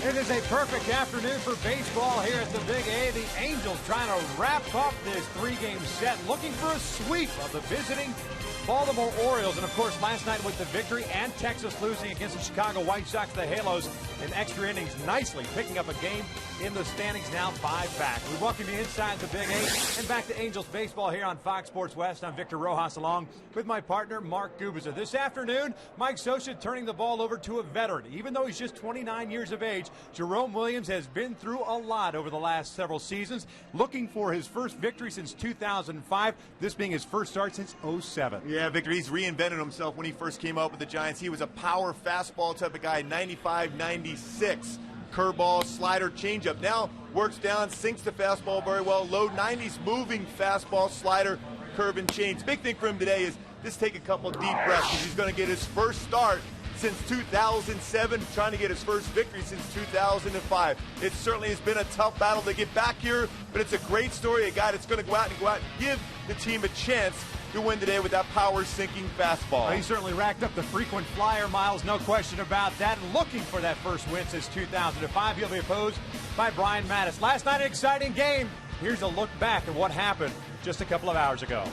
It is a perfect afternoon for baseball here at the Big A. The Angels trying to wrap up this three-game set, looking for a sweep of the visiting Baltimore Orioles. And, of course, last night with the victory and Texas losing against the Chicago White Sox, the Halos in extra innings nicely picking up a game in the standings, now 5 back. We welcome you inside the Big A and back to Angels baseball here on Fox Sports West. I'm Victor Rojas along with my partner Mark Gubiza. This afternoon, Mike Scioscia turning the ball over to a veteran. Even though he's just 29 years of age, Jerome Williams has been through a lot over the last several seasons, looking for his first victory since 2005, this being his first start since 07. Yeah, Victor, he's reinvented himself. When he first came up with the Giants, he was a power fastball type of guy, 95, 96. Curveball, slider, changeup. Now works down, sinks the fastball very well. Low 90s, moving fastball, slider, curve, and change. Big thing for him today is just take a couple deep breaths because he's going to get his first start since 2007, trying to get his first victory since 2005. It certainly has been a tough battle to get back here, but it's a great story. A guy that's going to go out and give the team a chance to win today with that power-sinking fastball. Well, he certainly racked up the frequent flyer miles, no question about that. Looking for that first win since 2005. He'll be opposed by Brian Mattis. Last night, an exciting game. Here's a look back at what happened just a couple of hours ago.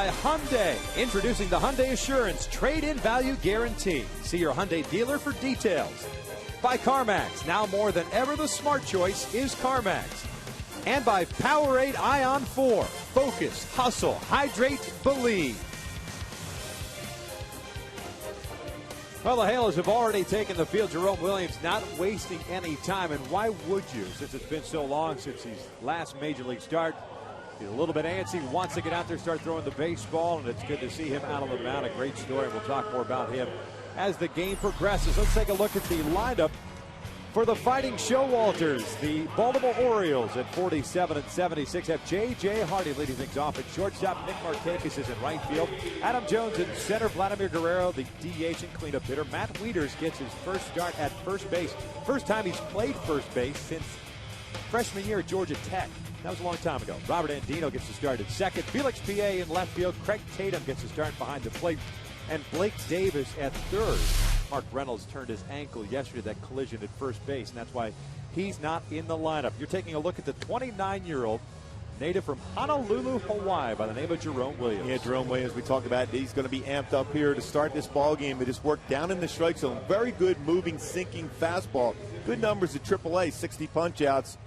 By Hyundai, introducing the Hyundai Assurance Trade-in Value Guarantee. See your Hyundai dealer for details. By CarMax, now more than ever the smart choice is CarMax. And by Powerade Ion 4, focus, hustle, hydrate, believe. Well, the Halos have already taken the field. Jerome Williams not wasting any time, and why would you, since it's been so long since his last Major League start? He's a little bit antsy, wants to get out there, start throwing the baseball, and it's good to see him out on the mound. A great story. We'll talk more about him as the game progresses. Let's take a look at the lineup for the Fighting Showalters. The Baltimore Orioles at 47 and 76 have J.J. Hardy leading things off at shortstop. Nick Markakis is in right field. Adam Jones in center. Vladimir Guerrero, the DH and cleanup hitter. Matt Wieters gets his first start at first base. First time he's played first base since freshman year at Georgia Tech. That was a long time ago. Robert Andino gets to start at second. Felix P.A. in left field. Craig Tatum gets to start behind the plate. And Blake Davis at third. Mark Reynolds turned his ankle yesterday, that collision at first base, and that's why he's not in the lineup. You're taking a look at the 29-year-old native from Honolulu, Hawaii, by the name of Jerome Williams. Yeah, Jerome Williams, we talked about, he's going to be amped up here to start this ball game. But his work down in the strike zone, very good moving, sinking fastball. Good numbers at AAA, 60 punch-outs.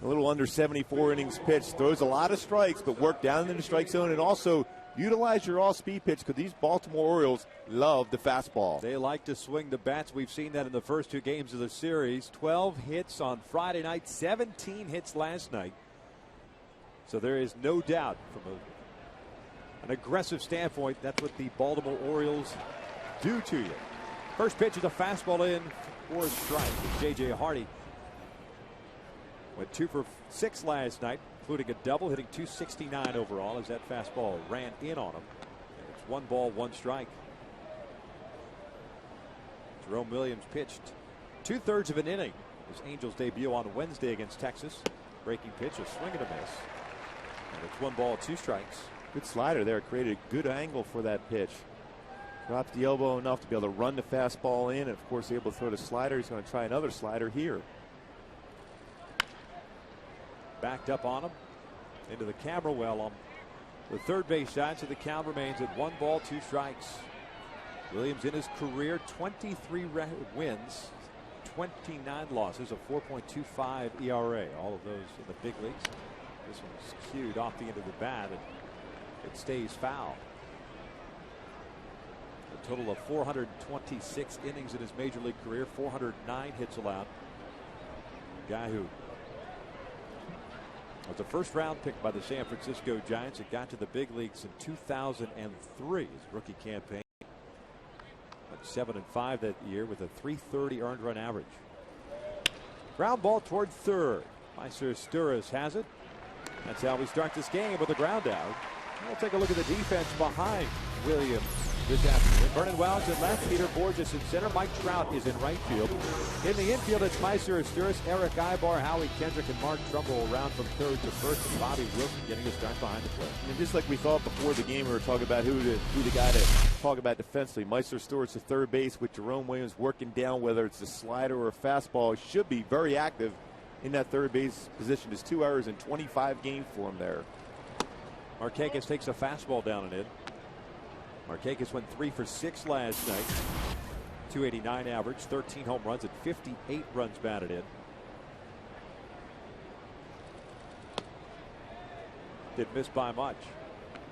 A little under 74 innings pitched. Throws a lot of strikes, but work down in the strike zone, and also utilize your all-speed pitch, because these Baltimore Orioles love the fastball. They like to swing the bats. We've seen that in the first two games of the series. 12 hits on Friday night, 17 hits last night. So there is no doubt from an aggressive standpoint, that's what the Baltimore Orioles do to you. First pitch is a fastball in for a strike. J.J. Hardy went 2 for 6 last night, including a double, hitting .269 overall as that fastball ran in on him. And it's 1 ball, 1 strike. Jerome Williams pitched 2/3 of an inning. His Angels debut on Wednesday against Texas. Breaking pitch, a swing and a miss. And it's 1 ball, 2 strikes. Good slider there. Created a good angle for that pitch. Dropped the elbow enough to be able to run the fastball in. And, of course, able to throw the slider. He's going to try another slider here. Backed up on him into the camera well on the third base side, so the count remains at 1 ball, 2 strikes. Williams in his career 23 wins, 29 losses, a 4.25 ERA. All of those in the big leagues. This one's cued off the end of the bat, and it stays foul. A total of 426 innings in his major league career, 409 hits allowed. A guy who was a first-round pick by the San Francisco Giants. It got to the big leagues in 2003, his rookie campaign. Went 7-5 that year with a .330 earned run average. Ground ball toward third. Meister Sturis has it. That's how we start this game with a ground out. We'll take a look at the defense behind Williams this afternoon. Vernon Wells in left, Peter Borges in center, Mike Trout is in right field. In the infield, it's Meister Sturis, Eric Ibar, Howie Kendrick, and Mark Trumbull around from third to first, and Bobby Wilson getting a start behind the plate. And just like we thought before the game, we were talking about who the guy to talk about defensively. Meister Sturis at third base with Jerome Williams working down, whether it's a slider or a fastball. He should be very active in that third base position. There's 2 errors in 25 games for him there. Markakis takes a fastball down and in. Markakis went 3 for 6 last night. .289 average, 13 home runs, and 58 runs batted in. Didn't miss by much.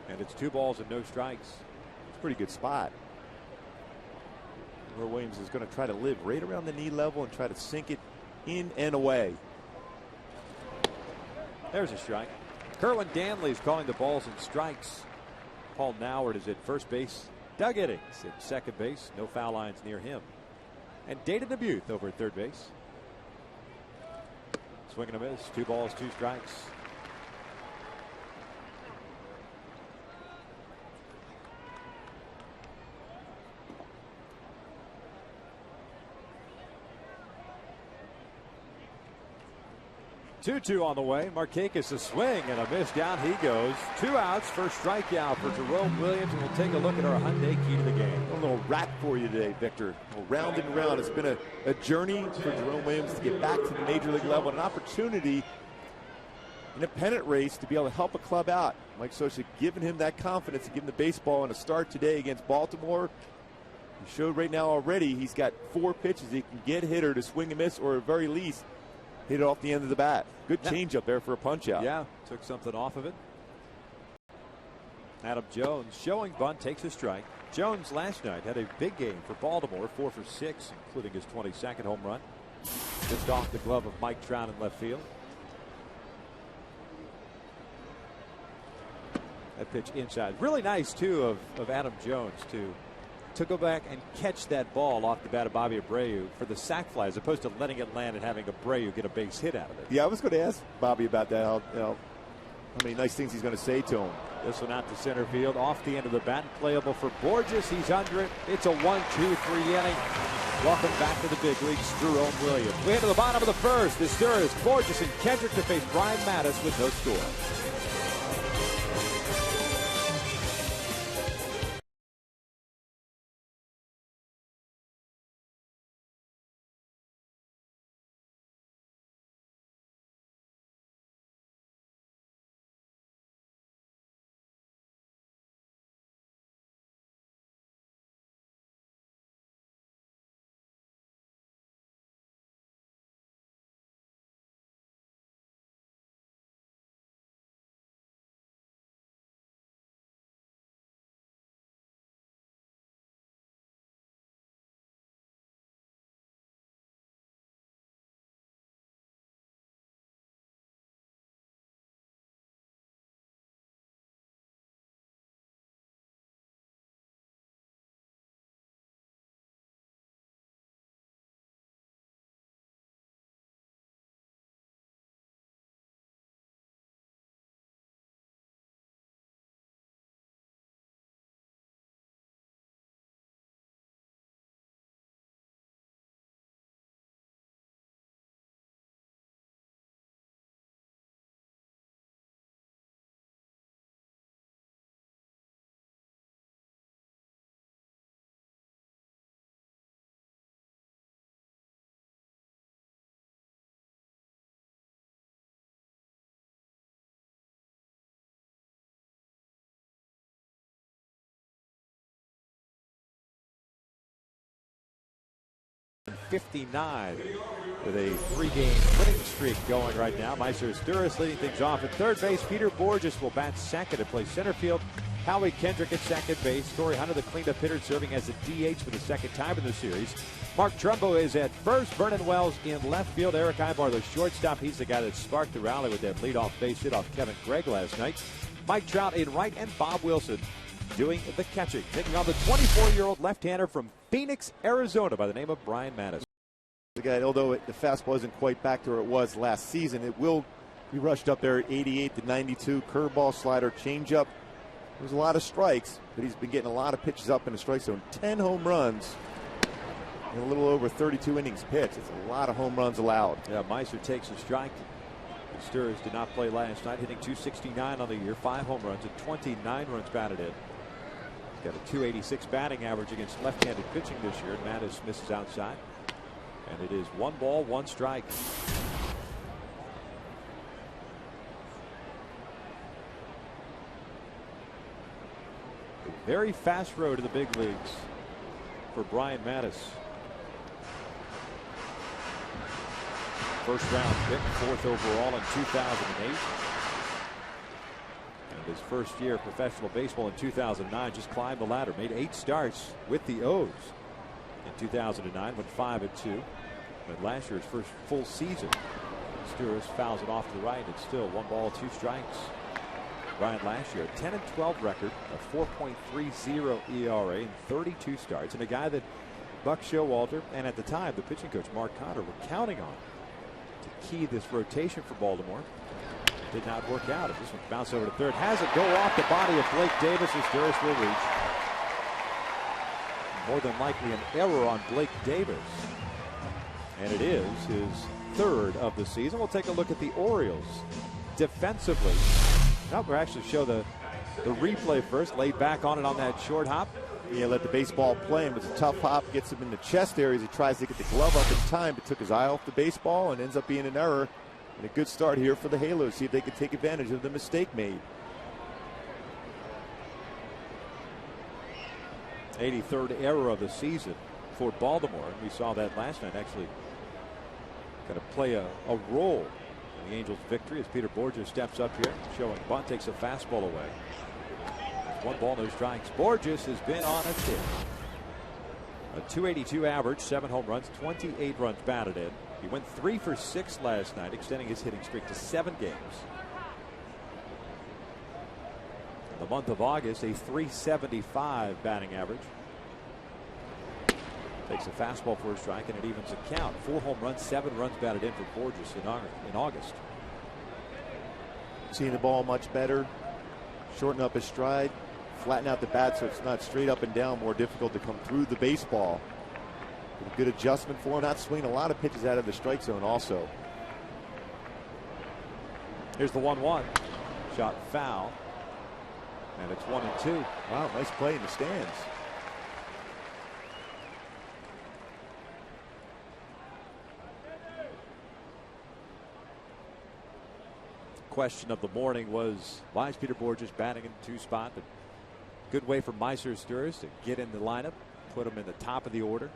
And it's 2 balls and no strikes. It's a pretty good spot. Where Williams is going to try to live right around the knee level and try to sink it in and away. There's a strike. Kerwin Danley is calling the balls and strikes. Paul Noward is at first base. Doug Eddings at second base. No foul lines near him. And Dayton Dubuque over at third base. Swing and a miss. 2 balls, 2 strikes. Two on the way. Markakis a swing and a miss. Down he goes. 2 outs. First strikeout for Jerome Williams. And we'll take a look at our Hyundai key to the game. A little rat for you today, Victor. Well, round and round. It's been a journey for Jerome Williams to get back to the major league level. An opportunity in a pennant race to be able to help a club out. Mike Scioscia giving him that confidence to give him the baseball on a start today against Baltimore. He showed right now already he's got 4 pitches he can get hitter to swing and miss, or at very least hit it off the end of the bat. Good change up there for a punch out. Yeah, took something off of it. Adam Jones showing bunt, takes a strike. Jones last night had a big game for Baltimore, 4 for 6, including his 22nd home run. Just off the glove of Mike Trout in left field. That pitch inside. Really nice, too, of Adam Jones to go back and catch that ball off the bat of Bobby Abreu for the sac fly, as opposed to letting it land and having Abreu get a base hit out of it. Yeah, I was going to ask Bobby about that. How many nice things he's going to say to him. This one out to center field, off the end of the bat, playable for Borges. He's under it. It's a 1-2-3 inning. Welcome back to the big leagues, Jerome Williams. We head to the bottom of the first. This is Borges and Kendrick to face Brian Mattis with no score. '59 with a 3-game winning streak going right now. Meister Sturis leading things off at third base. Peter Borges will bat second and play center field. Howie Kendrick at second base. Torrey Hunter, the cleanup hitter, serving as a DH for the second time in the series. Mark Trumbo is at first. Vernon Wells in left field. Eric Ibar, the shortstop. He's the guy that sparked the rally with that leadoff base hit off Kevin Gregg last night. Mike Trout in right, and Bob Wilson doing the catching. Taking on the 24-year-old left-hander from Phoenix, Arizona by the name of Brian Mattis. The guy, although the fastball isn't quite back to where it was last season, it will be rushed up there at 88 to 92. Curveball, slider, changeup. There's a lot of strikes, but he's been getting a lot of pitches up in the strike zone. 10 home runs and a little over 32 innings pitched. It's a lot of home runs allowed. Yeah, Meister takes a strike. Sturis did not play last night, hitting .269 on the year, 5 home runs and 29 runs batted in. Got a .286 batting average against left-handed pitching this year, and Mattis misses outside. And it is 1 ball, 1 strike. A very fast road to the big leagues for Brian Mattis. First round pick, 4th overall in 2008. And his first year of professional baseball in 2009, just climbed the ladder, made 8 starts with the O's. In 2009, went 5-2. But last year's first full season, Sturis fouls it off to the right. It's still 1 ball, 2 strikes. Brian last year, a 10-12 record, a 4.30 ERA in 32 starts, and a guy that Buck Showalter and at the time the pitching coach Mark Cotter were counting on to key this rotation for Baltimore. Did not work out. This one bounced over to third, has it go off the body of Blake Davis as Sturis will reach. More than likely an error on Blake Davis. And it is his 3rd of the season. We'll take a look at the Orioles defensively. Now we'll actually show the replay first. Laid back on it on that short hop. Yeah, let the baseball play him. It's a tough hop. Gets him in the chest area as he tries to get the glove up in time, but took his eye off the baseball and ends up being an error. And a good start here for the Halos. See if they can take advantage of the mistake made. 83rd error of the season for Baltimore. And we saw that last night actually going to play a role in the Angels' victory as Peter Borges steps up here, showing bunt, takes a fastball away. 1 ball, no strikes. Borges has been on a tear. A .282 average, 7 home runs, 28 runs batted in. He went 3 for 6 last night, extending his hitting streak to 7 games. In the month of August, a .375 batting average. Takes a fastball for a strike, and it evens a count. 4 home runs, 7 runs batted in for Borges in August. Seeing the ball much better, shorten up his stride, flatten out the bat so it's not straight up and down, more difficult to come through the baseball. A good adjustment for him, not swinging a lot of pitches out of the strike zone also. Here's the 1-1. Shot foul. And it's 1-2. Wow, nice play in the stands. Question of the morning was, why is Peter Borges batting in the 2 spot? A good way for Meister-Sturs to get in the lineup, put him in the top of the order.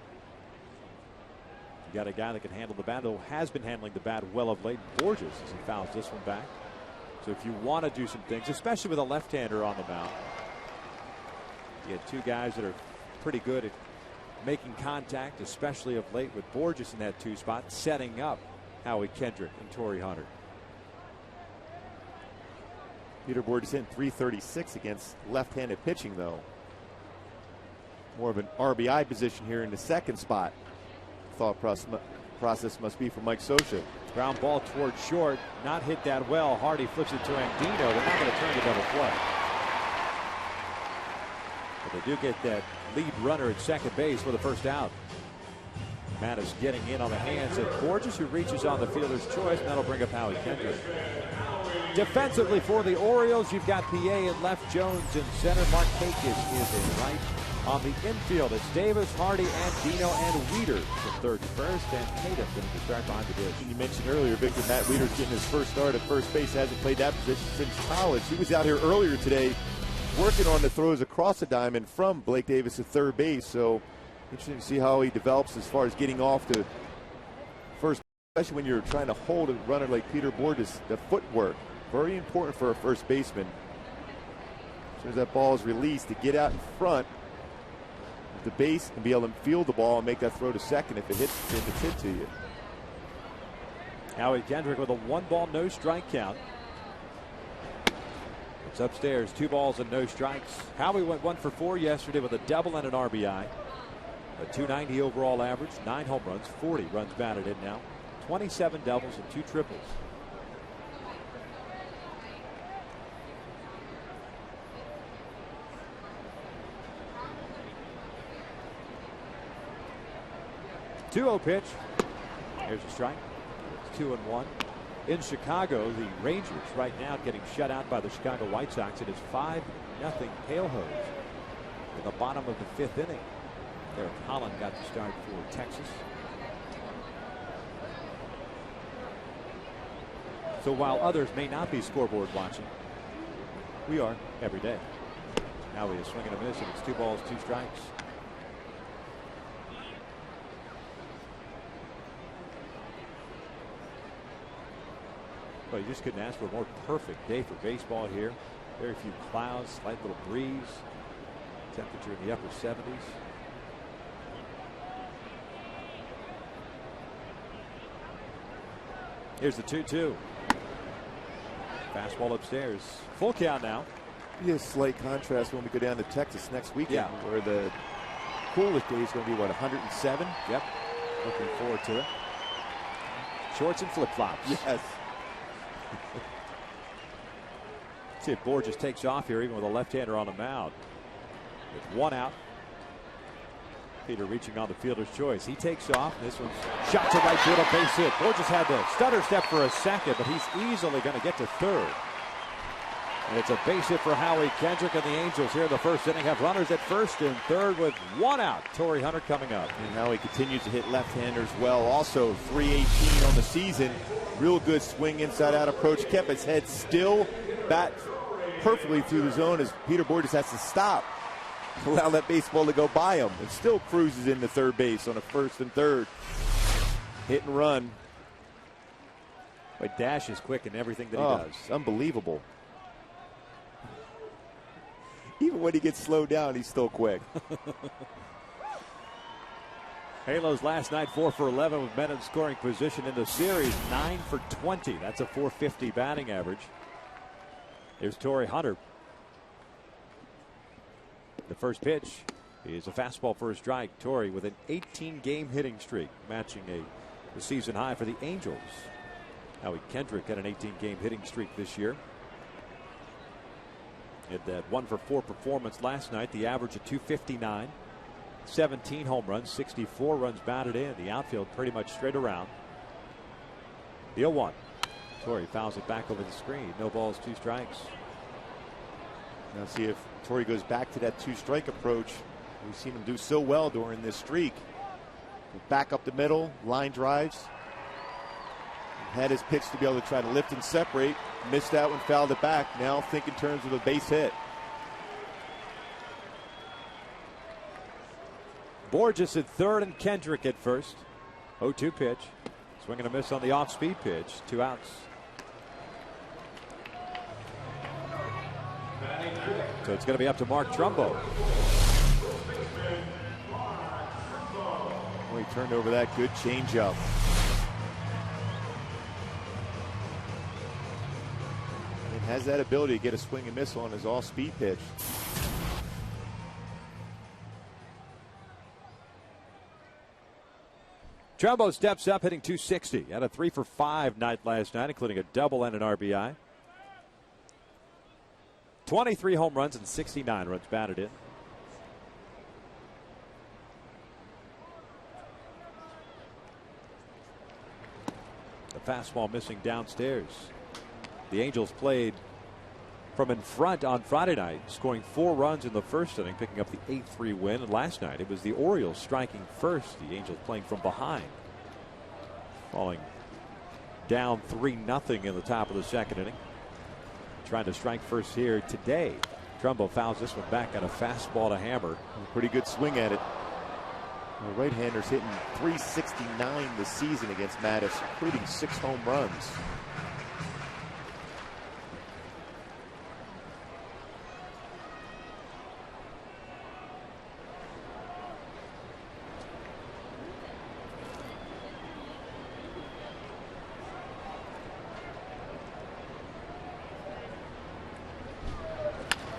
You got a guy that can handle the bat, though has been handling the bat well of late. Borges, as he fouls this one back. So if you want to do some things, especially with a left-hander on the mound, you had 2 guys that are pretty good at making contact, especially of late with Borges in that 2 spot, setting up Howie Kendrick and Torrey Hunter. Peter Borges in .336 against left-handed pitching, though. More of an RBI position here in the 2nd spot. Thought process must be for Mike Scioscia. Ground ball toward short, not hit that well. Hardy flips it to Andino. They're not going to turn the double play. But they do get that lead runner at second base for the first out. Matt is getting in on the hands of Borges, who reaches on the fielder's choice, and that'll bring up Howie Kendrick. Defensively for the Orioles, you've got PA in left, Jones in center. Markakis is in right. On the infield, it's Davis, Hardy, Andino, and Weeder from third to first, and Tatum going to start behind the dish. You mentioned earlier, Victor, Matt Weeder's getting his first start at first base. Hasn't played that position since college. He was out here earlier today working on the throws across the diamond from Blake Davis at third base. So interesting to see how he develops as far as getting off to first, especially when you're trying to hold a runner like Peter Borges. The footwork, very important for a first baseman. As soon as that ball is released, to get out in front of the base and be able to field the ball and make that throw to second if it's hit to you. Howie Kendrick with a 1 ball, no strike count. It's upstairs, 2 balls and no strikes. Howie went 1 for 4 yesterday with a double and an RBI. A .290 overall average, 9 home runs, 40 runs batted in now, 27 doubles and 2 triples. Two-0 pitch. Here's a strike. It's 2-1. In Chicago, the Rangers right now getting shut out by the Chicago White Sox. It is 5-0 Pale Hose in the bottom of the 5th inning. Derek Holland got the start for Texas. So while others may not be scoreboard watching, we are every day. Now we are swinging a miss, and it's 2 balls, 2 strikes. Well, you just couldn't ask for a more perfect day for baseball here. Very few clouds, slight little breeze. Temperature in the upper 70s. Here's the 2-2. Fastball upstairs. Full count now. Be a slight contrast when we go down to Texas next weekend, Yeah, where the coolest day is going to be, what, 107? Yep. Looking forward to it. Shorts and flip-flops. Yes. See if Borges takes off here, even with a left-hander on the mound. With 1 out. Peter reaching on the fielder's choice. He takes off. This one's shot to right field, a base hit. Borges had the stutter step for a second, but he's easily going to get to third. It's a base hit for Howie Kendrick, and the Angels here in the first inning have runners at first and third with one out. Torrey Hunter coming up. And Howie continues to hit left-handers well. Also 318 on the season. Real good swing inside out approach. Kept his head still. Bat perfectly through the zone as Peter Bourjos has to stop. Allow that baseball to go by him. And still cruises into third base on a first and third. Hit and run. But Dash is quick in everything that he does. It's unbelievable. Even when he gets slowed down, he's still quick. Halos last night 4 for 11 with men in scoring position in the series. 9 for 20. That's a .450 batting average. Here's Torrey Hunter. The first pitch is a fastball for a strike. Torrey with an 18-game hitting streak, matching the season high for the Angels. Howie Kendrick had an 18-game hitting streak this year. Had that 1 for 4 performance last night. The average of .259. 17 home runs, 64 runs batted in. The outfield pretty much straight around. The 0-1. Torrey fouls it back over the screen. No balls, 2 strikes. Now see if Torrey goes back to that 2-strike approach. We've seen him do so well during this streak. Back up the middle, line drives. Had his pitch to be able to try to lift and separate. Missed that one, fouled it back. Now think in terms of a base hit. Bourjos at third and Kendrick at first. 0-2 pitch. Swing and a miss on the off-speed pitch. 2 outs. So it's going to be up to Mark Trumbo. Well, he turned over that good changeup. And has that ability to get a swing and miss on his off-speed pitch. Trumbo steps up, hitting .260. Had a 3 for 5 night last night, including a double and an RBI. 23 home runs and 69 runs batted in. The fastball missing downstairs. The Angels played from in front on Friday night, scoring 4 runs in the first inning, picking up the 8-3 win. And last night it was the Orioles striking first. The Angels playing from behind, falling down 3-0 in the top of the second inning. Trying to strike first here today. Trumbo fouls this one back on a fastball to hammer. A pretty good swing at it. The right-hander's hitting .369 this season against Mattis, including 6 home runs.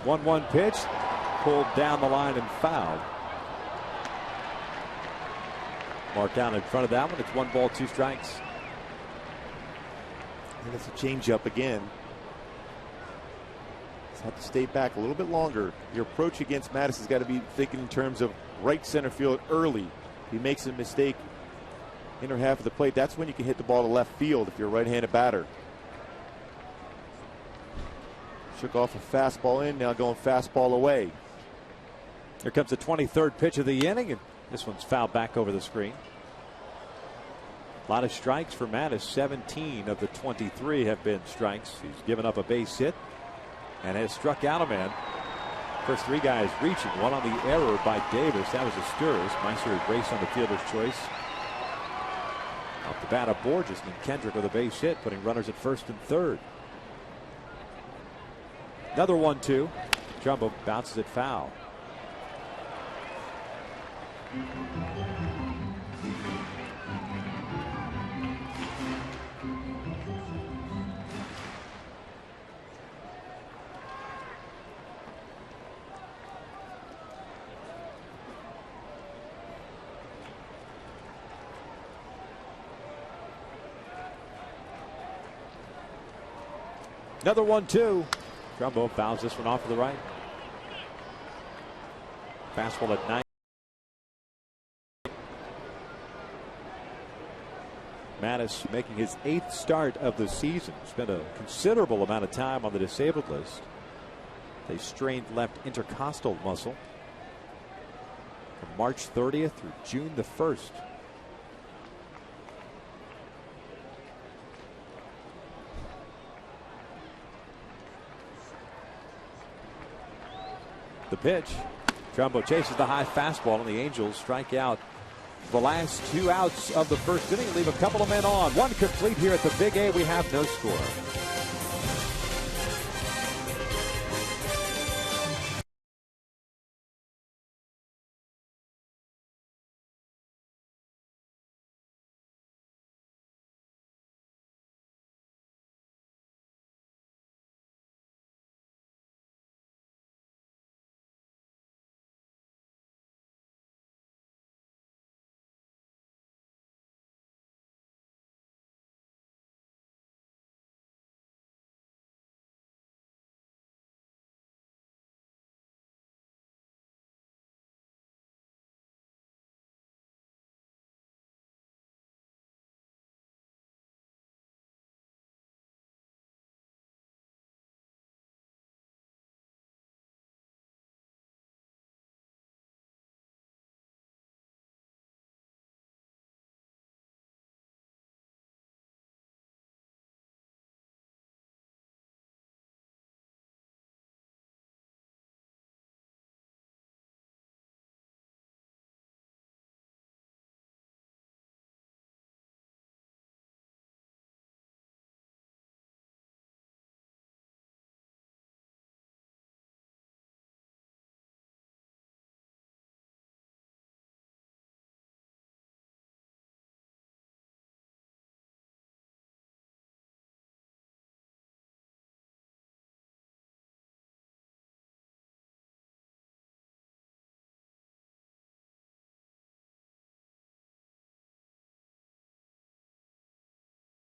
One pitch, pulled down the line and fouled. Marked down in front of that one. It's 1 ball, 2 strikes. And it's a changeup again. Just have to stay back a little bit longer. Your approach against Mattis has got to be thinking in terms of right center field early. If he makes a mistake inner half of the plate, that's when you can hit the ball to left field if you're a right-handed batter. Shook off a fastball in, now going fastball away. Here comes the 23rd pitch of the inning, and this one's fouled back over the screen. A lot of strikes for Mattis. 17 of the 23 have been strikes. He's given up a base hit and has struck out a man. First 3 guys reaching. One on the error by Davis. That was Asturias. Meister had raced on the fielder's choice. Off the bat of Bourjos, and Kendrick with a base hit, putting runners at first and third. Another 1-2. Trumbo bounces it foul. Another 1-2. Trumbo fouls this one off to the right. Fastball at 9. Mattis making his 8th start of the season. Spent a considerable amount of time on the disabled list. a strained left intercostal muscle from March 30th through June the 1st. The pitch. Trumbo chases the high fastball, and the Angels strike out the last 2 outs of the first inning, leave a couple of men on. One complete here at the Big A. We have no score.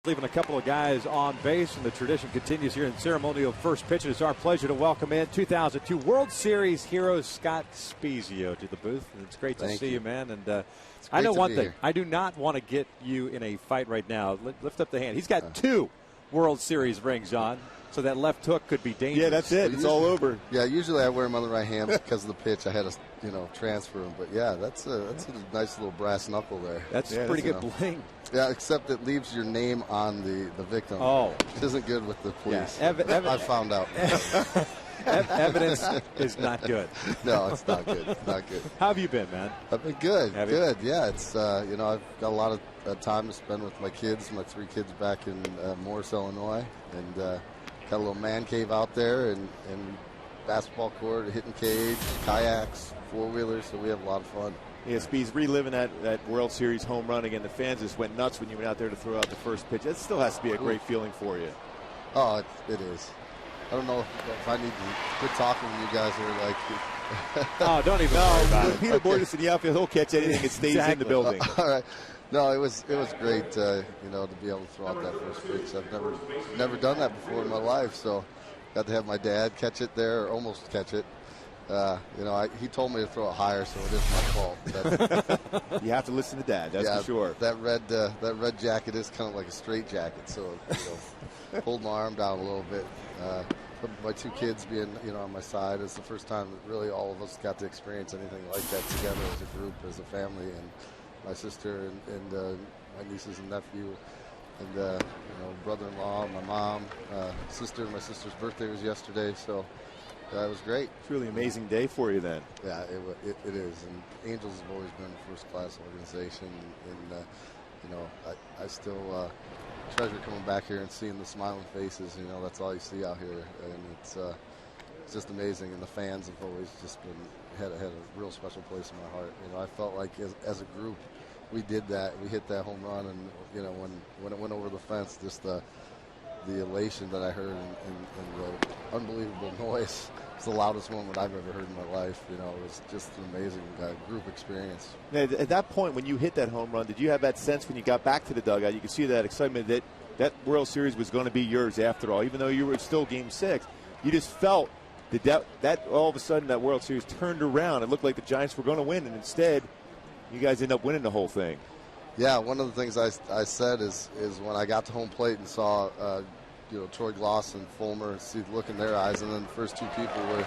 Leaving a couple of guys on base, and the tradition continues here in ceremonial first pitch. It is our pleasure to welcome in 2002 World Series hero Scott Spiezio to the booth. And it's great to see you, man. And I know one thing. I do not want to get you in a fight right now. Lift up the hand. He's got 2 World Series rings on, so that left hook could be dangerous. Yeah, that's it. It's all over. Yeah, usually I wear them on the right hand because of the pitch. I had to, transfer them. But yeah, that's a nice little brass knuckle there. That's pretty good bling. Yeah, except it leaves your name on the victim. Oh. Which isn't good with the police. Yeah. I found out. Evidence is not good. No, it's not good. It's not good. How have you been, man? I've been good. Good. Yeah, it's I've got a lot of time to spend with my kids. My 3 kids back in Morris, Illinois, and got a little man cave out there, and basketball court, a hitting cage, kayaks, 4-wheelers. So we have a lot of fun. Yeah, Spees, reliving that World Series home run again. The fans just went nuts when you went out there to throw out the first pitch. That still has to be a great feeling for you. Oh, it is. I don't know if I need to quit talking when you guys are like. Oh, don't even worry about it. Peter Borges in the outfield, he'll catch anything that stays in the building. All right. No, it was great, to be able to throw out that first pitch. I've never done that before in my life, so got to have my dad catch it there, or almost catch it. He told me to throw it higher, so it is my fault. You have to listen to Dad, that's for sure. That red jacket is kind of like a straight jacket, so hold my arm down a little bit. My 2 kids being on my side, it's the first time that really all of us got to experience anything like that together as a group, as a family, and my sister and my nieces and nephew, and brother-in-law, my mom, sister. My sister's birthday was yesterday, so. It was great. It's really an amazing day for you then. Yeah, it is. And Angels have always been a first-class organization. And I still treasure coming back here and seeing the smiling faces. That's all you see out here. And it's just amazing. And the fans have always just had a real special place in my heart. I felt like as a group, we did that. We hit that home run. And, when it went over the fence, just the elation that I heard and the unbelievable noise. It's the loudest moment I've ever heard in my life. It was just an amazing group experience. Now, at that point, when you hit that home run, did you have that sense when you got back to the dugout? You could see that excitement that World Series was going to be yours after all, even though you were still Game 6. You just felt that all of a sudden that World Series turned around. It looked like the Giants were going to win, and instead, you guys end up winning the whole thing. Yeah, one of the things I said is when I got to home plate and saw Troy Gloss and Fulmer, see the look in their eyes, and then the first two people were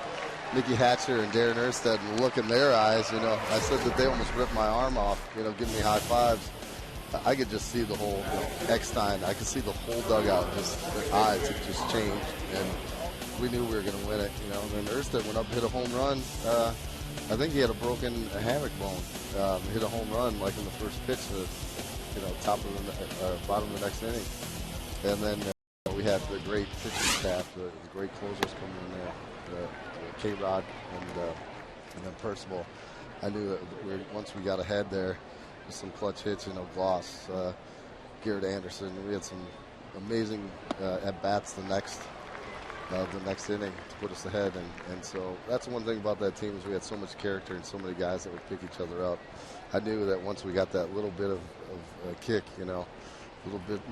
Mickey Hatcher and Darren Erstead, and the look in their eyes, I said that they almost ripped my arm off, giving me high fives. I could just see the whole, Eckstein, I could see the whole dugout, just their eyes had just changed, and we knew we were going to win it, And then Erstead went up, hit a home run. I think he had a broken hammock bone. Hit a home run like in the first pitch, top of the bottom of the next inning, and then we had the great pitching staff, the great closers coming in there, K-Rod and then Percival. I knew that once we got ahead there, with some clutch hits, Gloss, Garrett Anderson. We had some amazing at bats the next inning to put us ahead, and so that's one thing about that team is we had so much character and so many guys that would pick each other up. I knew that once we got that little bit of kick,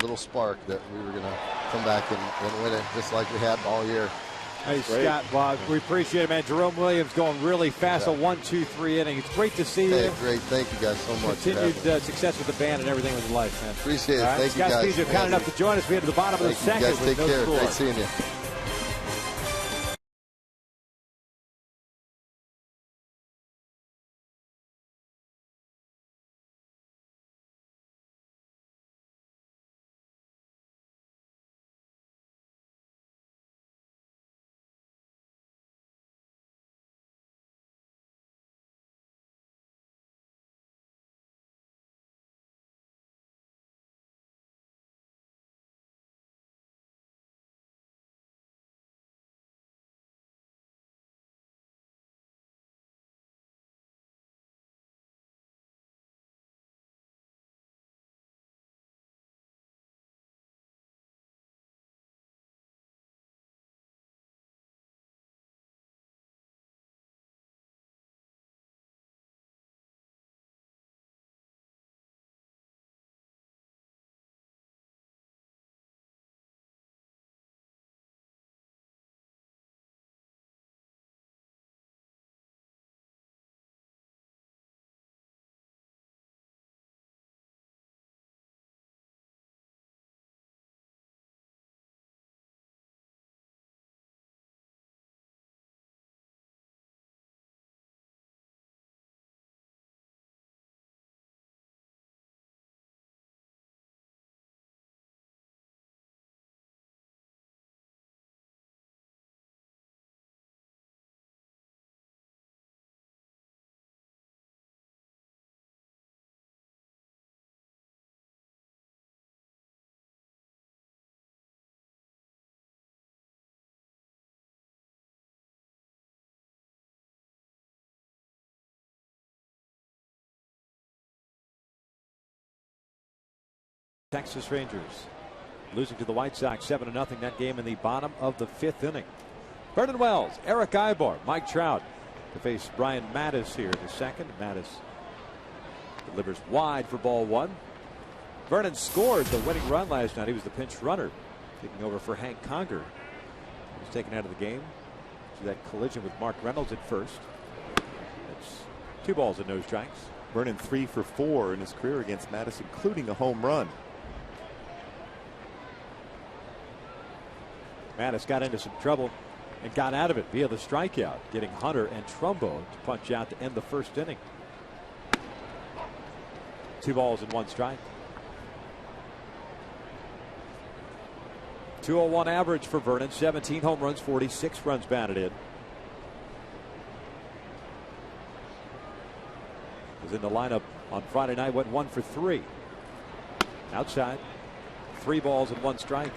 little spark, that we were going to come back and win it just like we had all year. Hey, Scott, Bob, we appreciate it, man. Jerome Williams going really fast, a 1-2-3 inning. It's great to see you. Great. Thank you guys so much. Continued success with the band and everything with life, man. Appreciate it. Right. Thank you, guys. Scott Spiezio kind enough to join us. We had to the bottom of the second. You guys take care. Score. Great seeing you. Texas Rangers losing to the White Sox 7-0 that game in the bottom of the 5th inning. Vernon Wells, Eric Ibar, Mike Trout to face Brian Mattis here in the second. Mattis delivers wide for ball one. Vernon scored the winning run last night. He was the pinch runner, taking over for Hank Conger. He was taken out of the game to that collision with Mark Reynolds at first. It's 2 balls and no strikes. Vernon 3 for 4 in his career against Mattis, including a home run. Mattis got into some trouble and got out of it via the strikeout, getting Hunter and Trumbo to punch out to end the first inning. 2 balls and 1 strike. 201 average for Vernon, 17 home runs, 46 runs batted in. Was in the lineup on Friday night, went 1 for 3. Outside, 3 balls and 1 strike.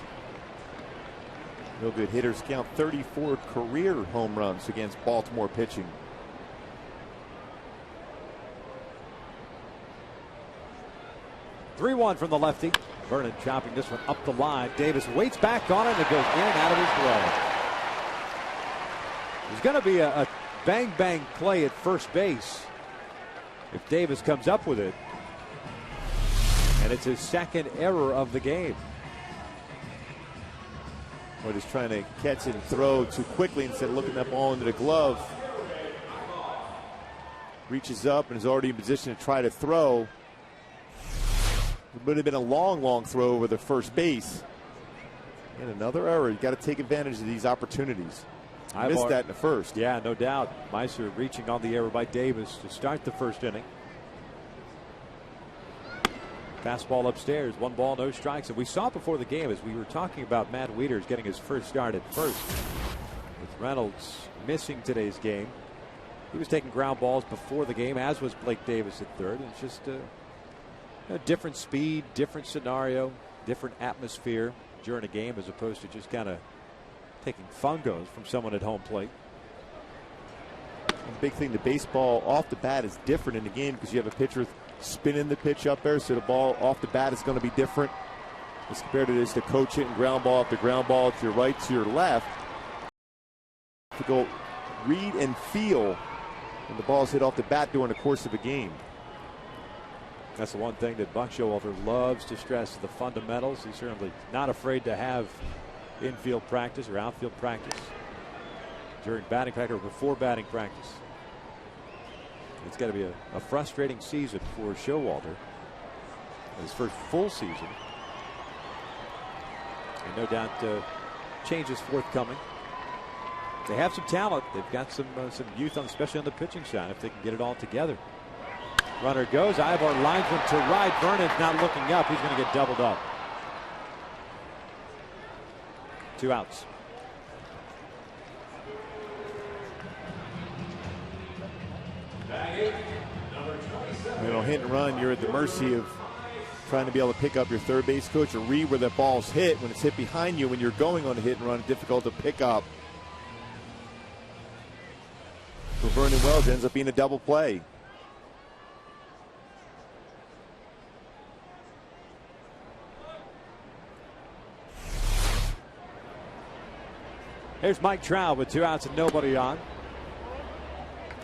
Real good hitters count 34 career home runs against Baltimore pitching. Three-1 from the lefty. Vernon chopping this one up the line. Davis waits back on it and it goes in and out of his glove. There's going to be a bang-bang play at first base if Davis comes up with it. And it's his second error of the game. Or just trying to catch it and throw too quickly instead of looking that ball into the glove. Reaches up and is already in position to try to throw. It would have been a long throw over the first base. And another error. You got to take advantage of these opportunities. Missed that in the first. Yeah, no doubt. Meiser reaching on the error by Davis to start the first inning. Fastball upstairs, 1 ball, no strikes. And we saw before the game as we were talking about Matt Wieters getting his first start at first. With Reynolds missing today's game. He was taking ground balls before the game, as was Blake Davis at third. It's just a different speed, different scenario, different atmosphere during a game as opposed to just kind of taking fungos from someone at home plate. The big thing, the baseball off the bat is different in the game because you have a pitcher spinning the pitch up there, so the ball off the bat is going to be different as compared to this, to coach hitting ground ball after ground ball to your right, to your left. To go read and feel when the ball's hit off the bat during the course of a game. That's the one thing that Buck Showalter loves to stress, the fundamentals. He's certainly not afraid to have infield practice or outfield practice during batting practice or before batting practice. It's got to be a frustrating season for Showalter. His first full season. And no doubt changes forthcoming. They have some talent. They've got some youth, especially on the pitching side, if they can get it all together. Runner goes. Ivar linesman to right. Vernon's not looking up. He's going to get doubled up. 2 outs. You know, hit and run, you're at the mercy of trying to be able to pick up your third base coach or read where the ball's hit. When it's hit behind you, when you're going on a hit and run, it's difficult to pick up. For Vernon Wells, it ends up being a double play. Here's Mike Trout with 2 outs and nobody on.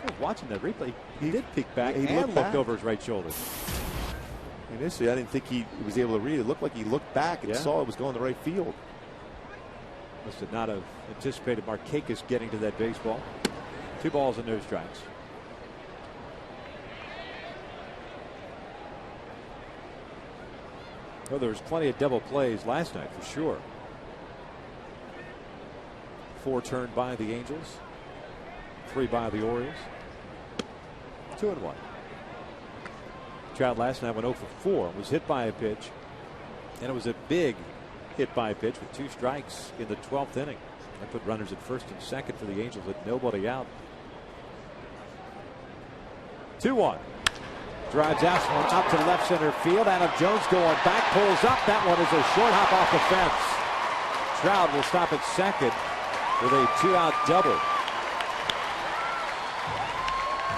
I was watching that replay. He did peek back and looked over his right shoulder. Initially, I didn't think he was able to read it. It looked like he looked back and saw it was going to right field. Must have not have anticipated Markakis getting to that baseball. 2 balls and no strikes. Well, there was plenty of double plays last night for sure. 4 turned by the Angels, 3 by the Orioles. 2-1. Trout last night went 0 for 4. Was hit by a pitch, and it was a big hit by a pitch with 2 strikes in the 12th inning. That put runners at first and second for the Angels with nobody out. 2-1. Drives out to left center field. Adam Jones going back, pulls up. That one is a short hop off the fence. Trout will stop at second with a 2-out double.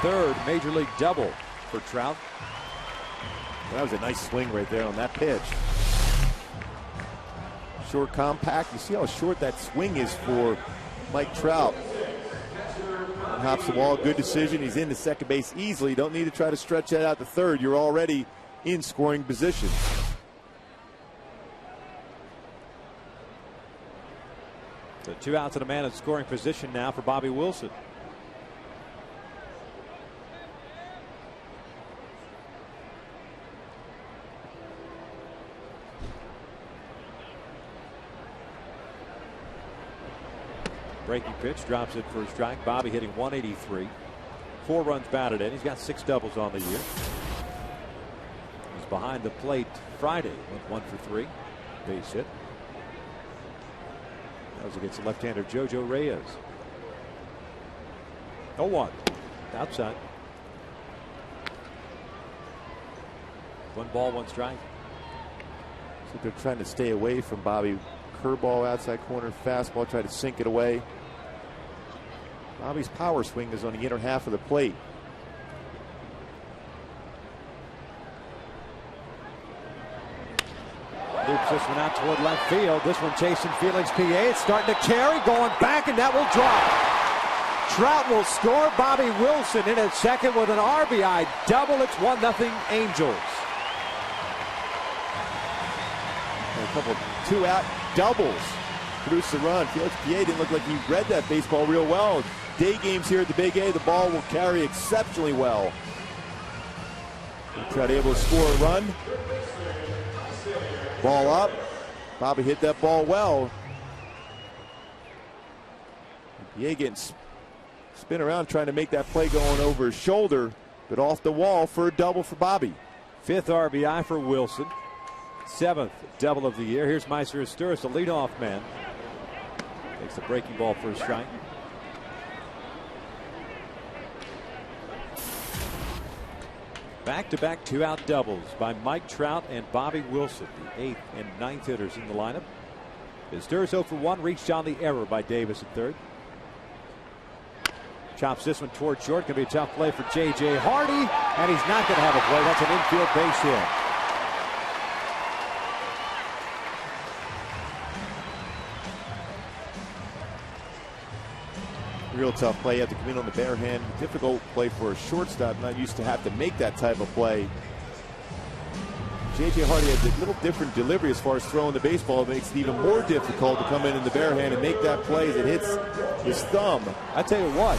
Third major league double for Trout. That was a nice swing right there on that pitch. Short, compact. You see how short that swing is for Mike Trout. Hops the ball, good decision. He's into second base easily. Don't need to try to stretch that out to third. You're already in scoring position. So 2 outs and a man in scoring position now for Bobby Wilson. Breaking pitch, drops it for a strike. Bobby hitting 183. 4 runs batted in. He's got 6 doubles on the year. He's behind the plate Friday. Went 1 for 3. Base hit. That was against the left-hander JoJo Reyes. 0-1. Outside. 1 ball, 1 strike. So they're trying to stay away from Bobby. Curveball outside corner, fastball, try to sink it away. Bobby's power swing is on the inner half of the plate. Loops this one out toward left field. This one chasing Felix PA. It's starting to carry, going back, and that will drop. Trout will score. Bobby Wilson in at second with an RBI double. It's 1-0 Angels. And a couple of 2-out doubles produce the run. Felix PA didn't look like he read that baseball real well. Day games here at the Big A, the ball will carry exceptionally well. Trout able to score a run. Ball up. Bobby hit that ball well. Yeah, getting spin around trying to make that play going over his shoulder, but off the wall for a double for Bobby. 5th RBI for Wilson. 7th double of the year. Here's Meiser Asturis, the leadoff man. Takes the breaking ball for a strike. Back-to-back 2-out doubles by Mike Trout and Bobby Wilson, the 8th and 9th hitters in the lineup. Asturis 0 for 1, reached on the error by Davis at third. Chops this one toward short. Going to be a tough play for J.J. Hardy, and he's not going to have a play. That's an infield base hit. Real tough play. You have to come in on the bare hand. Difficult play for a shortstop. Not used to have to make that type of play. J.J. Hardy has a little different delivery as far as throwing the baseball. It makes it even more difficult to come in the bare hand and make that play as it hits his thumb. I tell you what,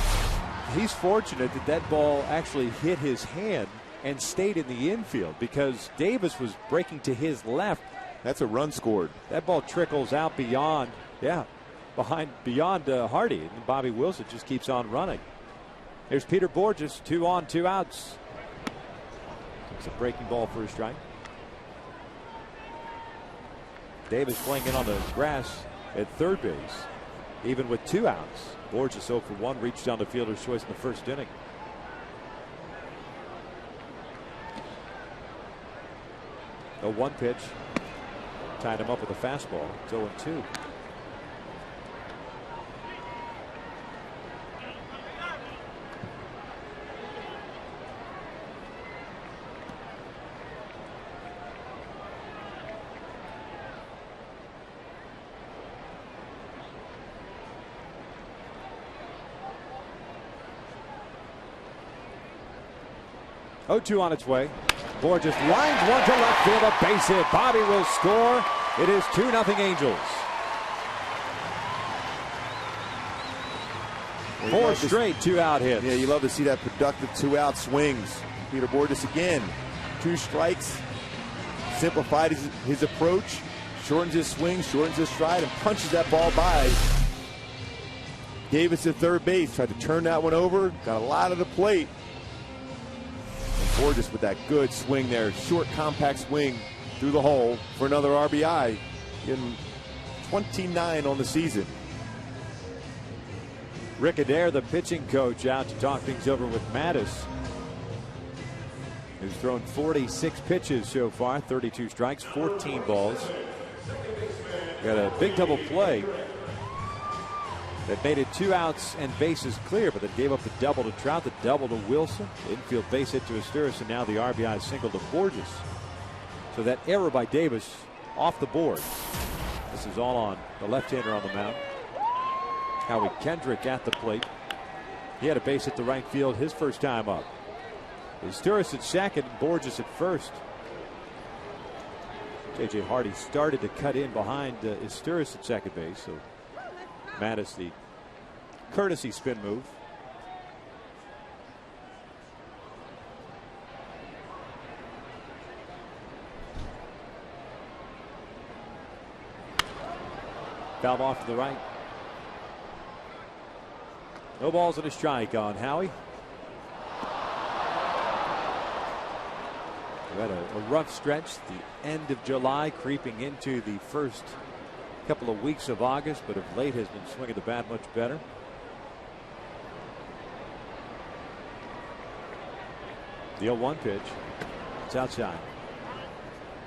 he's fortunate that that ball actually hit his hand and stayed in the infield, because Davis was breaking to his left. That's a run scored. That ball trickles out beyond, beyond Hardy, and Bobby Wilson just keeps on running. There's Peter Borges, 2 on, 2 outs. It's a breaking ball for a strike. Davis playing in on the grass at third base, even with 2 outs. Borges 0 for 1, reached down the fielder's choice in the first inning. A 1 pitch tied him up with a fastball. It's 0-2. Oh-2 on its way. Borges lines one to left field, a base hit. Bobby will score. It is 2-0 Angels. 4 straight 2-out hits. Yeah, you love to see that productive 2-out swings. Peter Borges again, 2 strikes. Simplified his approach, shortens his swing, shortens his stride, and punches that ball by. Davis at third base, tried to turn that one over, got a lot of the plate. Borges with that good swing there, short, compact swing through the hole for another RBI. Getting 29 on the season. Rick Adair, the pitching coach, out to talk things over with Mattis, who's thrown 46 pitches so far, 32 strikes, 14 balls. Got a big double play that made it 2 outs and bases clear, but it gave up the double to Trout, the double to Wilson, infield base hit to Asturis, and now the RBI single to Borges. So that error by Davis off the board. This is all on the left-hander on the mound. Howie Kendrick at the plate. He had a base hit to right field his first time up. Asturis at second, Borges at first. J.J. Hardy started to cut in behind Asturis at second base, so Mattis, the courtesy spin move. Foul off to the right. No balls and a strike on Howie. We had a rough stretch, the end of July creeping into the first couple of weeks of August, but of late has been swinging the bat much better. The 0-1 pitch. It's outside.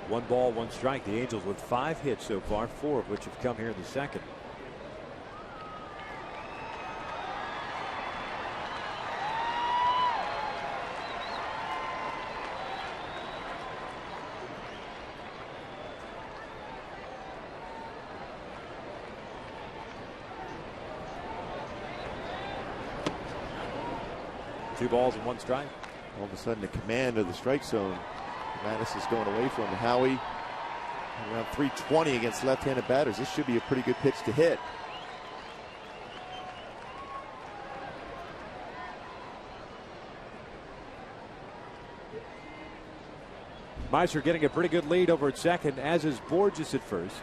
1 ball, 1 strike. The Angels with 5 hits so far, 4 of which have come here in the second. Two balls and 1 strike. All of a sudden, the command of the strike zone. Mattis is going away from Howie. Around 320 against left-handed batters. This should be a pretty good pitch to hit. Meiser getting a pretty good lead over at second, as is Borges at first.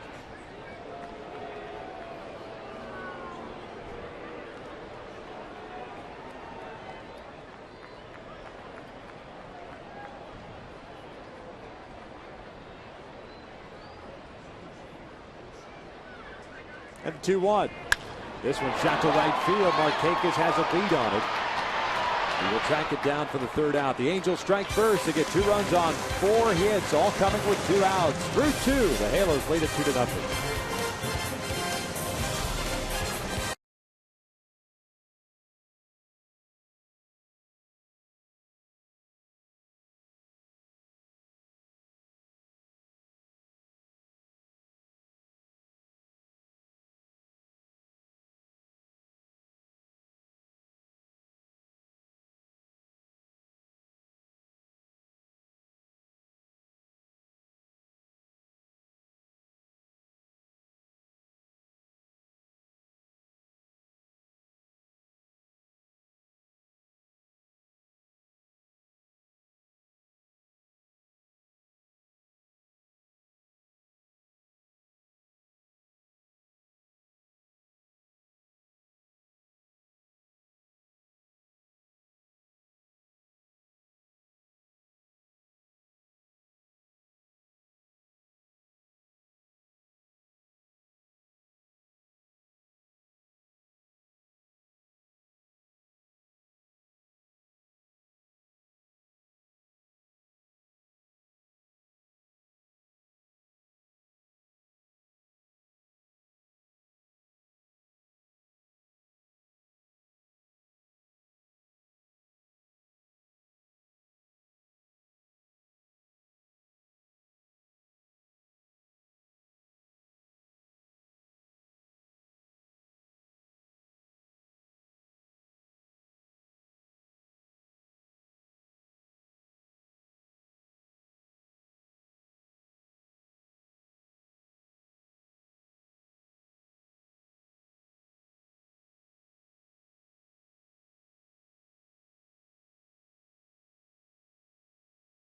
And 2-1. This one shot to right field. Markakis has a lead on it. He will track it down for the third out. The Angels strike first. They get 2 runs on 4 hits, all coming with 2 outs. Through 2, the Halos lead it 2-0.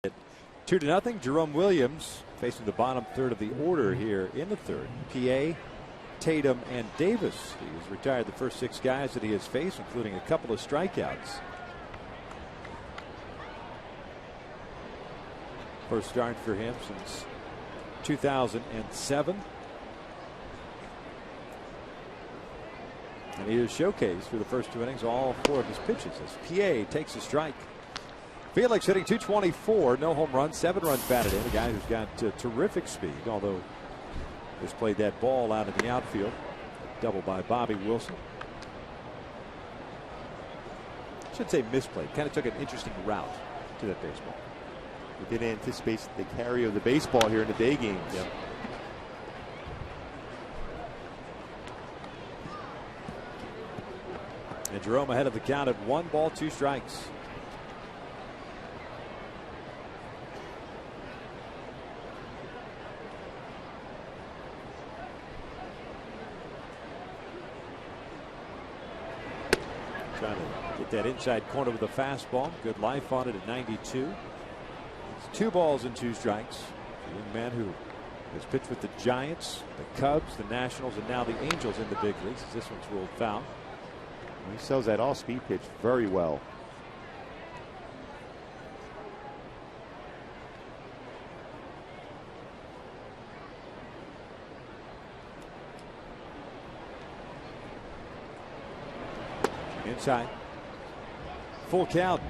At 2-0, Jerome Williams facing the bottom third of the order here in the third. PA, Tatum, and Davis. He has retired the first 6 guys that he has faced, including a couple of strikeouts. First start for him since 2007. And he is showcased through the first 2 innings, all 4 of his pitches, as PA takes a strike. Felix hitting .224, no home runs, 7 runs batted in. A guy who's got terrific speed, although has played that ball out in the outfield. Double by Bobby Wilson. I should say misplayed. Kind of took an interesting route to that baseball. We didn't anticipate the carry of the baseball here in the day games. Yep. And Jerome ahead of the count at 1 ball, 2 strikes. Trying to get that inside corner with a fastball. Good life on it at 92. It's 2 balls and 2 strikes. A young man who has pitched with the Giants, the Cubs, the Nationals, and now the Angels in the big leagues. This one's ruled foul. He sells that all-speed pitch very well. Inside. Full count.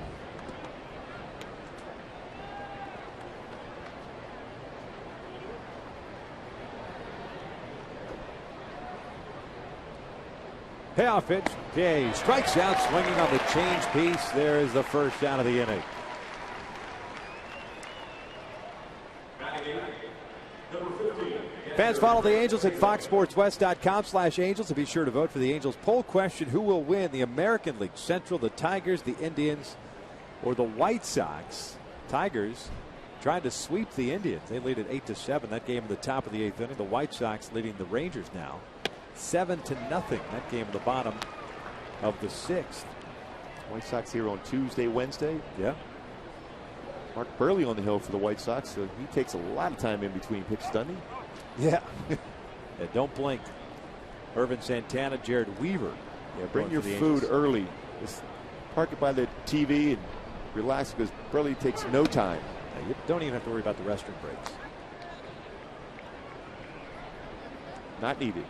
Payoff pitch. Okay, strikes out, swinging on the change piece. There is the first out of the inning. Fans follow the Angels at foxsportswest.com/Angels to be sure to vote for the Angels poll question: who will win the American League Central, the Tigers, the Indians, or the White Sox? Tigers trying to sweep the Indians. They lead at 8-7. That game in the top of the 8th inning. The White Sox leading the Rangers now 7-0. That game in the bottom of the 6th. White Sox here on Tuesday, Wednesday. Yeah. Mark Burley on the hill for the White Sox, so he takes a lot of time in between pitches, doesn't he? Yeah. Yeah, don't blink. Irvin Santana, Jared Weaver. Yeah, bring your food early. Just park it by the TV and relax, because Burley takes no time. Yeah, you don't even have to worry about the restroom breaks. Not needed.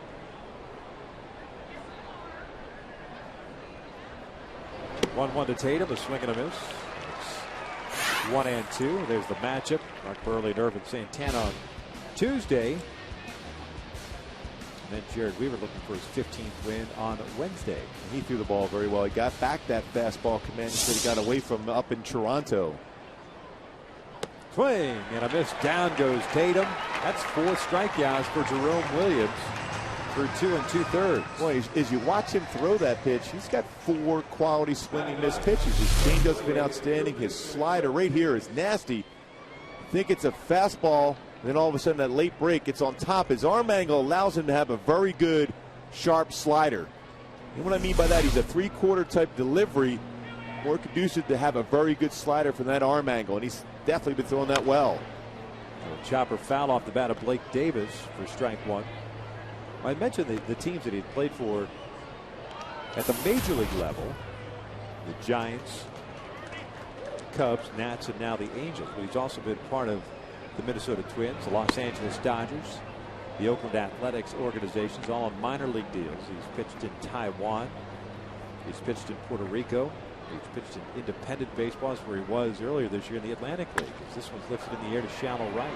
1-1 to Tatum, a swing and a miss. It's 1-2. There's the matchup. Mark Burley and Irvin Santana on Tuesday. And then Jared Weaver looking for his 15th win on Wednesday. He threw the ball very well. He got back that fastball command that he got away from up in Toronto. Swing and a miss. Down goes Tatum. That's 4 strikeouts for Jerome Williams through 2 2/3. Boy, as you watch him throw that pitch, he's got 4 quality swing and miss pitches. His changeup's been outstanding. His slider right here is nasty. I think it's a fastball. Then all of a sudden that late break, it's on top. His arm angle allows him to have a very good, sharp slider. And what I mean by that, he's a 3/4 type delivery, more conducive to have a very good slider from that arm angle, and he's definitely been throwing that well. So chopper foul off the bat of Blake Davis for strike 1. I mentioned the teams that he had played for at the major league level: the Giants, Cubs, Nats, and now the Angels. But he's also been part of the Minnesota Twins, the Los Angeles Dodgers, the Oakland Athletics organizations, all on minor league deals. He's pitched in Taiwan. He's pitched in Puerto Rico. He's pitched in independent baseball, where he was earlier this year in the Atlantic League. This one's lifted in the air to shallow right.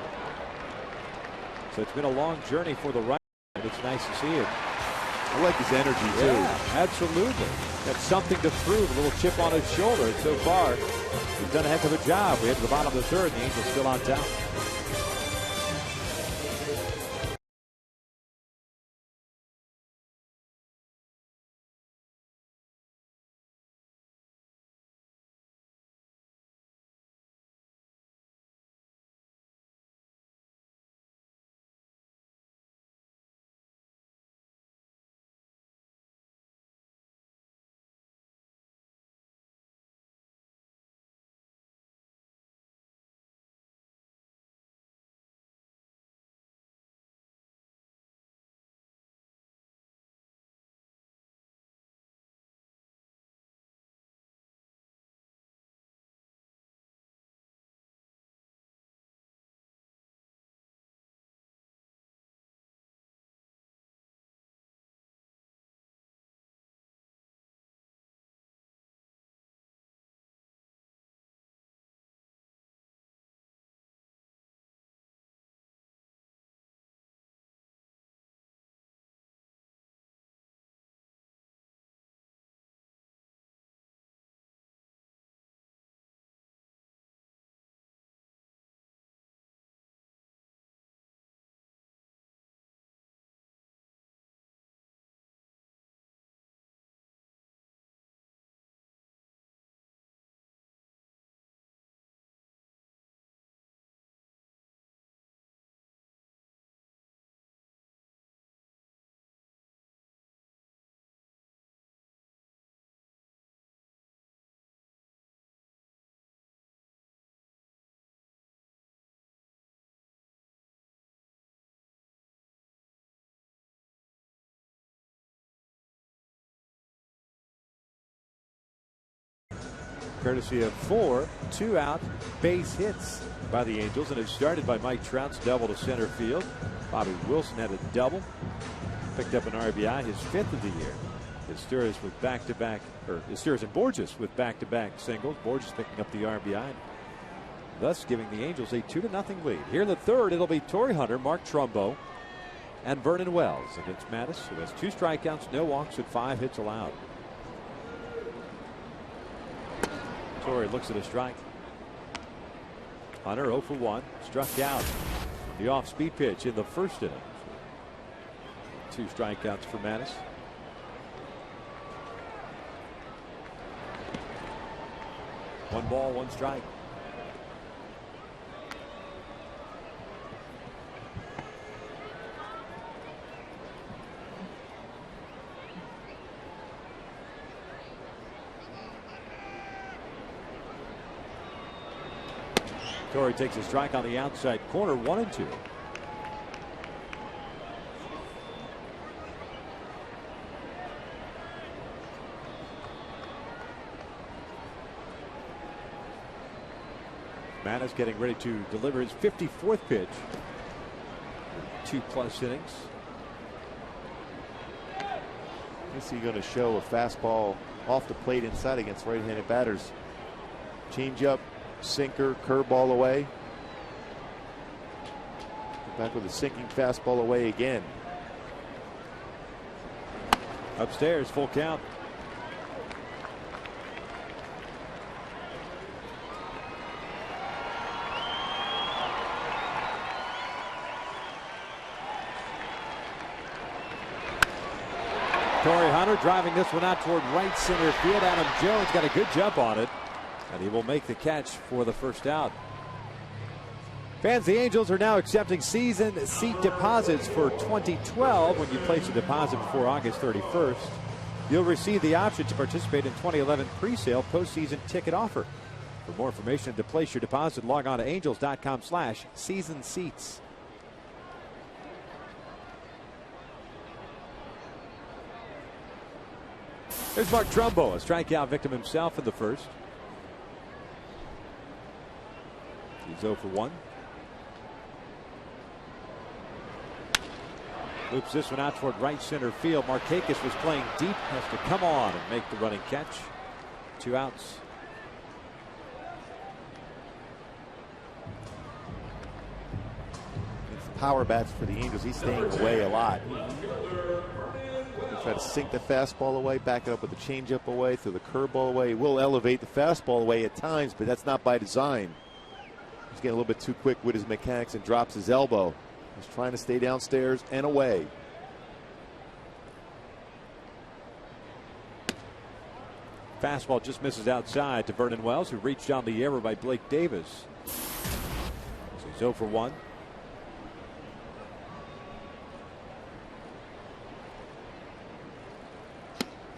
So it's been a long journey for the right, and it's nice to see him. I like his energy, too. Yeah, absolutely. Got something to prove, a little chip on his shoulder. And so far, he's done a heck of a job. We head to the bottom of the 3rd, and the Angels still on top. Courtesy of 4 2-out base hits by the Angels, and it started by Mike Trout's double to center field. Bobby Wilson had a double, picked up an RBI, his 5th of the year. Historis with back-to-back, or Historis and Borges with back-to-back singles. Borges picking up the RBI, thus giving the Angels a 2-0 lead. Here in the 3rd, it'll be Torrey Hunter, Mark Trumbo, and Vernon Wells against Mattis, who has 2 strikeouts, no walks, and 5 hits allowed. Torrey looks at a strike. Hunter 0 for 1, struck out. The off-speed pitch in the 1st inning. 2 strikeouts for Mattis. One ball, 1 strike. Torrey takes a strike on the outside corner, 1-2. Mattis getting ready to deliver his 54th pitch. 2+ innings. Is he going to show a fastball off the plate inside against right-handed batters. Change-up, sinker, curveball away. Back with a sinking fastball away again. Upstairs, full count. Torrey Hunter driving this one out toward right center field. Adam Jones got a good jump on it, and he will make the catch for the first out. Fans, the Angels are now accepting season seat deposits for 2012. When you place a deposit before August 31st, you'll receive the option to participate in 2011 pre-sale postseason ticket offer. For more information and to place your deposit, log on to angels.com/season seats. There's Mark Trumbo, a strikeout victim himself in the first. He's 0 for 1. Loops this one out toward right center field. Markakis was playing deep, has to come on and make the running catch. 2 outs. It's the power bats for the Angels. He's staying away a lot. Try to sink the fastball away, back it up with the changeup away, throw the curveball away. He will elevate the fastball away at times, but that's not by design. He's getting a little bit too quick with his mechanics and drops his elbow. He's trying to stay downstairs and away. Fastball just misses outside to Vernon Wells, who reached on the error by Blake Davis. So he's 0 for 1.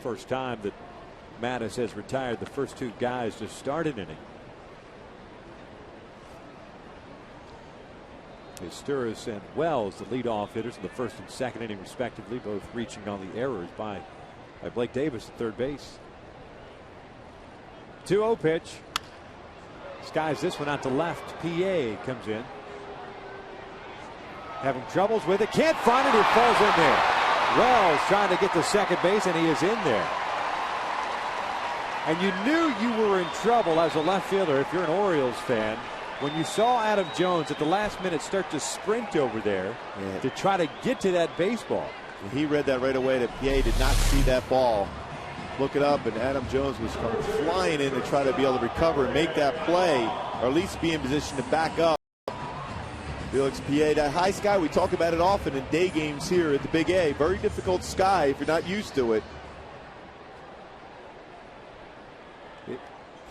First time that Mattis has retired the first 2 guys to start an inning. Sturis and Wells, the leadoff hitters in the first and second inning respectively, both reaching on the errors by Blake Davis at third base. 2-0 pitch. Skies this one out to left. PA comes in. Having troubles with it. Can't find it. It falls in there. Wells trying to get to second base, and he is in there. And you knew you were in trouble as a left fielder if you're an Orioles fan when you saw Adam Jones at the last minute start to sprint over there to try to get to that baseball. He read that right away that PA did not see that ball. Look it up, and Adam Jones was coming flying in to try to be able to recover and make that play, or at least be in position to back up. Felix PA, that high sky, we talk about it often in day games here at the Big A. Very difficult sky if you're not used to it.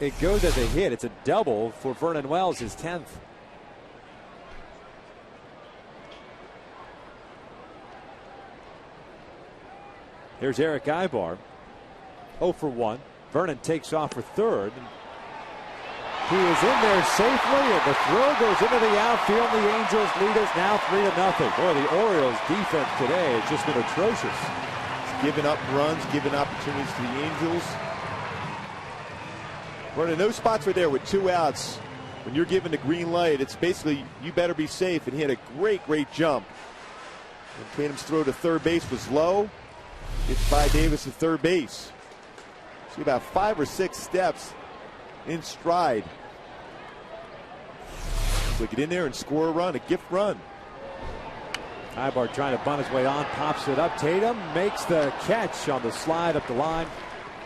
It goes as a hit. It's a double for Vernon Wells, his 10th. Here's Eric Ibar, 0 for 1. Vernon takes off for third. He is in there safely, and the throw goes into the outfield. The Angels lead us now 3-0. Boy, the Orioles defense today has just been atrocious. It's giving up runs, giving opportunities to the Angels. Running those spots right there with 2 outs. When you're given the green light, it's basically you better be safe. And he had a great jump. And Tatum's throw to third base was low. Gets by Davis at third base. See about 5 or 6 steps in stride. So get in there and score a run, a gift run. Ibar trying to bunt his way on, pops it up. Tatum makes the catch on the slide up the line.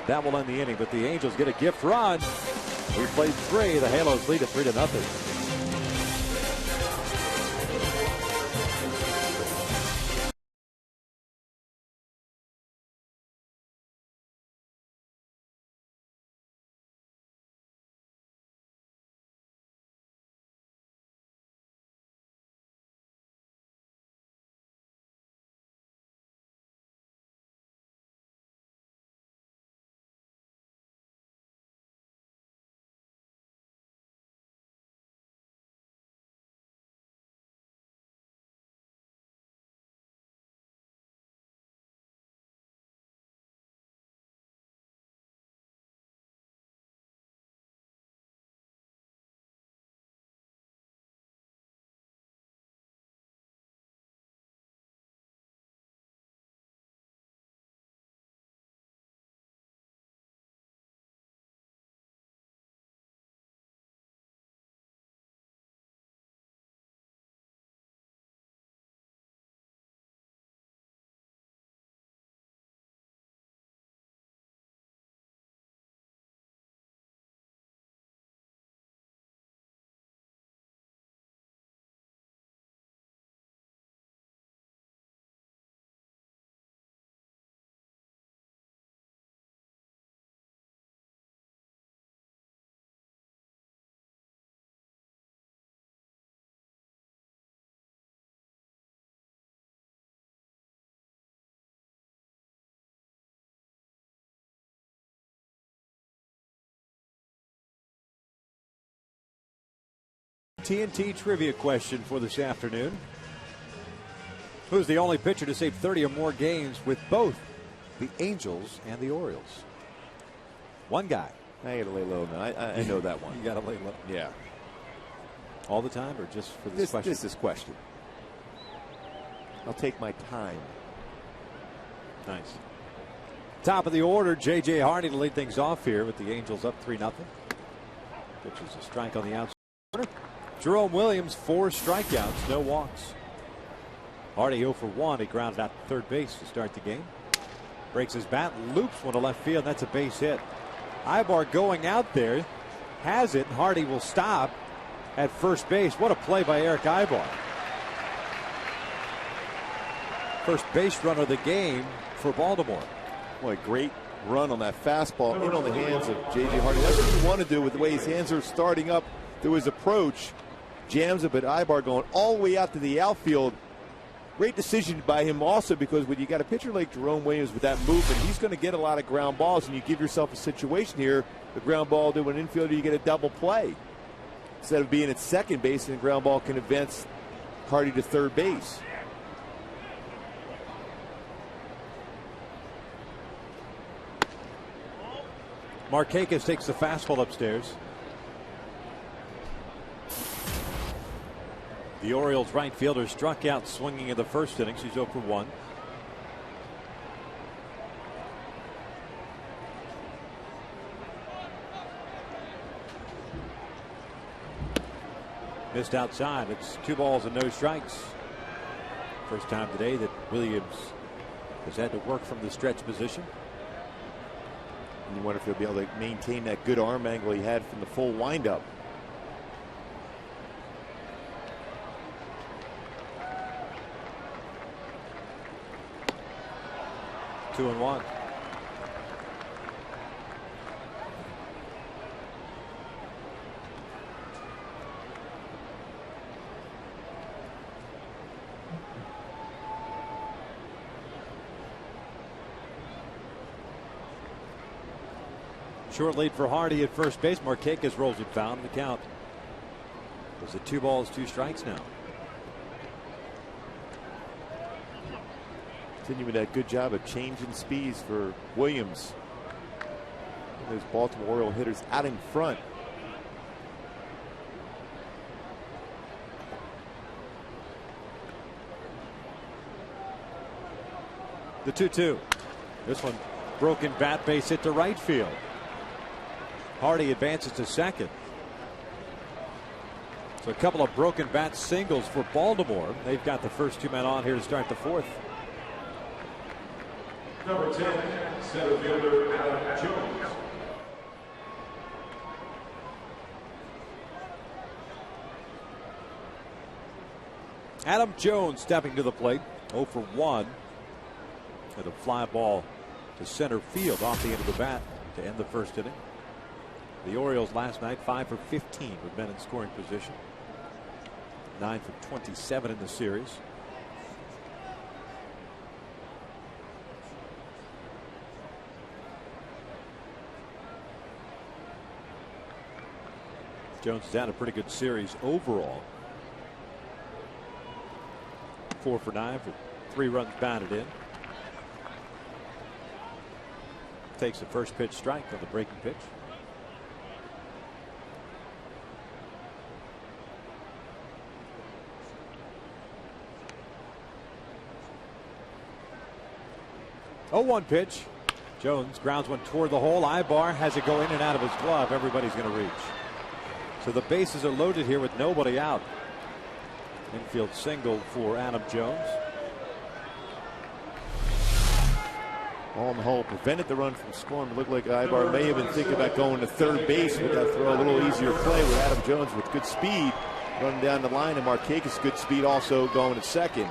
That will end the inning, but the Angels get a gift run. We played 3. The Halos lead at 3-0. TNT trivia question for this afternoon. Who's the only pitcher to save 30 or more games with both the Angels and the Orioles? One guy. I gotta lay low now. I know that one. You gotta lay low. Yeah. All the time, or just for this question? This question. I'll take my time. Nice. Top of the order, J.J. Hardy to lead things off here with the Angels up 3-0. Which is a strike on the outside corner. Jerome Williams, 4 strikeouts, no walks. Hardy 0 for 1. He grounded out to third base to start the game. Breaks his bat, loops one to left field. That's a base hit. Ibar going out there, has it. Hardy will stop at first base. What a play by Eric Ibar. First base run of the game for Baltimore. Boy, great run on that fastball in on the hands of J.J. Hardy. That's what you want to do with the way his hands are starting up through his approach. Jams it, but Ibar going all the way out to the outfield. Great decision by him also, because when you got a pitcher like Jerome Williams with that movement, he's going to get a lot of ground balls, and you give yourself a situation here, the ground ball to an infielder, you get a double play. Instead of being at second base, and the ground ball can advance Hardy to third base. Markakis takes the fastball upstairs. The Orioles right fielder struck out swinging in the first innings. He's 0 for 1. Missed outside. It's 2 balls and no strikes. First time today that Williams has had to work from the stretch position. And you wonder if he'll be able to maintain that good arm angle he had from the full windup. Two and 1. Short lead for Hardy at first base. Markakis rolls it foul in the count. Is it 2 balls, 2 strikes now? Continuing that good job of changing speeds for Williams. Those Baltimore Oriole hitters out in front. The 2-2. This one broken bat, base hit to right field. Hardy advances to second. So a couple of broken bat singles for Baltimore. They've got the first 2 men on here to start the 4th. Number 10, center fielder Adam Jones. Adam Jones stepping to the plate. 0 for 1. And a fly ball to center field off the end of the bat to end the first inning. The Orioles last night 5 for 15 with men in scoring position. 9 for 27 in the series. Jones has had a pretty good series overall. 4 for 9 with 3 runs batted in. Takes the first pitch strike on the breaking pitch. Oh, 1 pitch. Jones grounds one toward the hole. Ibar has it go in and out of his glove. Everybody's going to reach. So the bases are loaded here with nobody out. Infield single for Adam Jones. On the hole, prevented the run from scoring. It looked like Ibar may have been thinking about going to third base with that throw. A little easier play with Adam Jones with good speed running down the line, and Markakis good speed also going to second.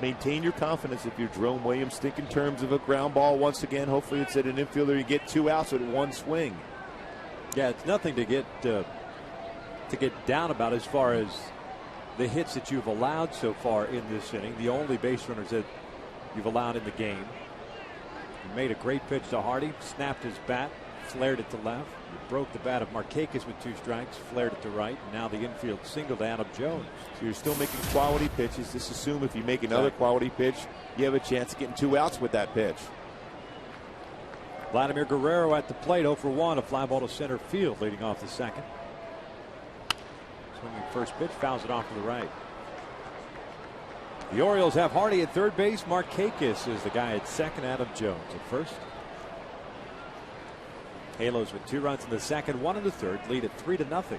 Maintain your confidence if you're Jerome Williams. Think in terms of a ground ball once again. Hopefully it's at an infielder. You get 2 outs at 1 swing. Yeah, it's nothing to get down about as far as the hits that you've allowed so far in this inning. The only base runners that you've allowed in the game. made a great pitch to Hardy, snapped his bat, flared it to left. He broke the bat of Markakis with 2 strikes, flared it to right. And now the infield single to Adam Jones. So you're still making quality pitches. Just assume if you make another quality pitch, you have a chance of getting 2 outs with that pitch. Vladimir Guerrero at the plate, 0 for 1, a fly ball to center field, leading off the second. Swinging first pitch, fouls it off to the right. The Orioles have Hardy at third base. Markakis is the guy at second. Adam Jones at first. Halos with 2 runs in the second, 1 in the third, lead at 3-0.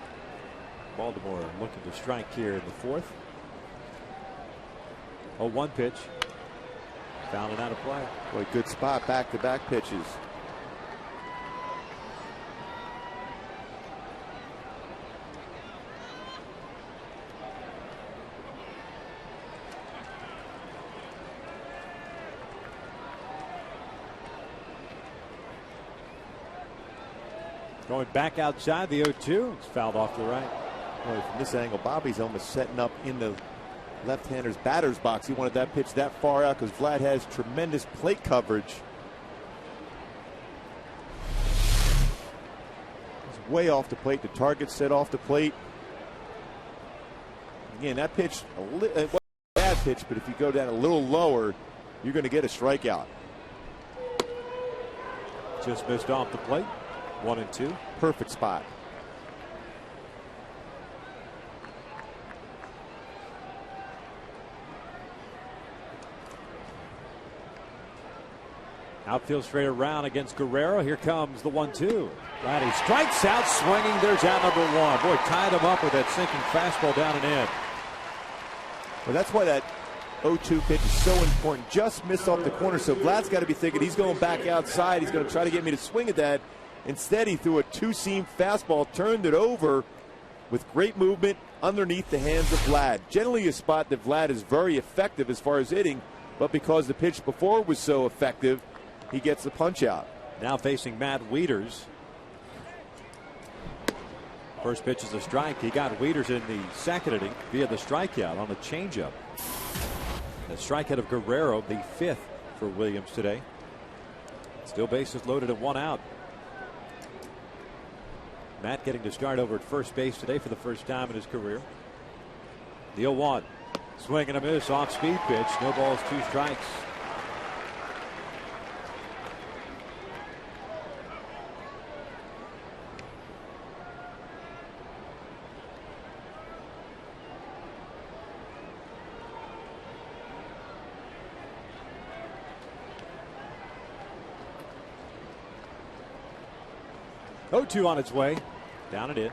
Baltimore looking to strike here in the fourth. 0-1 pitch. Found it out of play. Boy, good spot, back-to-back pitches. Going back outside the 0-2. It's fouled off to the right. Boy, from this angle, Bobby's almost setting up in the left-hander's batter's box. He wanted that pitch that far out because Vlad has tremendous plate coverage. He's way off the plate. The target's set off the plate. Again, that pitch, it wasn't a bad pitch, but if you go down a little lower, you're going to get a strikeout. Just missed off the plate. 1-2. Perfect spot. Outfield straight around against Guerrero. Here comes the 1-2. Vladdy strikes out swinging. There's out number 1. Boy, tied him up with that sinking fastball down and in. Well, that's why that 0-2 pitch is so important. Just missed off the corner, so Vlad's got to be thinking he's going back outside. He's going to try to get me to swing at that. Instead, he threw a 2-seam fastball, turned it over with great movement underneath the hands of Vlad. Generally a spot that Vlad is very effective as far as hitting, but because the pitch before was so effective, he gets the punch out. Now facing Matt Wieters. First pitch is a strike. He got Wieters in the second inning via the strikeout on a changeup. The strikeout of Guerrero, the 5th for Williams today. Still bases loaded at 1 out. Matt getting to start over at first base today for the first time in his career. The 0-1. Swing and a miss, off speed pitch. No balls, 2 strikes. Oh, 2 on its way. Down and in.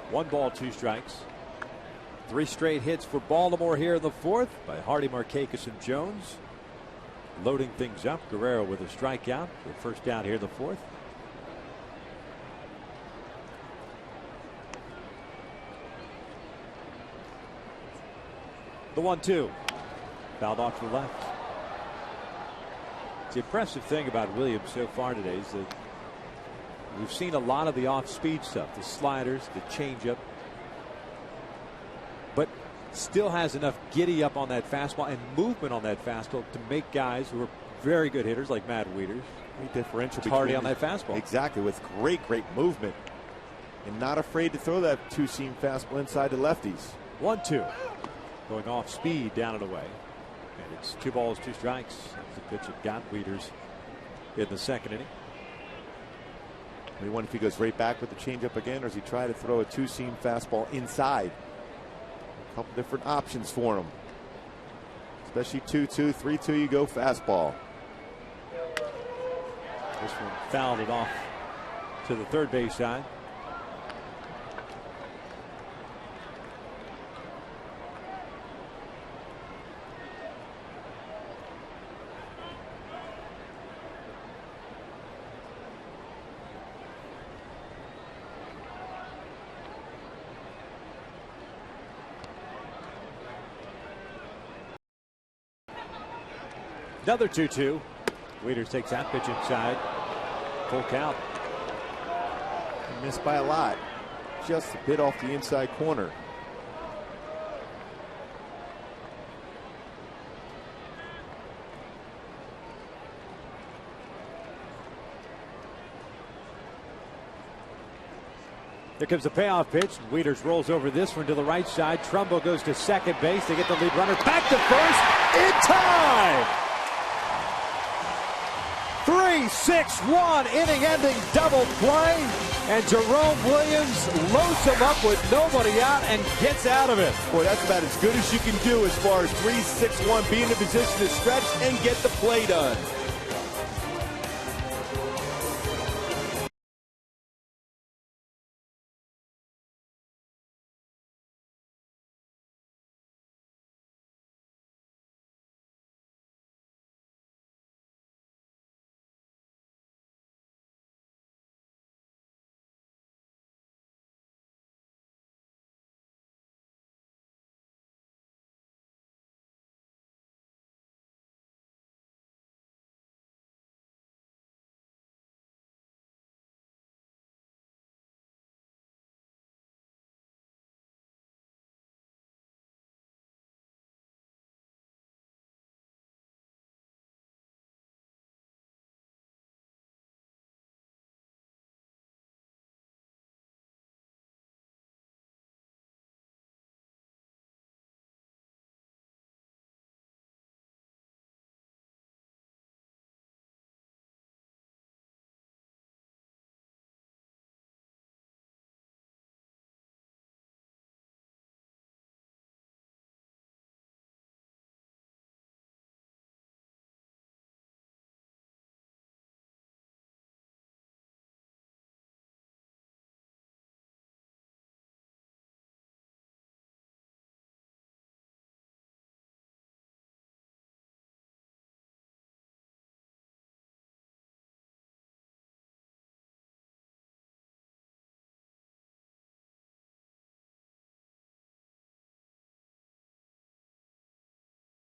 1 ball, 2 strikes. 3 straight hits for Baltimore here in the fourth by Hardy, Markakis, and Jones. Loading things up. Guerrero with a strikeout. The first down here in the fourth. The 1-2. Fouled off to the left. The impressive thing about Williams so far today is that we've seen a lot of the off-speed stuff, the sliders, the changeup, but still has enough giddy up on that fastball and movement on that fastball to make guys who are very good hitters like Matt Wieters differential Hardy on that fastball. Exactly, with great movement and not afraid to throw that 2-seam fastball inside the lefties. 1-2. Going off speed, down and away. And it's 2 balls, 2 strikes. That's the pitch that got Wieters in the second inning. We wonder if he goes right back with the changeup again, or does he try to throw a 2-seam fastball inside? A couple different options for him. Especially 2-2, 3-2, you go fastball. This one fouled it off to the third base side. Another 2-2. Wieters takes that pitch inside. Full count. He missed by a lot. Just a bit off the inside corner. There comes the payoff pitch. Wieters rolls over this one to the right side. Trumbo goes to second base. They get the lead runner back to first in time. 3-6-1 inning-ending double play. And Jerome Williams loads him up with nobody out and gets out of it. Boy, that's about as good as you can do as far as 3-6-1, be in a position to stretch and get the play done.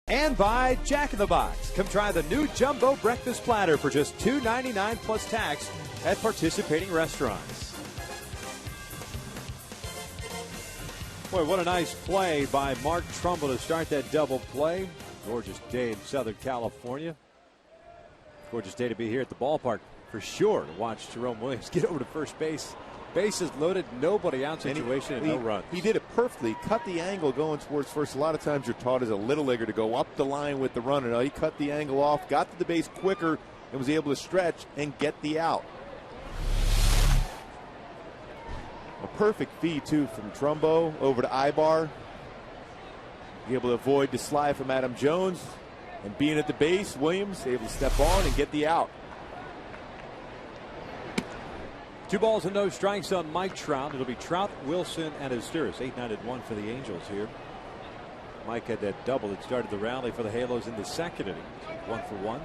And by Jack in the Box. Come try the new Jumbo Breakfast Platter for just $2.99 plus tax at participating restaurants. Boy, what a nice play by Mark Trumbo to start that double play. Gorgeous day in Southern California. Gorgeous day to be here at the ballpark for sure to watch Jerome Williams get over to first base. Bases loaded, nobody out situation, and no runs. He did it perfectly. Cut the angle going towards first. A lot of times you're taught as a little leaguer to go up the line with the runner. Now he cut the angle off, got to the base quicker, and was able to stretch and get the out. A perfect feed, too, from Trumbo over to Ibar. Be able to avoid the slide from Adam Jones. And being at the base, Williams able to step on and get the out. 2 balls and no strikes on Mike Trout. It'll be Trout, Wilson, and Asturias. 8-9-1 for the Angels here. Mike had that double that started the rally for the Halos in the second inning. 1 for 1.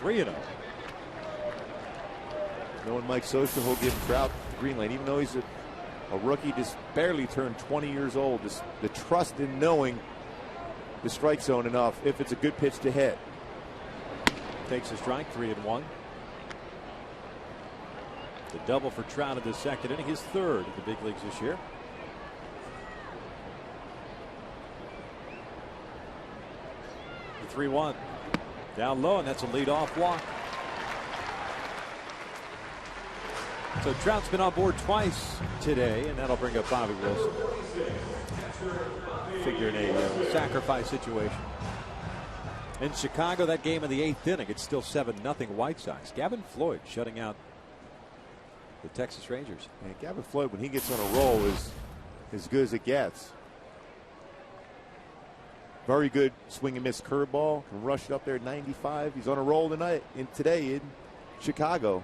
(3-0). Knowing Mike Scioscia will give Trout the green light, even though he's a rookie, just barely turned 20 years old. Just the trust in knowing the strike zone enough if it's a good pitch to hit. Takes a strike, 3-1. The double for Trout in the second inning, his third in the big leagues this year. The 3-1. Down low, and that's a leadoff walk. So Trout's been on board twice today, and that'll bring up Bobby Wilson. Figuring a sacrifice situation. In Chicago, that game in the 8th inning, it's still 7-0 White Sox. Gavin Floyd shutting out the Texas Rangers. And Gavin Floyd, when he gets on a roll, is as good as it gets. Very good swing and miss curveball. Can rush it up there at 95. He's on a roll today in Chicago.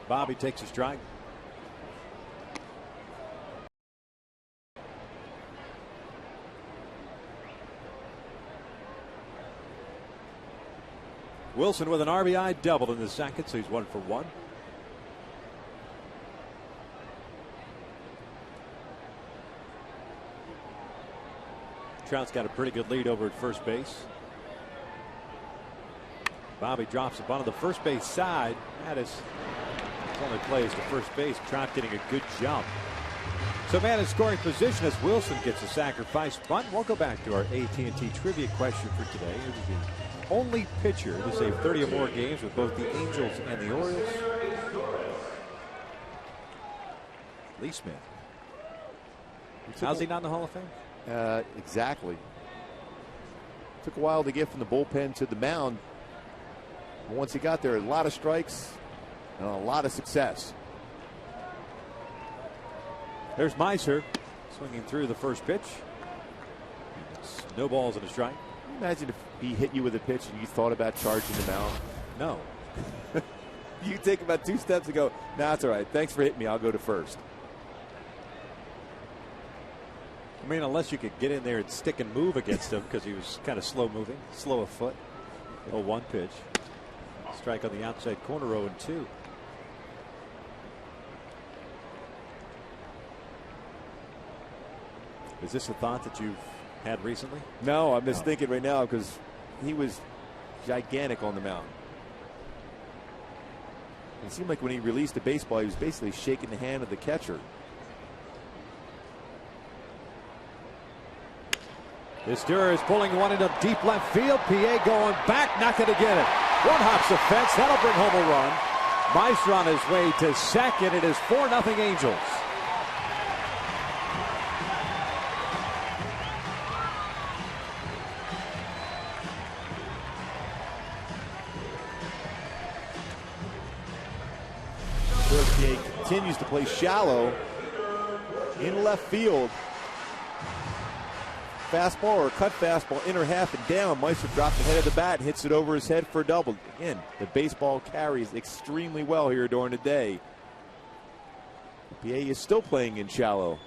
Bobby takes a strike. Wilson with an RBI double in the second, so he's 1 for 1. Trout's got a pretty good lead over at first base. Bobby drops a bunt on the first base side. That is only plays to first base. Trout getting a good jump. So man in scoring position as Wilson gets a sacrifice bunt. We'll go back to our AT&T trivia question for today. It was the only pitcher to save 30 or more games with both the Angels and the Orioles. Lee Smith. How's he not in the Hall of Fame? Exactly. Took a while to get from the bullpen to the mound. But once he got there, a lot of strikes and a lot of success. There's Meiser swinging through the first pitch. It's no balls and a strike. Imagine if he hit you with a pitch and you thought about charging the mound. No. You take about 2 steps and go, nah, it's all right. Thanks for hitting me. I'll go to first. I mean, unless you could get in there and stick and move against him because he was kind of slow moving, slow of foot. 0-1 pitch. Strike on the outside corner, 0-2. Is this a thought that you've had recently? No, I'm just thinking right now because he was gigantic on the mound. It seemed like when he released the baseball, he was basically shaking the hand of the catcher. Estura is pulling one into deep left field. PA going back, not going to get it. One hops the fence. That'll bring home a run. Meister on his way to second. It is 4-0 Angels. PA continues to play shallow in left field. Fastball or cut fastball, inner half and down. Meister dropped the head of the bat, hits it over his head for a double. Again, the baseball carries extremely well here during the day. PA is still playing in shallow.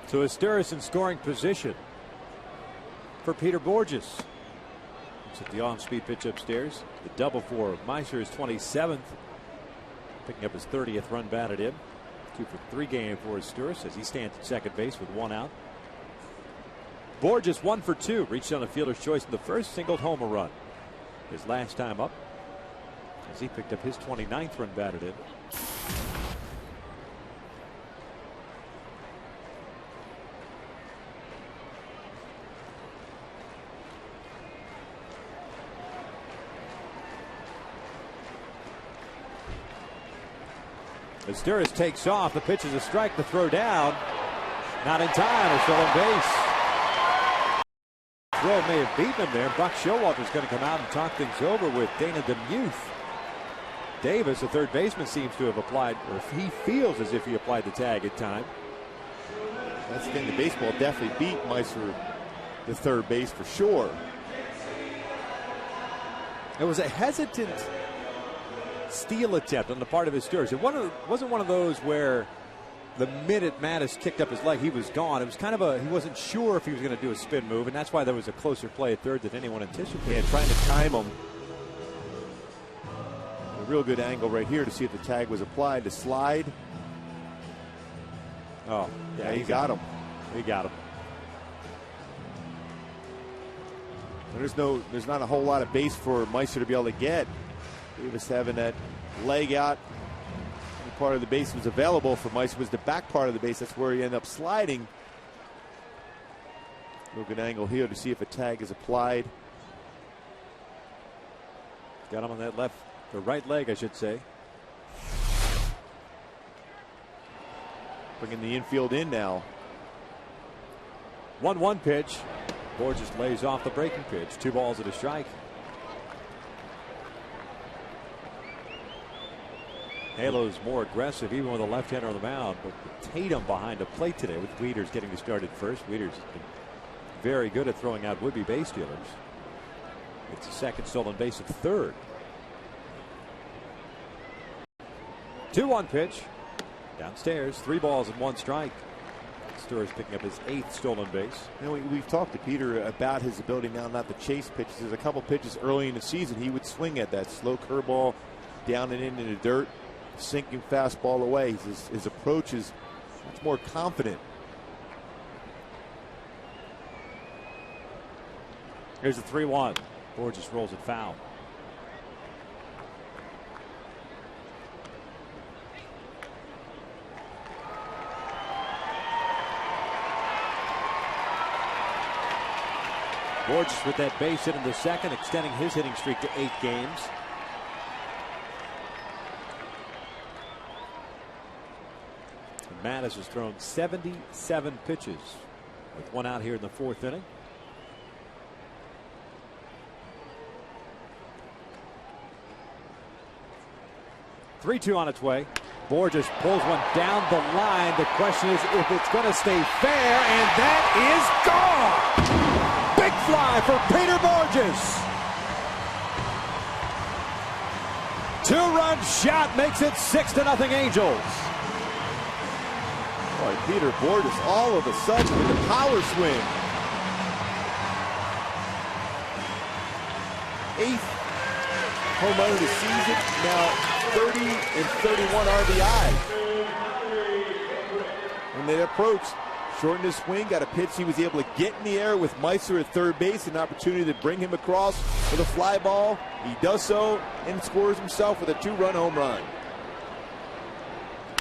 So Estura in scoring position for Peter Borges. It's at the off-speed pitch upstairs. The double for Meister is 27th. Picking up his 30th run batted in. 2 for 3 game for Estura as he stands at second base with 1 out. Borges 1 for 2. Reached on a fielder's choice in the first, singled home a run. His last time up as he picked up his 29th run batted in. Estura takes off. The pitch is a strike. The throw down. Not in time. They're still on base. Throw may have beaten him there. Buck Showalter is going to come out and talk things over with Dana DeMuth. Davis, the third baseman, seems to have applied, or he feels as if he applied the tag at time. That's the thing. The baseball definitely beat Meister, the third base for sure. It was a hesitant steal attempt on the part of Estura. It wasn't one of those where the minute Mattis kicked up his leg, he was gone. It was kind of he wasn't sure if he was going to do a spin move, and that's why there was a closer play at third than anyone anticipated. Yeah, trying to time him. A real good angle right here to see if the tag was applied to slide. Oh, yeah, he got him. He got him. There's not a whole lot of base for Meister to be able to get. Davis having that leg out. The part of the base was available for Meister was the back part of the base. That's where he ended up sliding. Real good angle here to see if a tag is applied. Got him on that the right leg, I should say. Bringing the infield in now. 1-1 pitch. Borges lays off the breaking pitch. 2 balls and a strike. Halo's more aggressive even with a left-hander on the mound, but Tatum behind the plate today with Wieters getting started first. Wieters has been very good at throwing out would-be base stealers. It's a second stolen base at third. 2-1 pitch. Downstairs, 3 balls and 1 strike. Estura's picking up his 8th stolen base. You know, we've talked to Peter about his ability now not to chase pitches. There's a couple pitches early in the season he would swing at that slow curveball down and into the dirt. Sinking fastball away. His approach is much more confident. Here's the 3-1. Borges rolls it foul. Borges with that base hit in the second, extending his hitting streak to 8 games. And Mattis has thrown 77 pitches with 1 out here in the 4th inning. Three-two on its way. Borges pulls one down the line. The question is if it's going to stay fair, and that is gone. Big fly for Peter Borges. 2-run shot makes it 6-0 Angels. Boy, Peter Borges all of a sudden with a power swing. 8th home run of the season. Now 30 and 31 RBI. When they approached, shortened his swing, got a pitch he was able to get in the air with Meister at third base, an opportunity to bring him across with a fly ball. He does so and scores himself with a 2-run home run.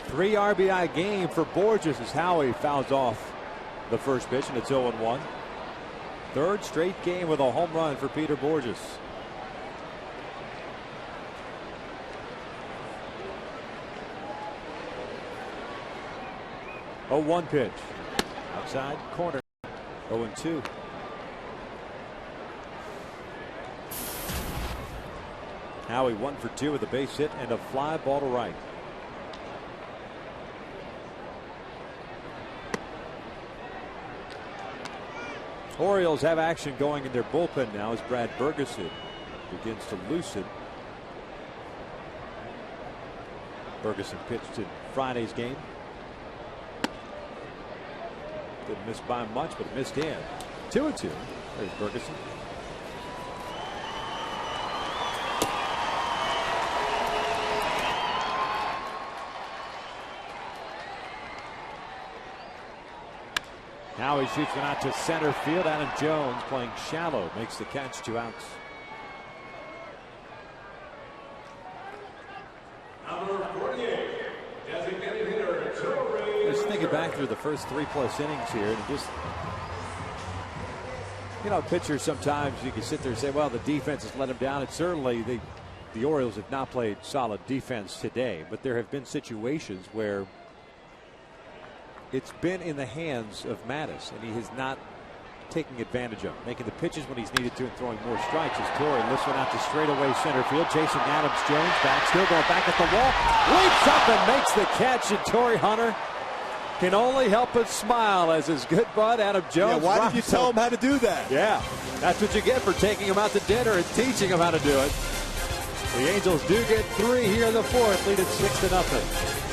3 RBI game for Borges as Howie fouls off the first pitch, and it's 0-1. 3rd straight game with a home run for Peter Borges. 0-1 pitch. Outside corner. 0-2. Howie 1 for 2 with a base hit and a fly ball to right. Orioles have action going in their bullpen now as Brad Bergeson begins to loosen. Bergeson pitched in Friday's game. Didn't miss by much, but it missed in. 2-2. There's Bergeson. Now he shoots one out to center field. Adam Jones playing shallow makes the catch. 2 outs. Just thinking back through the first 3+ innings here, and just, you know, pitchers sometimes you can sit there and say, well, the defense has let him down. And certainly the Orioles have not played solid defense today, but there have been situations where it's been in the hands of Mattis, and he has not taken advantage of it, making the pitches when he's needed to and throwing more strikes. As Torrey lifts one out to straightaway center field, chasing Adams Jones back, still going back at the wall, leaps up and makes the catch, and Torrey Hunter can only help but smile as his good bud Adam Jones. Yeah, why did you tell him how to do that? Yeah, that's what you get for taking him out to dinner and teaching him how to do it. The Angels do get 3 here in the 4th, lead it 6-0.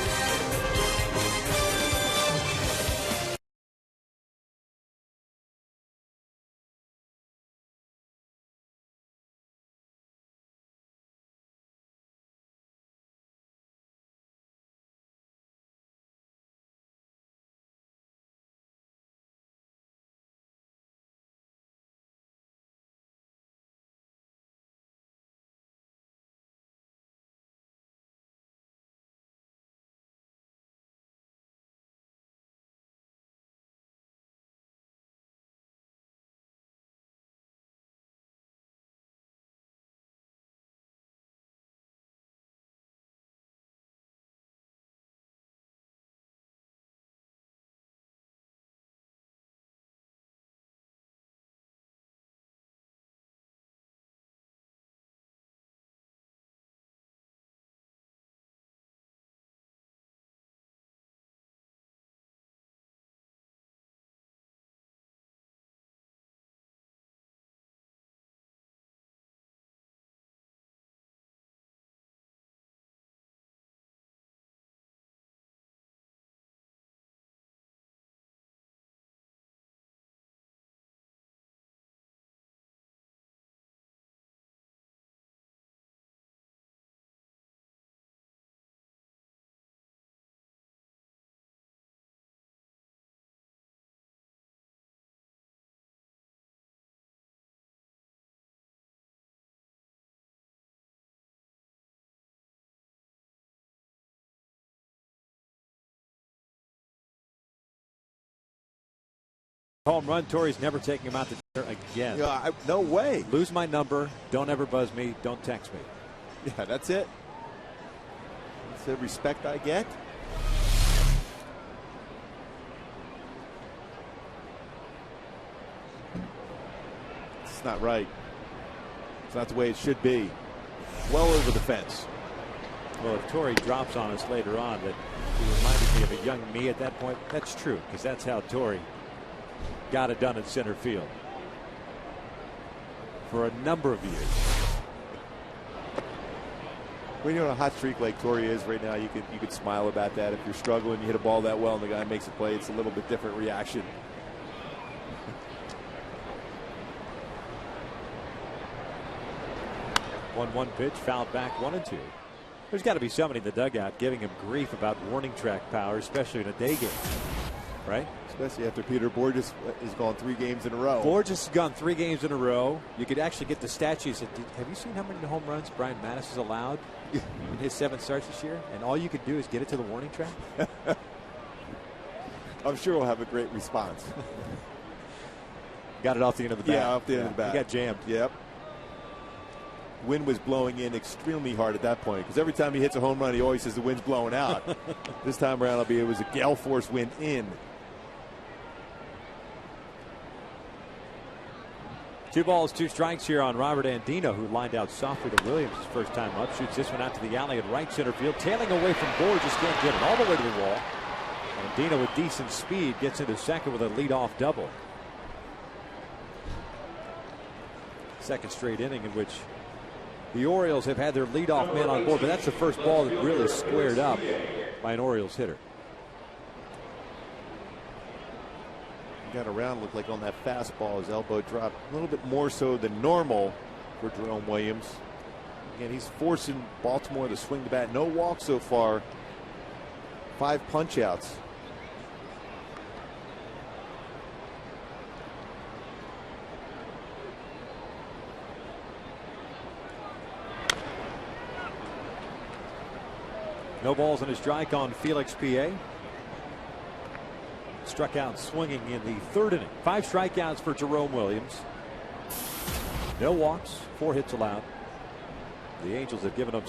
home run. Torrey's never taking him out to dinner again. Yeah, no way. Lose my number. Don't ever buzz me. Don't text me. Yeah, that's it. That's the respect I get. It's not right. It's not the way it should be. Well over the fence. Well, if Torrey drops on us later on that he reminded me of a young me at that point, that's true, because that's how Torrey got it done in center field for a number of years. When you're on a hot streak like Torrey is right now, you could smile about that. If you're struggling, you hit a ball that well and the guy makes a play, it's a little bit different reaction. 1-1 pitch, fouled back 1-2. There's got to be somebody in the dugout giving him grief about warning track power, especially in a day game, right? Especially after Peter Borges has gone 3 games in a row. Borges has gone 3 games in a row. You could actually get the statutes. Have you seen how many home runs Brian Mattis has allowed in his 7 starts this year? And all you could do is get it to the warning track? I'm sure we'll have a great response. Got it off the end of the bat. Yeah, off the end of the bat. He got jammed. Yep. Wind was blowing in extremely hard at that point, because every time he hits a home run, he always says the wind's blowing out. This time around, it was a gale force wind in. 2 balls, 2 strikes here on Robert Andino, who lined out softly to Williams his first time up. Shoots this one out to the alley in right center field. Tailing away from Borges, can't get it all the way to the wall. Andino with decent speed gets into second with a leadoff double. Second straight inning in which the Orioles have had their leadoff man on board, but that's the first ball that really squared up by an Orioles hitter. Got around, looked like on that fastball, his elbow dropped a little bit more so than normal for Jerome Williams. Again, he's forcing Baltimore to swing the bat. No walks so far. 5 punch outs. No balls and a strike on Felix P.A. Struck out swinging in the 3rd inning. 5 strikeouts for Jerome Williams. No walks, 4 hits allowed. The Angels have given up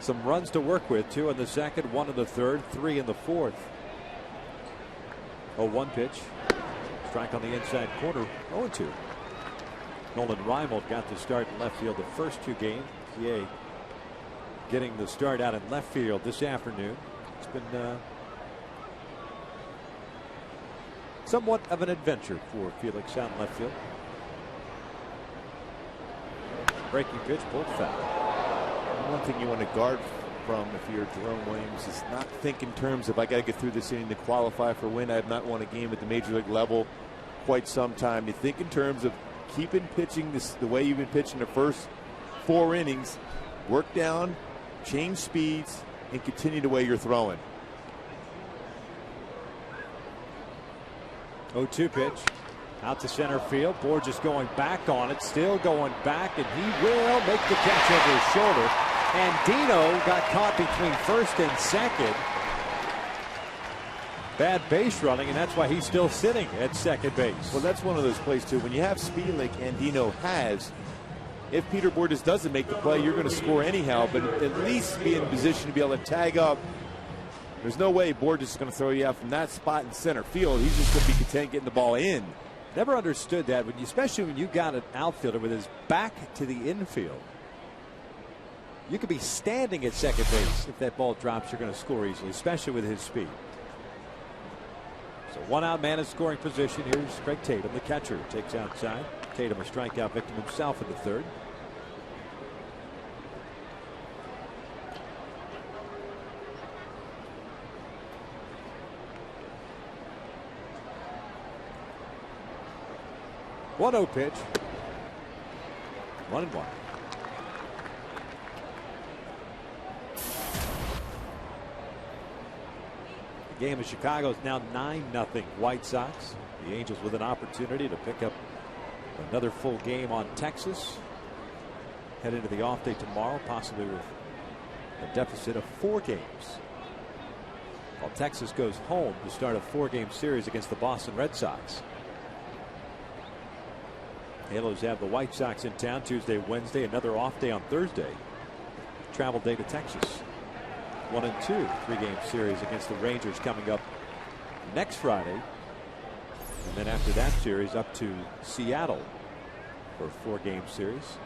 some runs to work with. 2 in the 2nd, 1 in the 3rd, 3 in the 4th. 0-1 pitch. Strike on the inside corner. 0-2. Nolan Reimold got the start in left field the first 2 games. PA getting the start out in left field this afternoon. It's been somewhat of an adventure for Felix out in left field. Breaking pitch, pulled foul. One thing you want to guard from if you're Jerome Williams is not think in terms of I got to get through this inning to qualify for win. I have not won a game at the major league level quite some time. You think in terms of keeping pitching the way you've been pitching the first 4 innings, work down, change speeds, and continue the way you're throwing. 0-2 pitch out to center field. Borges going back on it, still going back, and he will make the catch over his shoulder. And Dino got caught between first and second. Bad base running, and that's why he's still sitting at second base. Well, that's one of those plays too. When you have speed like Andino has, if Peter Borges doesn't make the play, you're going to score anyhow, but at least be in position to be able to tag up. There's no way Borges is going to throw you out from that spot in center field. He's just going to be content getting the ball in. Never understood that, especially when you got an outfielder with his back to the infield. You could be standing at second base. If that ball drops, you're going to score easily, especially with his speed. So 1 out man in scoring position. Here's Craig Tatum, the catcher, takes outside. Tatum a strikeout victim himself in the 3rd. One-0 pitch. 1-1. The game in Chicago is now 9-0 White Sox. The Angels with an opportunity to pick up another full game on Texas. Head into the off day tomorrow, possibly with a deficit of 4 games. While Texas goes home to start a 4-game series against the Boston Red Sox. Halos have the White Sox in town Tuesday, Wednesday, another off day on Thursday. Travel day to Texas. 1-2, 3-game series against the Rangers coming up next Friday. And then after that series up to Seattle for a 4-game series.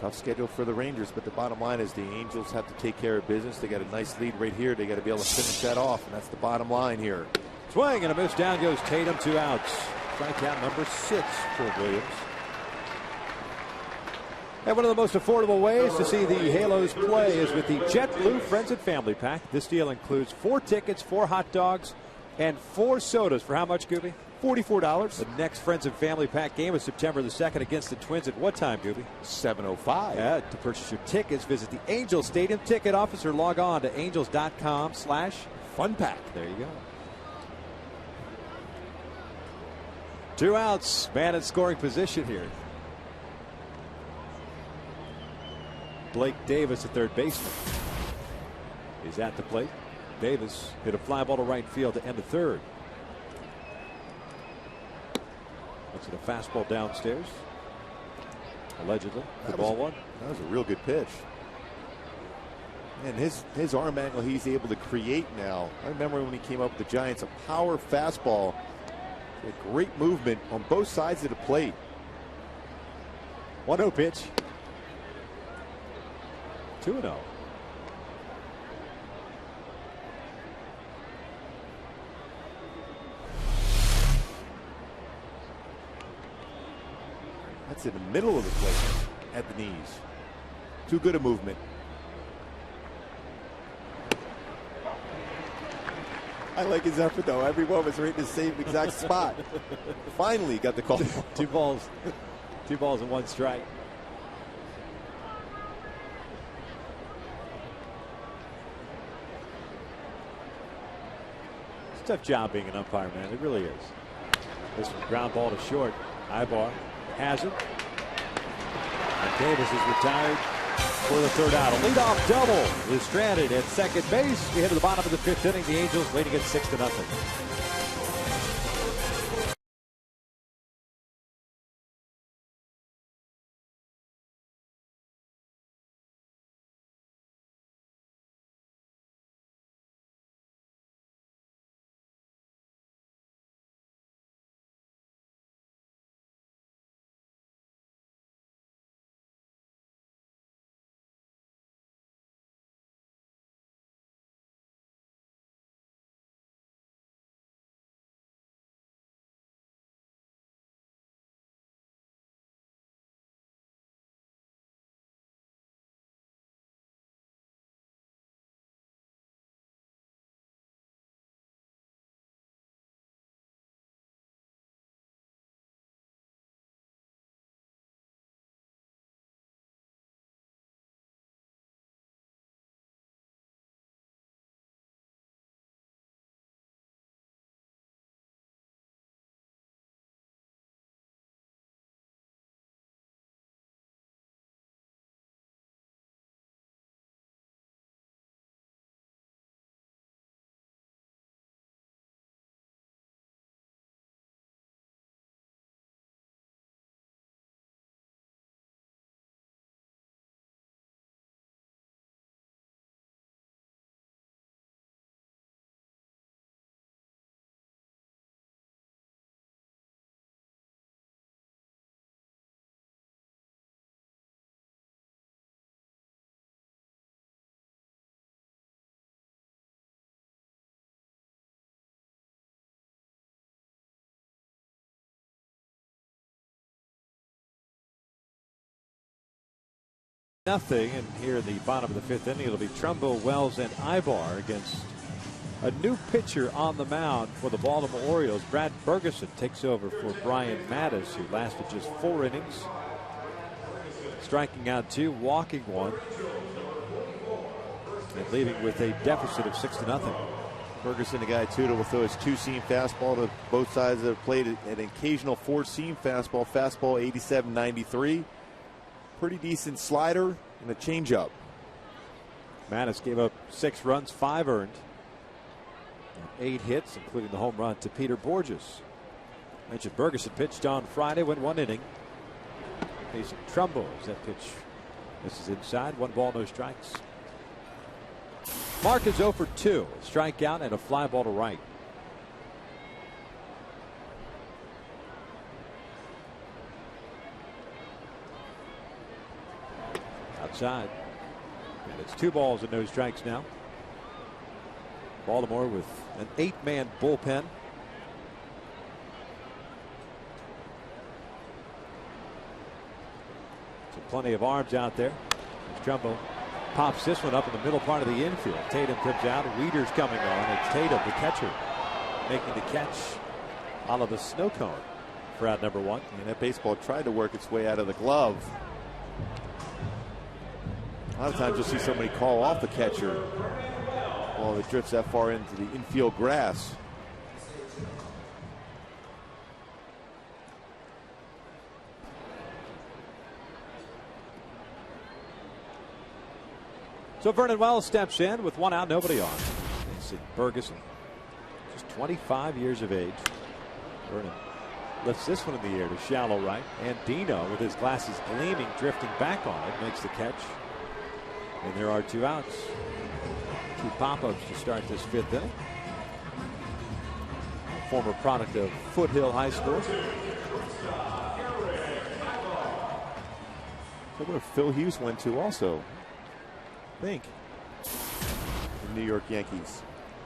Tough schedule for the Rangers, but the bottom line is the Angels have to take care of business. They got a nice lead right here. They got to be able to finish that off, and that's the bottom line here. Swing and a miss. Down goes Tatum. 2 outs. Strikeout number 6 for Williams. And one of the most affordable ways to see the Halos play is with the JetBlue Friends and Family Pack. This deal includes 4 tickets, 4 hot dogs, and 4 sodas. For how much, Gooby? $44. The next Friends and Family Pack game is September the 2nd against the Twins at what time, Gooby? 7:05. To purchase your tickets, visit the Angels Stadium ticket office or log on to angels.com/funpack. There you go. 2 outs. Man in scoring position here. Blake Davis, a third baseman, is at the plate. Davis hit a fly ball to right field to end the third. Looks at a fastball downstairs. Allegedly, the ball one. That was a real good pitch. And his arm angle he's able to create now. I remember when he came up with the Giants, a power fastball. A great movement on both sides of the plate. 1-0 pitch. 2-0. That's in the middle of the plate at the knees. Too good a movement. I like his effort, though. Every one was right in the same exact spot. Finally got the call. 2 balls. 2 balls and 1 strike. It's a tough job being an umpire, man. It really is. This one, ground ball to short. Ibar has it. And Davis is retired for the 3rd out. A leadoff double is stranded at second base. We head to the bottom of the 5th inning. The Angels leading it 6-0. Nothing, and here in the bottom of the 5th inning, it'll be Trumbo, Wells, and Ibar against a new pitcher on the mound for the Baltimore Orioles. Brad Ferguson takes over for Brian Mattis, who lasted just 4 innings, striking out 2, walking 1, and leaving with a deficit of 6-0. Ferguson, the guy too that will throw his 2-seam fastball to both sides of the plate, an occasional 4-seam fastball, 87-93. Pretty decent slider and a changeup. Mattis gave up 6 runs, 5 earned, and 8 hits, including the home run to Peter Borges. Mentioned Bergeson pitched on Friday, went 1 inning. Facing Trumbo as that pitch. This is inside. 1 ball, no strikes. Mark is 0 for 2. A strikeout and a fly ball to right. Outside. And it's 2 balls and no strikes now. Baltimore with an 8-man bullpen. So plenty of arms out there. Trumbo pops this one up in the middle part of the infield. Tatum comes out. Weeder's coming on. It's Tatum, the catcher, making the catch out of the snow cone for out number 1. And that baseball tried to work its way out of the glove. A lot of times you'll see somebody call off the catcher while it drifts that far into the infield grass. So Vernon Wells steps in with 1 out, nobody on. It's Bergeson, just 25 years of age. Vernon lifts this one in the air to shallow right. And Dino, with his glasses gleaming, drifting back on it, makes the catch. And there are 2 outs. 2 pop-ups to start this 5th inning. Former product of Foothill High School. Look where Phil Hughes went to also. I think. The New York Yankees.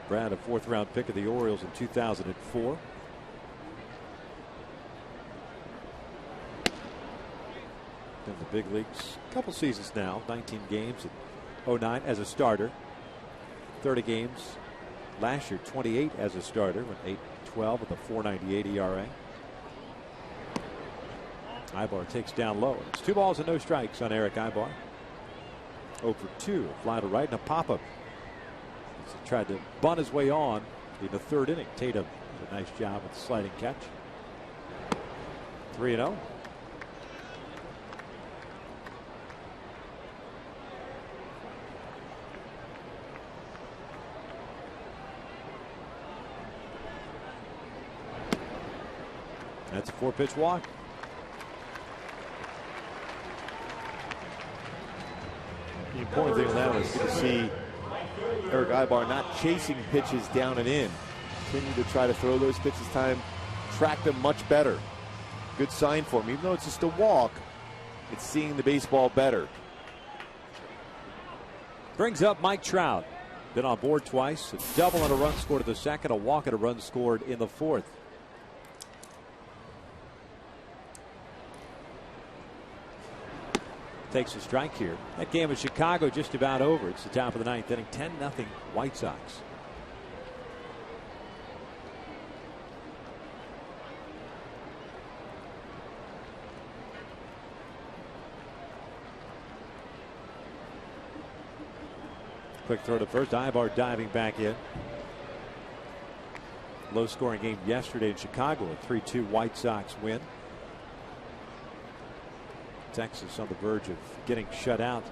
Brad, a 4th-round pick of the Orioles in 2004. In the big leagues, a couple seasons now, 19 games in 09 as a starter, 30 games last year, 28 as a starter, went 8-12 with a 4.98 ERA. Ibar takes down low. It's 2 balls and no strikes on Eric Ibar. 0 for 2, a fly to right and a pop-up. He tried to bunt his way on in the 3rd inning. Tatum did a nice job with the sliding catch. 3-0. That's a 4-pitch walk. The important thing now is to see Eric Ibar not chasing pitches down and in. Continue to try to throw those pitches time, track them much better. Good sign for him. Even though it's just a walk, it's seeing the baseball better. Brings up Mike Trout. Been on board twice. A double and a run scored in the 2nd, a walk and a run scored in the 4th. Takes a strike here. That game in Chicago just about over. It's the top of the 9th inning. 10-0 White Sox. Quick throw to first. Ibar diving back in. Low scoring game yesterday in Chicago. A 3-2 White Sox win. Texas on the verge of getting shut out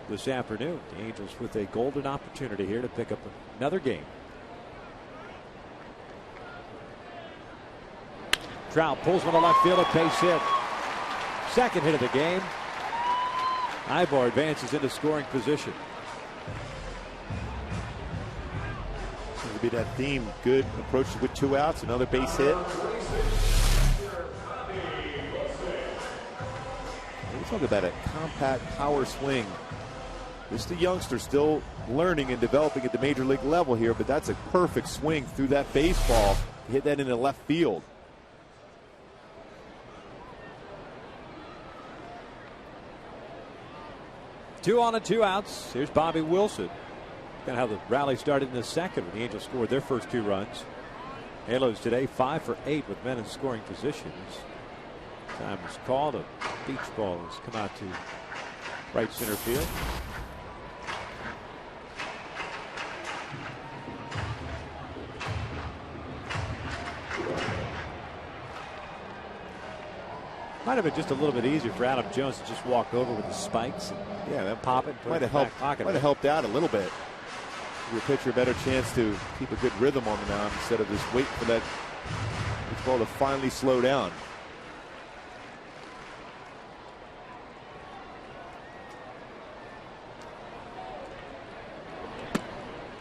this afternoon. The Angels with a golden opportunity here to pick up another game. Trout pulls one to left field, a base hit. 2nd hit of the game. Ibar advances into scoring position. Seems to be that theme. Good approach with 2 outs, another base hit. Talk about a compact power swing. This is the youngster still learning and developing at the major league level here, but that's a perfect swing through that baseball. Hit that into left field. Two on and 2 outs. Here's Bobby Wilson. Kind of how the rally started in the 2nd when the Angels scored their first 2 runs. Halos today 5 for 8 with men in scoring positions. Time was called. A beach ball has come out to right center field. Might have been just a little bit easier for Adam Jones to just walk over with the spikes and that pop it. Might have helped out a little bit. Give your pitcher a better chance to keep a good rhythm on the mound instead of just wait for that It's called to finally slow down.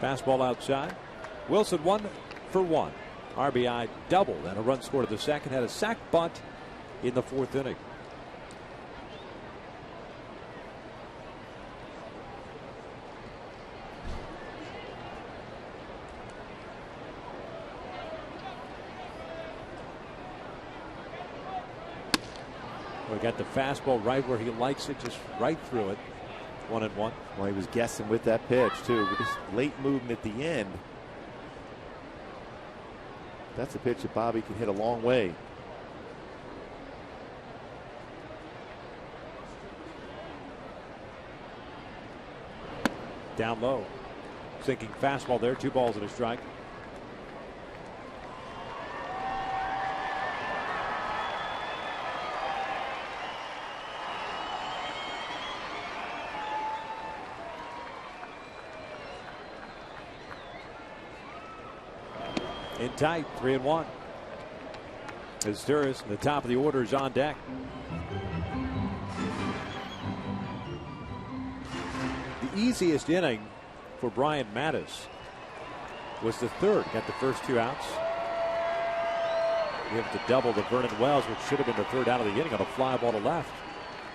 Fastball outside. Wilson 1 for 1. RBI double and a run scored in the second. Had a sac bunt in the fourth inning. We got the fastball right where he likes it, just right through it. 1-1. Well, he was guessing with that pitch, too. With his late movement at the end. That's a pitch that Bobby can hit a long way. Down low. Sinking fastball there. 2 balls and a strike. In tight, 3-1. As Sturris in the top of the order is on deck. The easiest inning for Brian Mattis was the third. Got the first 2 outs. Able to double the Vernon Wells, which should have been the third out of the inning on a fly ball to left.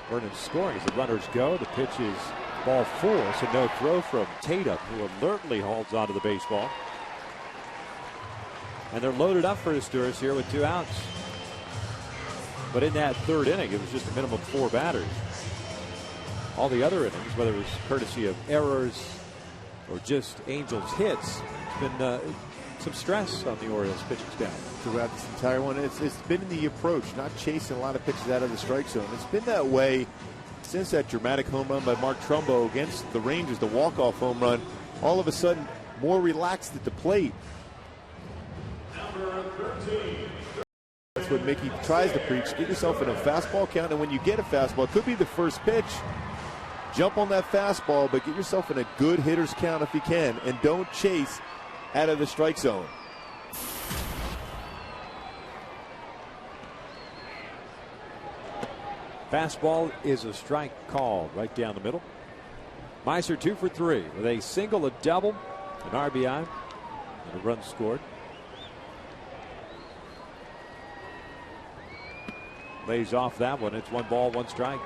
Vernon scoring as the runners go. The pitch is ball 4, so no throw from Tatum, who alertly holds onto the baseball. And they're loaded up for the Sturris here with 2 outs. But in that third inning, it was just a minimum of 4 batters. All the other innings, whether it was courtesy of errors or just Angels hits, it's been some stress on the Orioles pitching staff. Throughout this entire one, it's been the approach, not chasing a lot of pitches out of the strike zone. It's been that way since that dramatic home run by Mark Trumbo against the Rangers, the walk-off home run. All of a sudden, more relaxed at the plate. That's what Mickey tries to preach. Get yourself in a fastball count, and when you get a fastball, it could be the first pitch. Jump on that fastball, but get yourself in a good hitter's count if you can, and don't chase out of the strike zone. Fastball is a strike called right down the middle. Meiser 2 for 3 with a single, a double, an RBI, and a run scored. Lays off that one. It's 1 ball, 1 strike.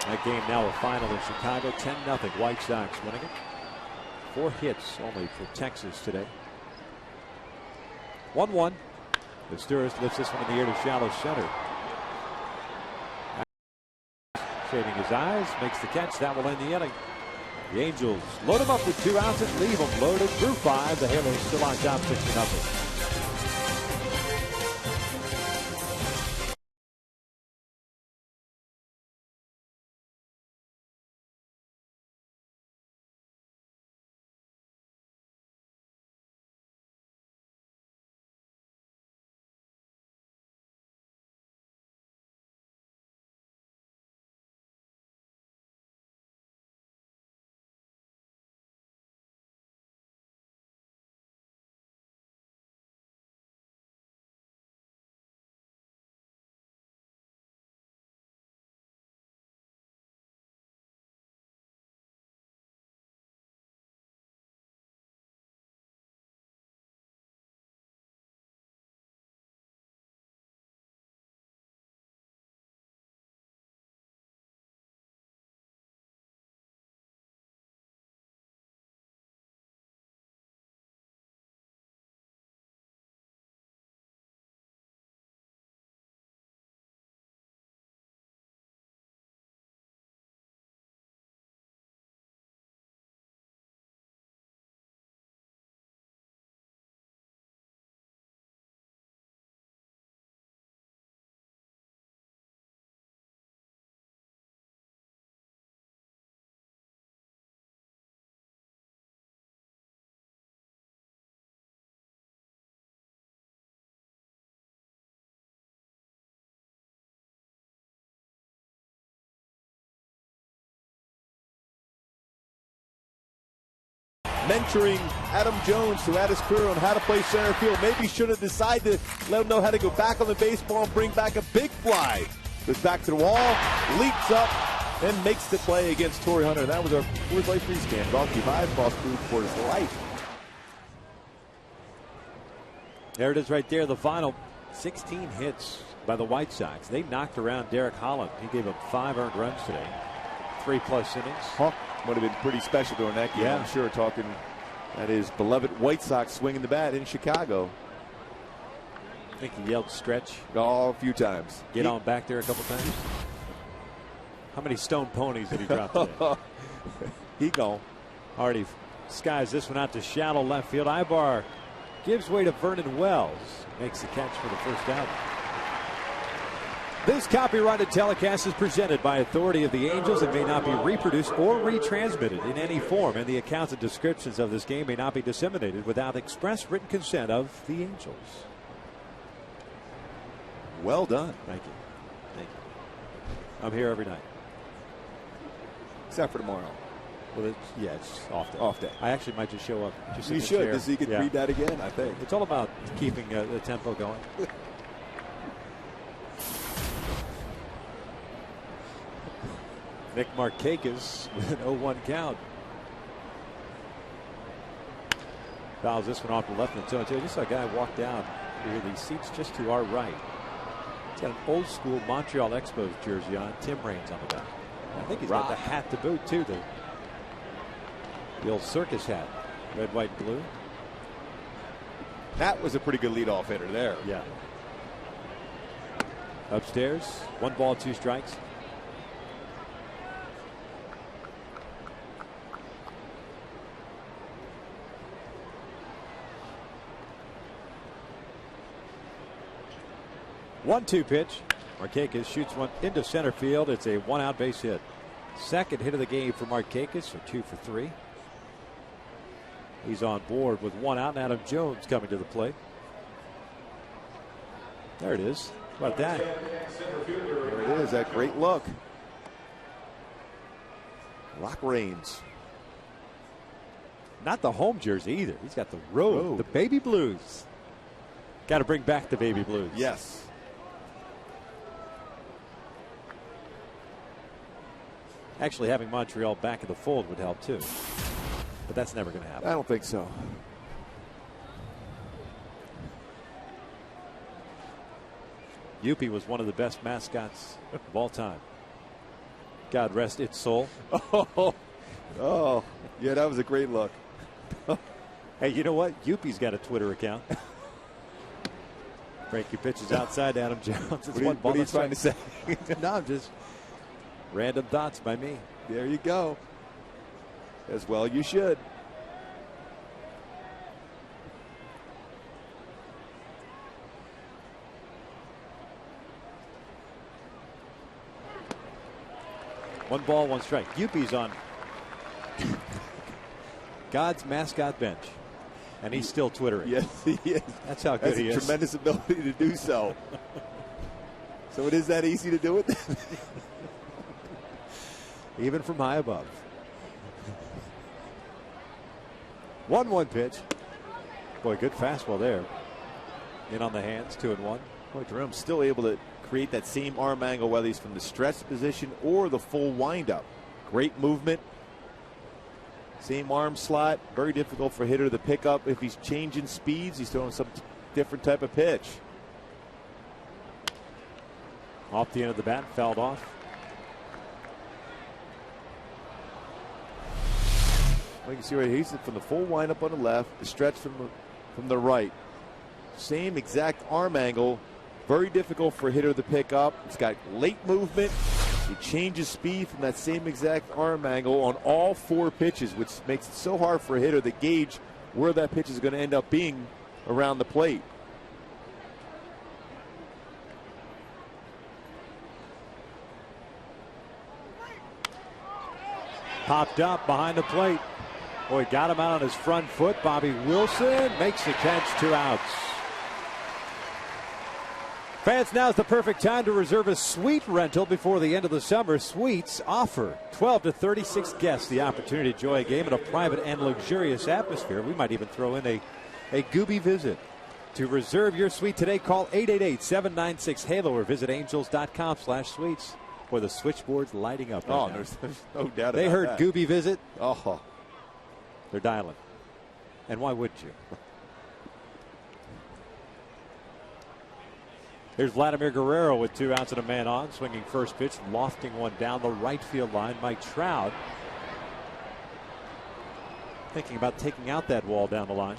That game now a final in Chicago. 10-0. White Sox winning it. 4 hits only for Texas today. 1-1. The Sturris lifts this one in the air to shallow center. Shading his eyes, makes the catch. That will end the inning. The Angels load him up with 2 outs and leave him loaded through 5. The Halos still on top 6-0. mentoring Adam Jones throughout his career on how to play center field. Maybe should have decided to let him know how to go back on the baseball and bring back a big fly. Goes back to the wall, leaps up, and makes the play against Torrey Hunter. That was our Coors Light Freeze Can, brought to you by Boss Food Coors Light. There it is right there, the final 16 hits by the White Sox. They knocked around Derek Holland. He gave up 5 earned runs today. 3+ innings. Hawk would have been pretty special during that game, Yeah. I'm sure, talking that his beloved White Sox swinging the bat in Chicago. I think he yelled stretch. Oh, a few times. Get on back there a couple times. How many stone ponies did he drop today? He gone. Hardy skies this one out to shallow left field. Ibar gives way to Vernon Wells. Makes the catch for the first out. This copyrighted telecast is presented by authority of the Angels and may not be reproduced or retransmitted in any form, and the accounts and descriptions of this game may not be disseminated without express written consent of the Angels. Well done. Thank you. Thank you. I'm here every night. Except for tomorrow. Well, it's off day. Off day. I actually might just show up. Just You should, because you could read that again, I think. It's all about keeping the tempo going. Nick Markakis with an 0-1 count. Fouls this one off the left and so I just saw a guy walk down here. These seats just to our right. He's got an old school Montreal Expos jersey on. Tim Raines on the back. I think he's got the hat to boot too. The old circus hat. Red, white, and blue. That was a pretty good leadoff hitter there. Yeah. Upstairs. 1 ball, 2 strikes. One-two pitch. Markakis shoots one into center field. It's a 1-out base hit. Second hit of the game for Markakis, so 2 for 3. He's on board with 1 out, and Adam Jones coming to the plate. There it is. How about that? There it is, that great look. Rock Raines. Not the home jersey either. He's got the road. The baby blues. Got to bring back the baby blues. Yes. Actually, having Montreal back in the fold would help too. But that's never going to happen. I don't think so. Yuppie was one of the best mascots of all time. God rest its soul. Oh, yeah, that was a great look. Hey, you know what? Yuppie's got a Twitter account. Frankie pitches outside to Adam Jones. What are you trying to say? No, I'm just random thoughts by me. There you go. As well you should. One ball, 1 strike. Yuppie's on God's mascot bench, and he's still twittering. Yes, he is. That's how good he is. Tremendous ability to do so. So it is that easy to do it? Even from high above. 1-1 pitch. Boy, good fastball there. In on the hands, 2-1. Boy, Jerome's still able to create that same arm angle, whether he's from the stretch position or the full windup. Great movement. Same arm slot. Very difficult for a hitter to pick up. If he's changing speeds, he's throwing some different type of pitch. Off the end of the bat, fouled off. Well, you can see right here, he's from the full windup on the left, the stretch from the right. Same exact arm angle. Very difficult for a hitter to pick up. He's got late movement. He changes speed from that same exact arm angle on all 4 pitches, which makes it so hard for a hitter to gauge where that pitch is going to end up being around the plate. Popped up behind the plate. Boy, got him out on his front foot. Bobby Wilson makes the catch, 2 outs. Fans, now's the perfect time to reserve a suite rental before the end of the summer. Suites offer 12 to 36 guests the opportunity to enjoy a game in a private and luxurious atmosphere. We might even throw in a Gooby visit. To reserve your suite today, call 888-796-HALO or visit angels.com/suites. Boy, the switchboard's lighting up. Right now. There's no doubt about that. They heard Gooby visit. Oh, they're dialing. And why wouldn't you? Here's Vladimir Guerrero with 2 outs and a man on, swinging first pitch, lofting one down the right field line. Mike Trout thinking about taking out that wall down the line.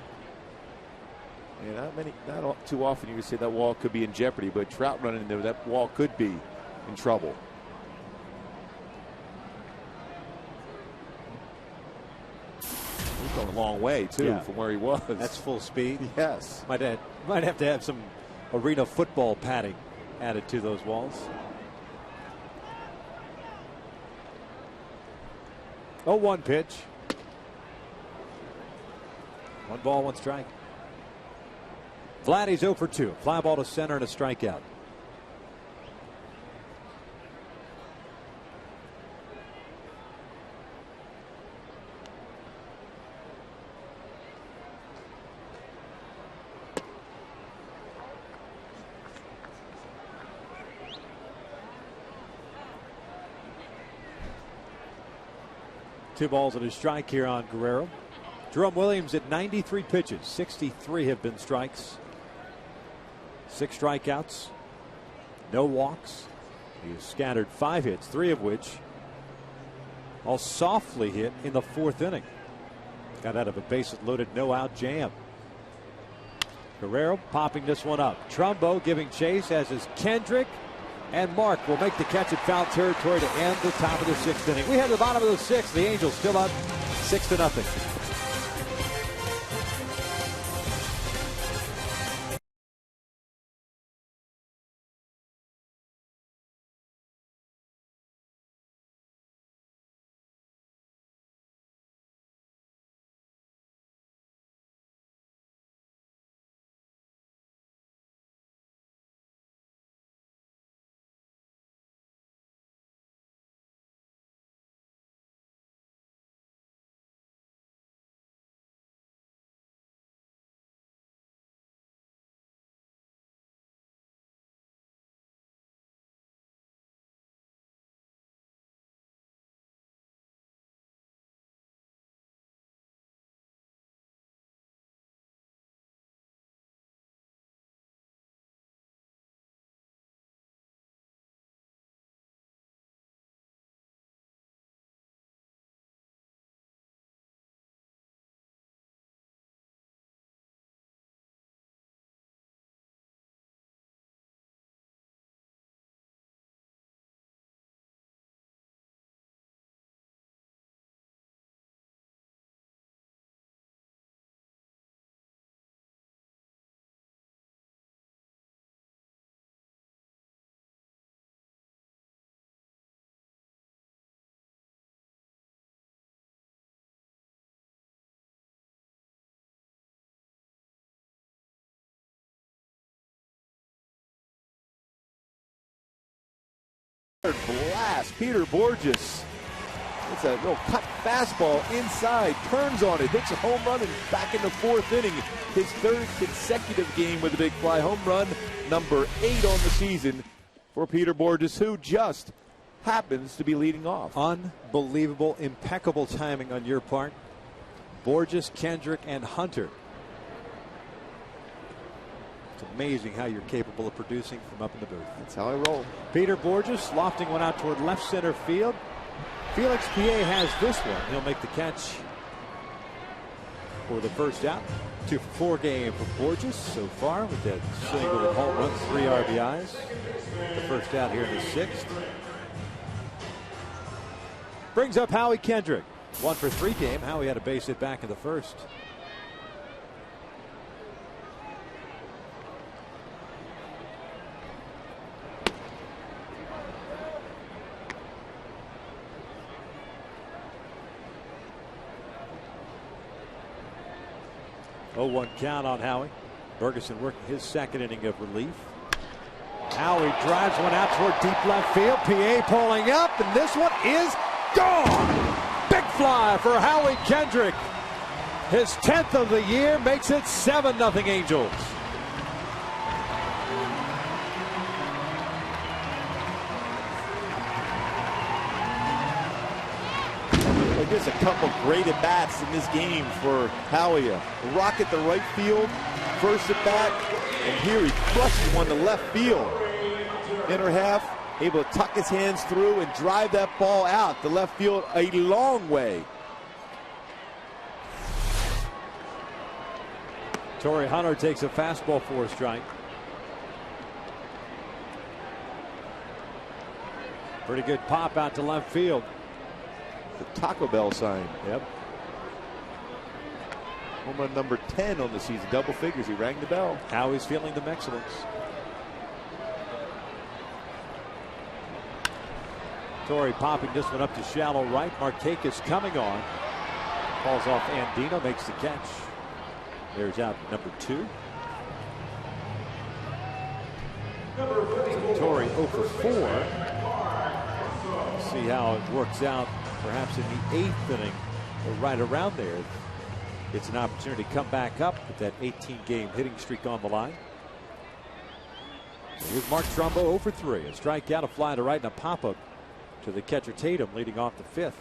Yeah, not too often you can say that wall could be in jeopardy, but Trout running in there, that wall could be in trouble. He's going a long way too from where he was. That's full speed. Yes. Might have to have some arena football padding added to those walls. 0-1 pitch. 1 ball, 1 strike. Vladdy's 0 for 2. Fly ball to center and a strikeout. Two balls and a strike here on Guerrero. Jerome Williams at 93 pitches. 63 have been strikes. 6 strikeouts. No walks. He has scattered 5 hits, 3 of which all softly hit in the 4th inning. Got out of a bases loaded, no out jam. Guerrero popping this one up. Trumbo giving chase, as is Kendrick. And Mark will make the catch at foul territory to end the top of the 6th inning. We had the bottom of the 6th. The Angels still up 6-0. Blast. Peter Borges. It's a real cut fastball inside, turns on it, hits a home run, and back in the 4th inning. His 3rd consecutive game with a big fly home run, number 8 on the season for Peter Borges, who just happens to be leading off. Unbelievable, impeccable timing on your part. Borges, Kendrick, and Hunter. It's amazing how you're capable of producing from up in the booth. That's how I roll. Peter Borges lofting one out toward left center field. Felix Pierre has this one. He'll make the catch for the first out. 2 for 4 game for Borges so far with that single and home run, 3 RBIs. The first out here in the 6th. Brings up Howie Kendrick. 1 for 3 game. Howie had a base hit back in the 1st. Oh, 1 count on Howie. Ferguson working his 2nd inning of relief. Howie drives one out toward deep left field. PA pulling up, and this one is gone. Big fly for Howie Kendrick. His 10th of the year makes it 7-0 Angels. There's a couple great at-bats in this game for Howie. A rocket to right field, first at-bat, and here he flushes one to left field. Inner half, able to tuck his hands through and drive that ball out to left field a long way. Torrey Hunter takes a fastball for a strike. Pretty good pop out to left field. The Taco Bell sign. Yep. Home run number 10 on the season. Double figures. He rang the bell. Howie's feeling the excellence. Torrey popping this one up to shallow right. Markakis coming on. Falls off Andino. Makes the catch. There's out number 2. Torrey 0 for 4. See how it works out perhaps in the 8th inning or right around there. It's an opportunity to come back up with that 18-game hitting streak on the line. Here's Mark Trumbo 0 for 3. A strikeout, a fly to right, and a pop-up to the catcher Tatum leading off the 5th.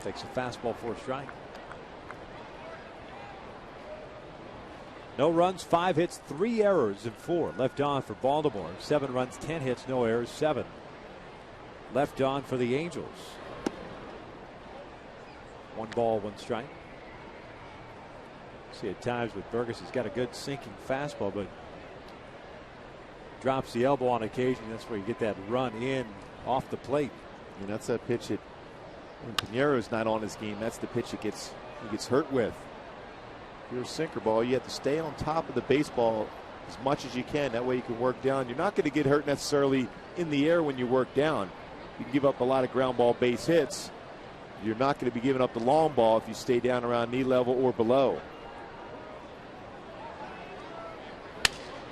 Takes a fastball for a strike. No runs, 5 hits, 3 errors, and 4 left on for Baltimore. 7 runs, 10 hits, no errors, 7 left on for the Angels. 1 ball, 1 strike. See at times with Burgess, he's got a good sinking fastball, but drops the elbow on occasion. That's where you get that run in off the plate. And that's that pitch that when Pinero's not on his game, that's the pitch that he gets hurt with. If you're a sinker ball, you have to stay on top of the baseball as much as you can. That way you can work down. You're not going to get hurt necessarily in the air when you work down. You can give up a lot of ground ball base hits. You're not going to be giving up the long ball if you stay down around knee level or below.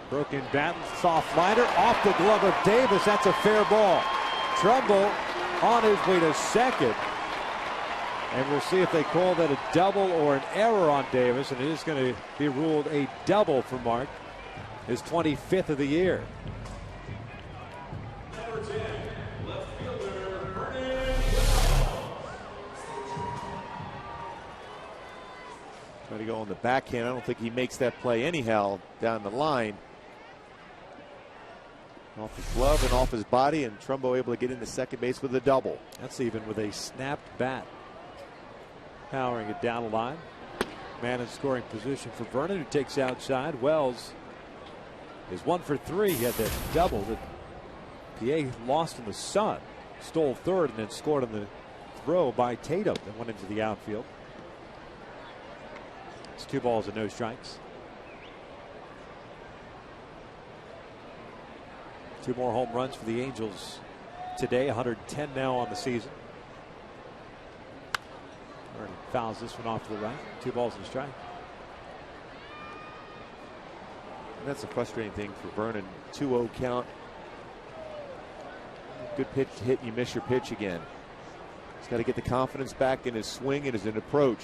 Broken bat, soft liner off the glove of Davis. That's a fair ball. Trumbo on his way to second. And we'll see if they call that a double or an error on Davis. And it is going to be ruled a double for Mark. His 25th of the year. Trying to go on the backhand. I don't think he makes that play anyhow down the line. Off his glove and off his body, and Trumbo able to get into second base with a double. That's even with a snapped bat. Powering it down the line. Man in scoring position for Vernon, who takes outside. Wells is 1 for 3. He had that double that PA lost in the sun. Stole third and then scored on the throw by Tatum that went into the outfield. It's 2 balls and no strikes. 2 more home runs for the Angels today. 110 now on the season. Vernon fouls this one off to the right. 2 balls and a strike. And that's a frustrating thing for Vernon. 2-0 count. Good pitch to hit and you miss your pitch again. He's got to get the confidence back in his swing and his approach.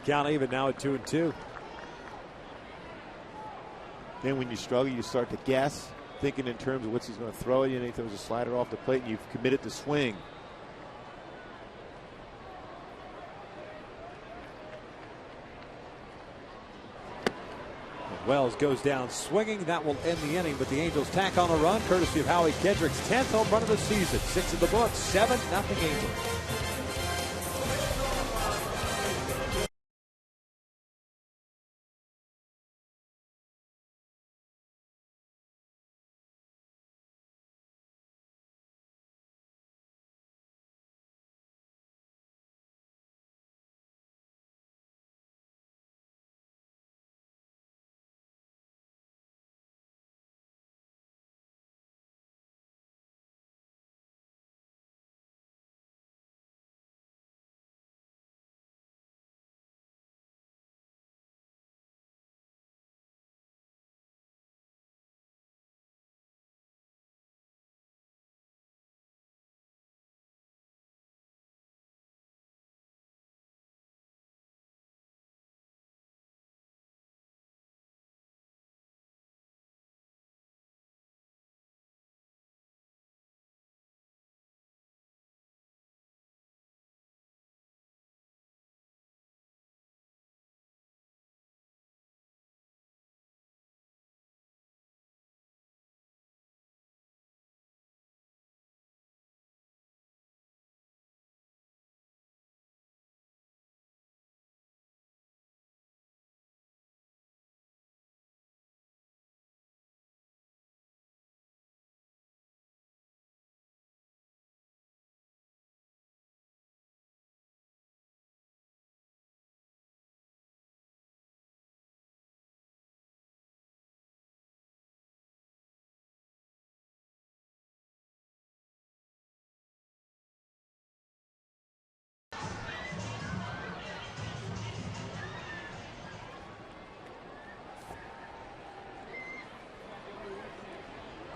Count even now at 2-2. Then when you struggle, you start to guess, thinking in terms of what's he's going to throw at you. And he throws a slider off the plate, and you've committed to swing. And Wells goes down swinging. That will end the inning, but the Angels tack on a run, courtesy of Howie Kendrick's 10th home run of the season. 6 in the book, 7-0 Angels.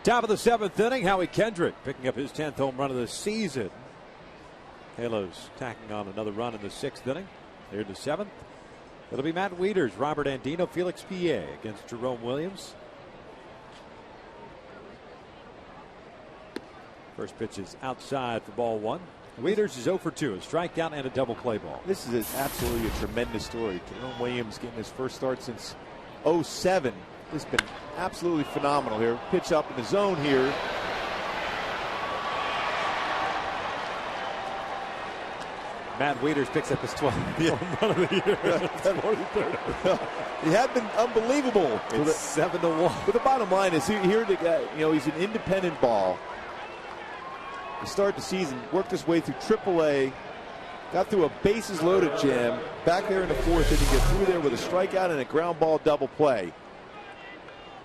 Top of the 7th inning, Howie Kendrick picking up his 10th home run of the season. Halos tacking on another run in the 6th inning. Here in the 7th. It'll be Matt Wieters, Robert Andino, Felix Pierre against Jerome Williams. First pitch is outside for ball 1. Wieters is 0 for 2, a strikeout and a double play ball. This is absolutely a tremendous story. Jerome Williams getting his first start since '07. It's been absolutely phenomenal here. Pitch up in the zone here. Matt Wieters picks up his 12th home run of the year. He had been unbelievable. It's 7-1. But the bottom line is here to get, he's an independent ball. To start the season, worked his way through AAA, got through a bases loaded jam, back there in the 4th inning, get through there with a strikeout and a ground ball double play.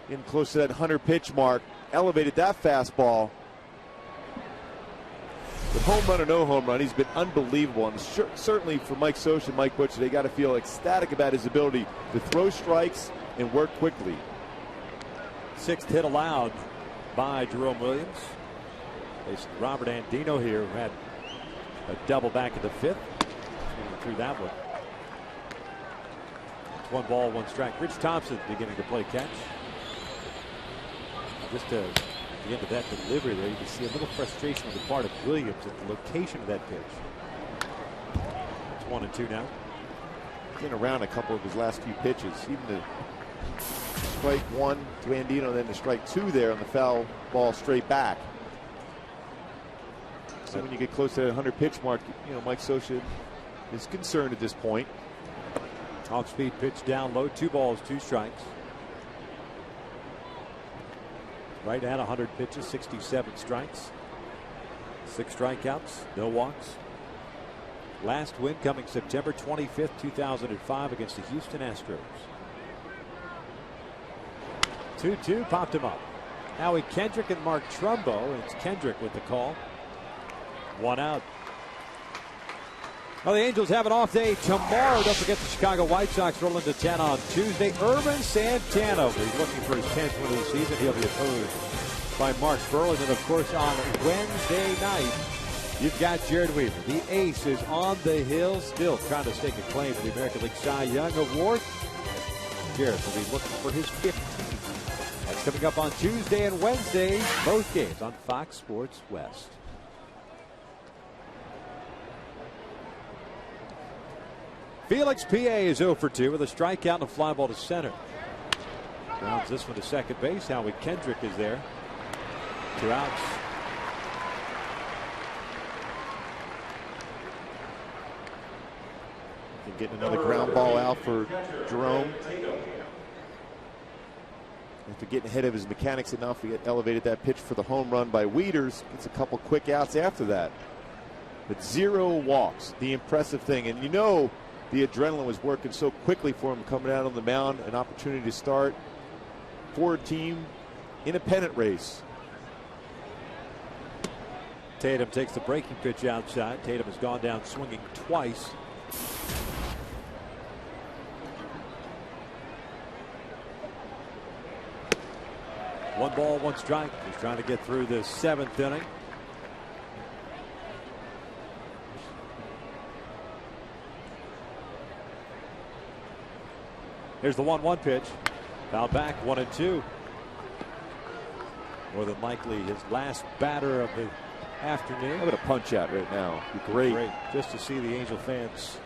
Getting close to that 100 pitch mark, elevated that fastball. With home run or no home run, he's been unbelievable. And certainly for Mike Socha and Mike Butcher, they got to feel ecstatic about his ability to throw strikes and work quickly. 6th hit allowed by Jerome Williams. Robert Andino here, who had a double back in the 5th. Through that one. It's 1 ball, 1 strike. Rich Thompson beginning to play catch. Just to the end of that delivery there, you can see a little frustration on the part of Williams at the location of that pitch. It's 1-2 now. Getting around a couple of his last few pitches. Even the strike 1 to Andino, then the strike 2 there on the foul ball straight back. So when you get close to that 100 pitch mark, Mike Socha is concerned at this point. Off speed pitch down low, 2 balls, 2 strikes. Right at 100 pitches, 67 strikes. 6 strikeouts, no walks. Last win coming September 25th, 2005 against the Houston Astros. 2-2, popped him up. Howie Kendrick and Mark Trumbo. It's Kendrick with the call. 1 out. Well, the Angels have an off day tomorrow. Don't forget the Chicago White Sox roll into 10 on Tuesday. Urban Santana, he's looking for his 10th win of the season. He'll be opposed by Mark Burley. And, of course, on Wednesday night, you've got Jared Weaver. The ace is on the hill, still trying to stake a claim to the American League Cy Young Award. Jared will be looking for his 15th. That's coming up on Tuesday and Wednesday. Both games on Fox Sports West. Felix Pierre is 0 for 2 with a strikeout and a fly ball to center. Grounds this one to second base. Howie Kendrick is there. 2 outs. And getting another ground ball out for Jerome. After getting ahead of his mechanics enough, he elevated that pitch for the home run by Wieters. Gets a couple quick outs after that. But 0 walks, the impressive thing. And the adrenaline was working so quickly for him coming out on the mound. An opportunity to start. Four-team independent race. Tatum takes the breaking pitch outside. Tatum has gone down swinging twice. One ball, 1 strike. He's trying to get through the 7th inning. Here's the 1-1 pitch. Foul back, 1-2. More than likely his last batter of the afternoon. How about a punch out right now? Be great. Just to see the Angel fans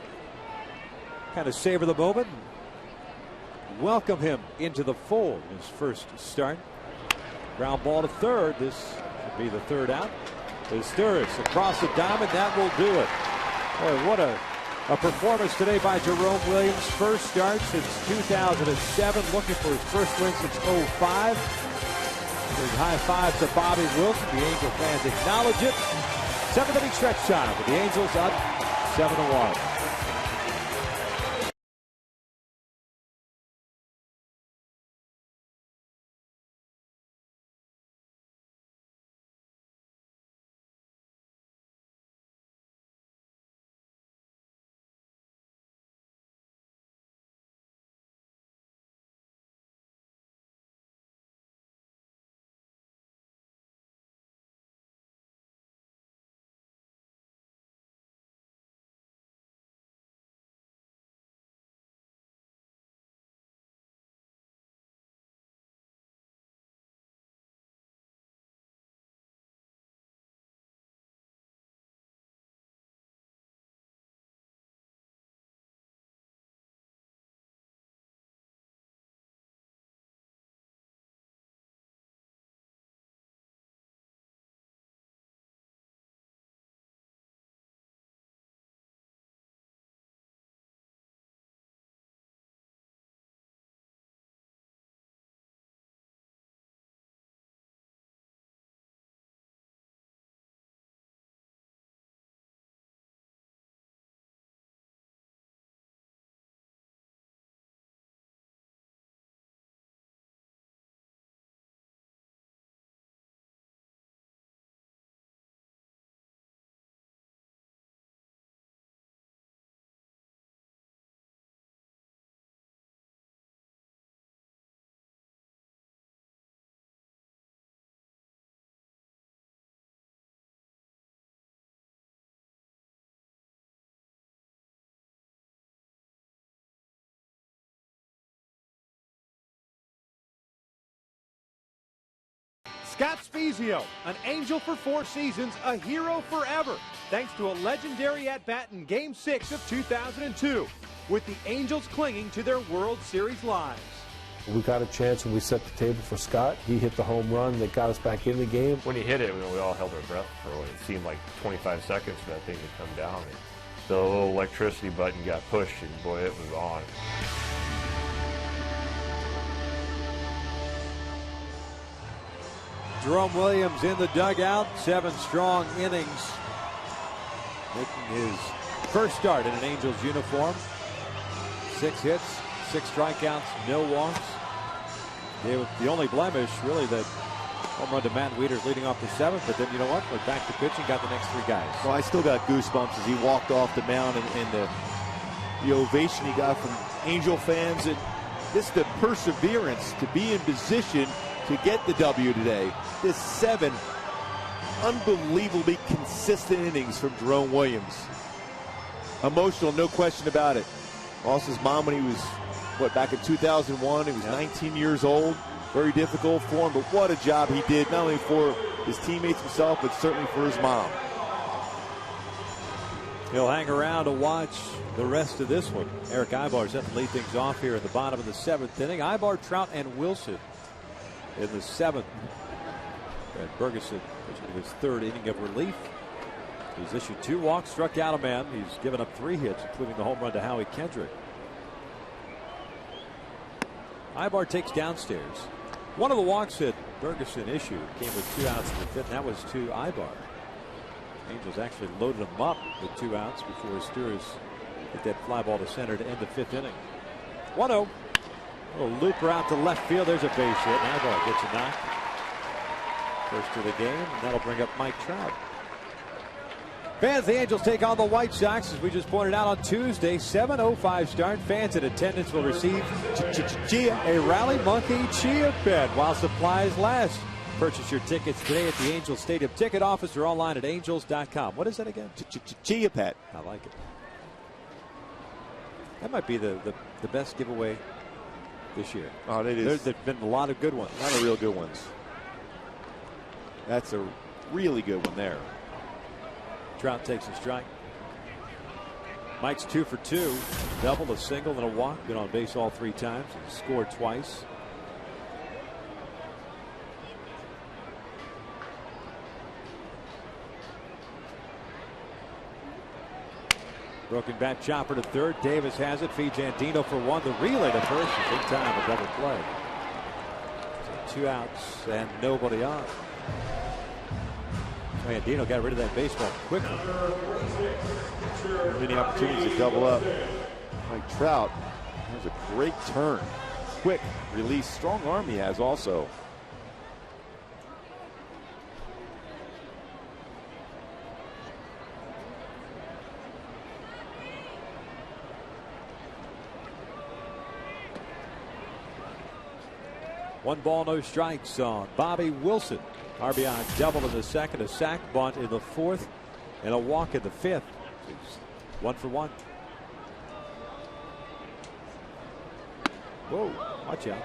kind of savor the moment. Welcome him into the fold in his first start. Ground ball to third. This should be the 3rd out. As Sturris across the diamond, that will do it. Boy, what a performance today by Jerome Williams. First start since 2007. Looking for his first win since 2005. Big high five to Bobby Wilson. The Angel fans acknowledge it. 7th inning stretch time with the Angels up 7-1. Scott Spiezio, an Angel for 4 seasons, a hero forever, thanks to a legendary at-bat in Game 6 of 2002, with the Angels clinging to their World Series lives. We got a chance and we set the table for Scott. He hit the home run that got us back in the game. When he hit it, we all held our breath for what it seemed like 25 seconds for that thing to come down. And the little electricity button got pushed, and boy, it was on. Jerome Williams in the dugout, 7 strong innings, making his first start in an Angels uniform. 6 hits, 6 strikeouts, no walks. The only blemish, really, that home run to Matt Wieters leading off the 7th, but then you know what? Went back to pitching, got the next 3 guys. Well, I still got goosebumps as he walked off the mound, and the ovation he got from Angel fans, and just the perseverance to be in position to get the W today. This 7 unbelievably consistent innings from Jerome Williams. Emotional, no question about it. Lost his mom when he was, back in 2001. He was 19 years old. Very difficult for him, but what a job he did, not only for his teammates himself, but certainly for his mom. He'll hang around to watch the rest of this one. Eric Ibar set to lead things off here in the bottom of the 7th inning. Ibar, Trout, and Wilson in the 7th. And Ferguson pitching his 3rd inning of relief. He's issued 2 walks, struck out a man. He's given up 3 hits, including the home run to Howie Kendrick. Ibar takes downstairs. One of the walks that Ferguson issued came with 2 outs in the 5th, and that was to Ibar. Angels actually loaded him up with 2 outs before Steers hit that fly ball to center to end the 5th inning. 1-0. A little looper out to left field. There's a base hit. Ibar gets a knock. First of the game, and that'll bring up Mike Trout. Fans, the Angels take on the White Sox, as we just pointed out, on Tuesday, 7:05 start. Fans in attendance will receive a Rally Monkey Chia Pet while supplies last. Purchase your tickets today at the Angels Stadium ticket office or online at angels.com. What is that again? Chia Pet. I like it. That might be the best giveaway this year. Oh, it is. There's been a lot of good ones. A lot of real good ones. That's a really good one there. Trout takes a strike. Mike's 2 for 2. Double, a single, and a walk. Been on base all 3 times and scored twice. Broken bat chopper to 3rd. Davis has it. Feeds Andino for 1. The relay to first is in time. A double play. So 2 outs and nobody on. Andino got rid of that baseball quickly. Many opportunities to double up. Mike Trout has a great turn. Quick release. Strong arm he has also. One ball, no strikes on Bobby Wilson. RBI double in the 2nd, a sac bunt in the 4th, and a walk in the 5th. 1 for 1. Whoa, watch out.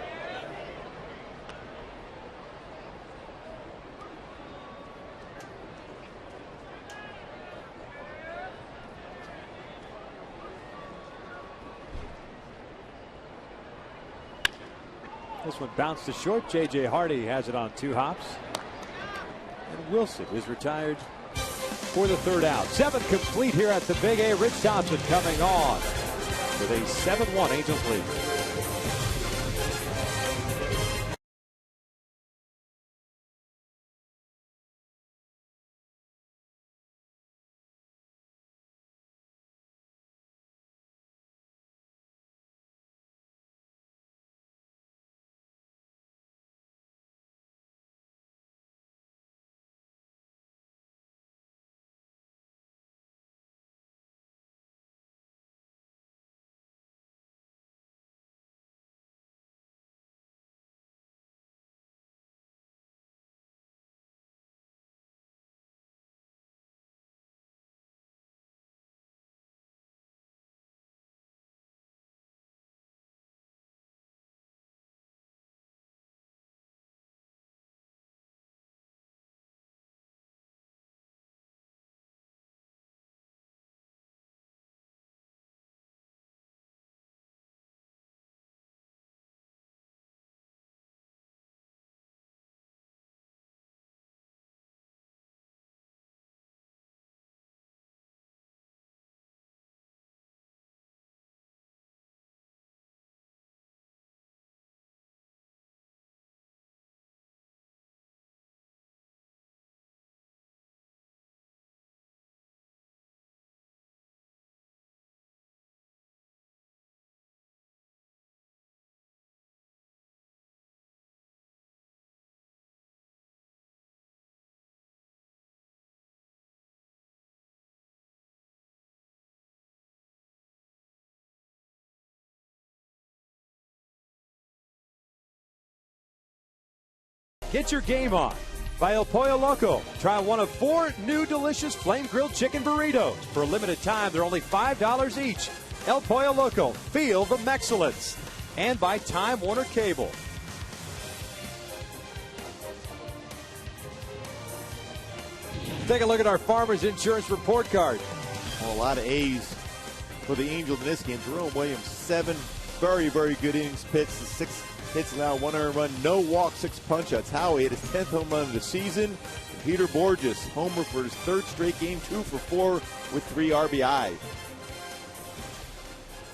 This one bounced to short. J.J. Hardy has it on 2 hops. And Wilson is retired for the 3rd out. 7 complete here at the Big A. Rich Thompson coming on with a 7-1 Angels lead. Get your game on by El Pollo Loco. Try one of 4 new delicious flame-grilled chicken burritos. For a limited time, they're only $5 each. El Pollo Loco. Feel the Mexcellence. And by Time Warner Cable. Take a look at our Farmers Insurance report card. Well, a lot of A's for the Angels in this game. Jerome Williams, 7 very, very good innings pitched. 6 hits allowed, 1 earned run, no walk, 6 punch-outs. Howie hit his 10th home run of the season. Peter Borges, homer for his 3rd straight game, 2 for 4 with 3 RBI.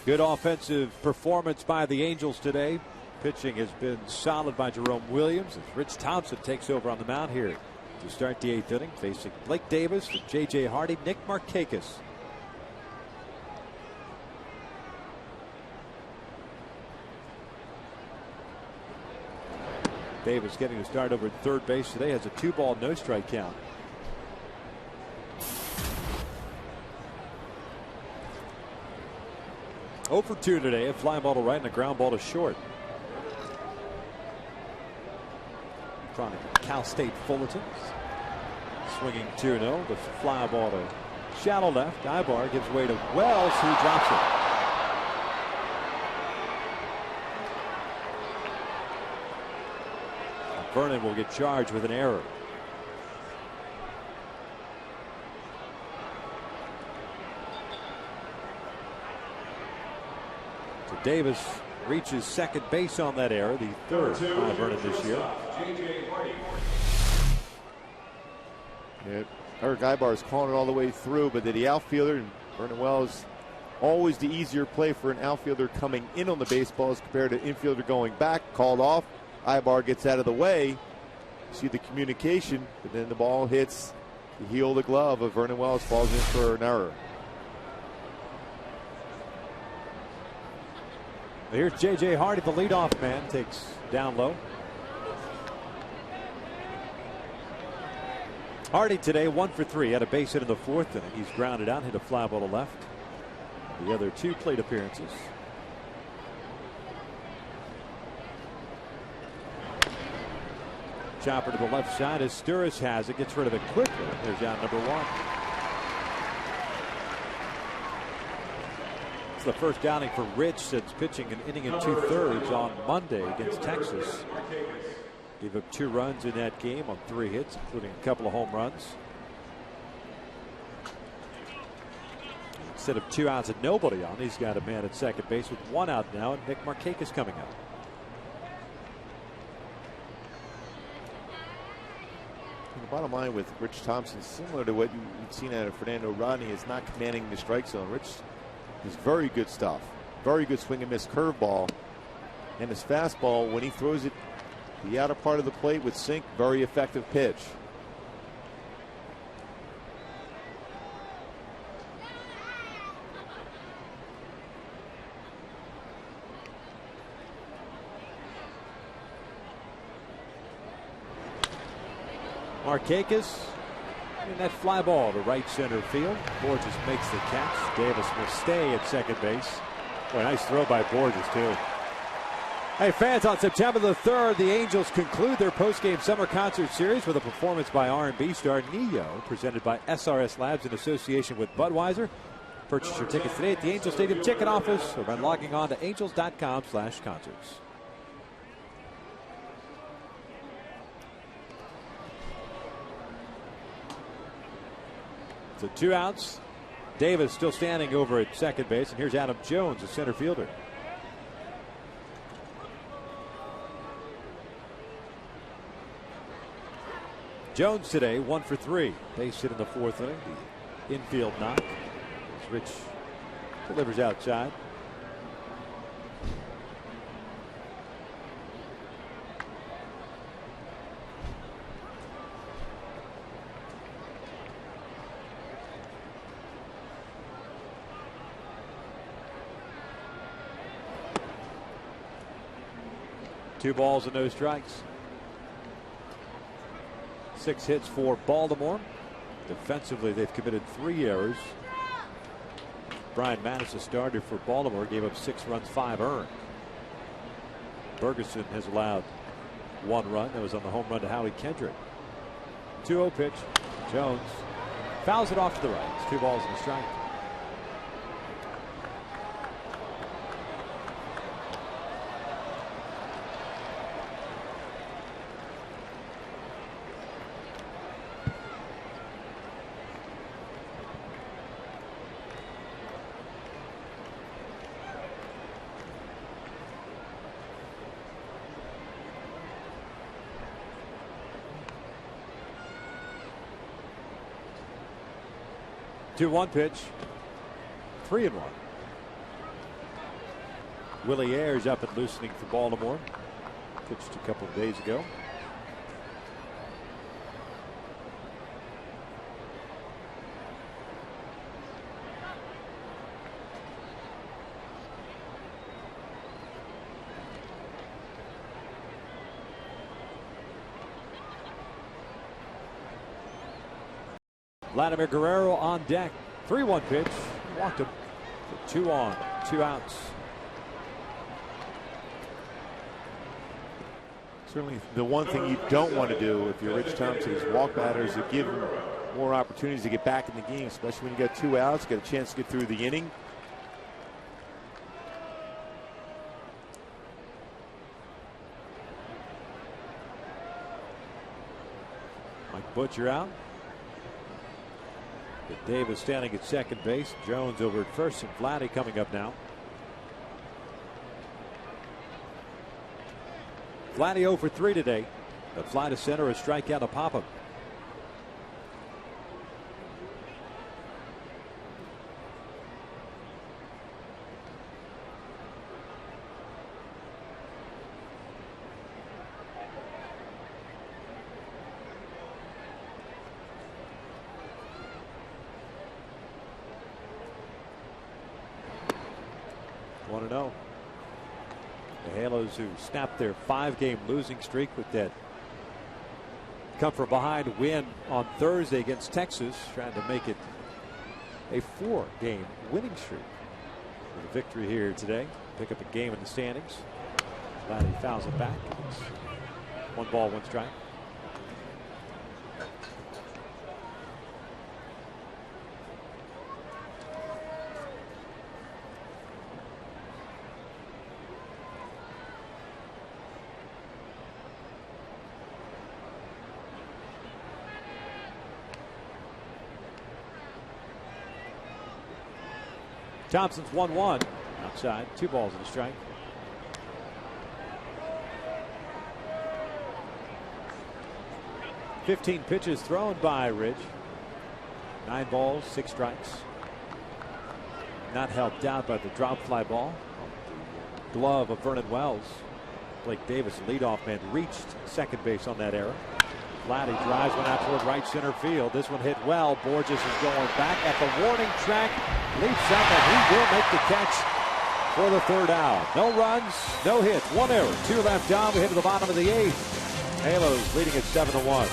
Good offensive performance by the Angels today. Pitching has been solid by Jerome Williams as Rich Thompson takes over on the mound here to start the 8th inning, facing Blake Davis and J.J. Hardy, Nick Markakis. Davis getting to start over at third base today, has a 2-ball, no-strike count. Over 2 today, a fly ball to right and a ground ball to short. Trying to Cal State Fullerton. Swinging 2-0. The fly ball to shallow left. Ibar gives way to Wells, who drops it. Vernon will get charged with an error. So Davis reaches second base on that error, the 3rd by Vernon this year. Yeah, Eric Ibar is calling it all the way through, but the outfielder, and Vernon Wells, always the easier play for an outfielder coming in on the baseballs compared to infielder going back. Called off. Ibar gets out of the way. See the communication, but then the ball hits the heel of the glove of Vernon Wells, falls in for an error. Here's J.J. Hardy, the leadoff man, takes down low. Hardy today 1 for 3, had a base hit in the 4th inning. He's grounded out, hit a fly ball to left. The other 2 plate appearances. Chopper to the left side as Sturris has it, gets rid of it quickly. There's out number 1. It's the first outing for Rich since pitching an inning and 2/3 on Monday against Texas. Gave up 2 runs in that game on 3 hits, including a couple of home runs. Instead of 2 outs and nobody on, he's got a man at second base with 1 out now, and Nick Markakis coming up. The bottom line with Rich Thompson, similar to what you've seen out of Fernando Rodney, is not commanding the strike zone. Rich is very good stuff. Very good swing and miss curveball. And his fastball, when he throws it the outer part of the plate with sink, very effective pitch. Markakis and that fly ball to right center field. Borges makes the catch. Davis will stay at second base. Boy, nice throw by Borges too. Hey fans, on September the 3rd, the Angels conclude their postgame summer concert series with a performance by R&B star Neo, presented by SRS Labs in association with Budweiser. Purchase your tickets today at the Angel Stadium ticket office or by logging on to angels.com/concerts. So 2 outs. Davis still standing over at second base, and here's Adam Jones, the center fielder. Jones today 1 for 3. Base hit in the 4th inning. The infield knock as Rich delivers outside. Two balls and no strikes. 6 hits for Baltimore. Defensively, they've committed 3 errors. Brian Mattis, a starter for Baltimore, gave up 6 runs, 5 earned. Ferguson has allowed 1 run. That was on the home run to Howie Kendrick. 2-0 pitch. Jones fouls it off to the right. It's 2 balls and a strike. Two-one pitch. 3-1. Willie Ayers up and loosening for Baltimore. Pitched a couple of days ago. Vladimir Guerrero on deck. 3-1 pitch. Walked him. 2 on, 2 outs. Certainly the one thing you don't want to do if you're Rich Thompson is walk batters to give them more opportunities to get back in the game, especially when you got 2 outs, get a chance to get through the inning. Mike Butcher out. With Davis standing at second base. Jones over at first, and Vladdy coming up now. Vladdy 0 for 3 today. A fly to center, a strikeout to pop him. The Halos, who snapped their 5-game losing streak with that come from behind win on Thursday against Texas, trying to make it a 4-game winning streak. With a victory here today, pick up a game in the standings. Vladdy fouls it back. It's 1 ball, 1 strike. Thompson's 1-1 outside, 2 balls and a strike. "15 pitches thrown by Ridge. 9 balls, 6 strikes. Not helped out by the drop fly ball. Glove of Vernon Wells. Blake Davis, leadoff man, reached second base on that error. Vladdy drives one out toward right center field. This one hit well. Borges is going back at the warning track. Leaps up, and he will make the catch for the 3rd out. No runs, no hits, 1 error, 2 left on. We hit to the bottom of the 8th. Halos leading at 7-1.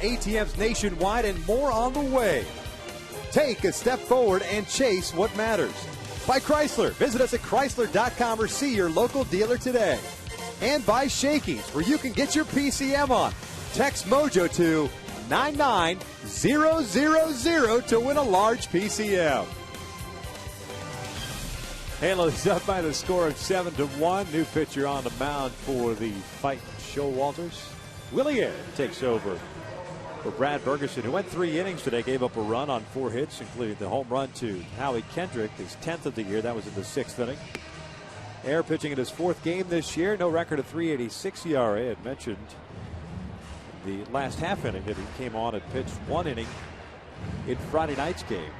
ATMs nationwide, and more on the way. Take a step forward and chase what matters. By Chrysler. Visit us at Chrysler.com or see your local dealer today. And by Shakey's, where you can get your PCM on. Text Mojo to 99000 to win a large PCM. Halo's up by the score of 7-1. New pitcher on the mound for the fight, Showalters. Willie Air takes over for Brad Bergeson, who went 3 innings today, gave up a run on 4 hits, including the home run to Howie Kendrick, his 10th of the year. That was in the 6th inning. Air pitching in his 4th game this year. No record of 3.86 ERA. I had mentioned the last half inning that he came on and pitched 1 inning in Friday night's game.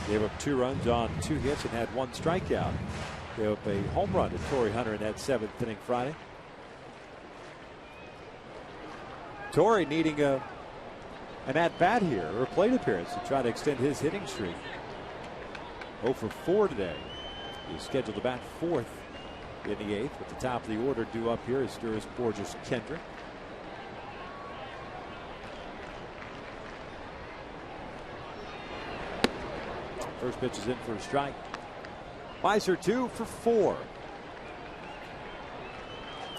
Gave up 2 runs on 2 hits and had 1 strikeout. Gave up a home run to Torrey Hunter in that 7th inning Friday. Torrey needing an at-bat here, or a plate appearance, to try to extend his hitting streak. 0 for 4 today. He's scheduled to bat 4th in the 8th, with the top of the order due up here is Sturis, Borges, Kendrick. First pitch is in for a strike. Weiser 2 for 4.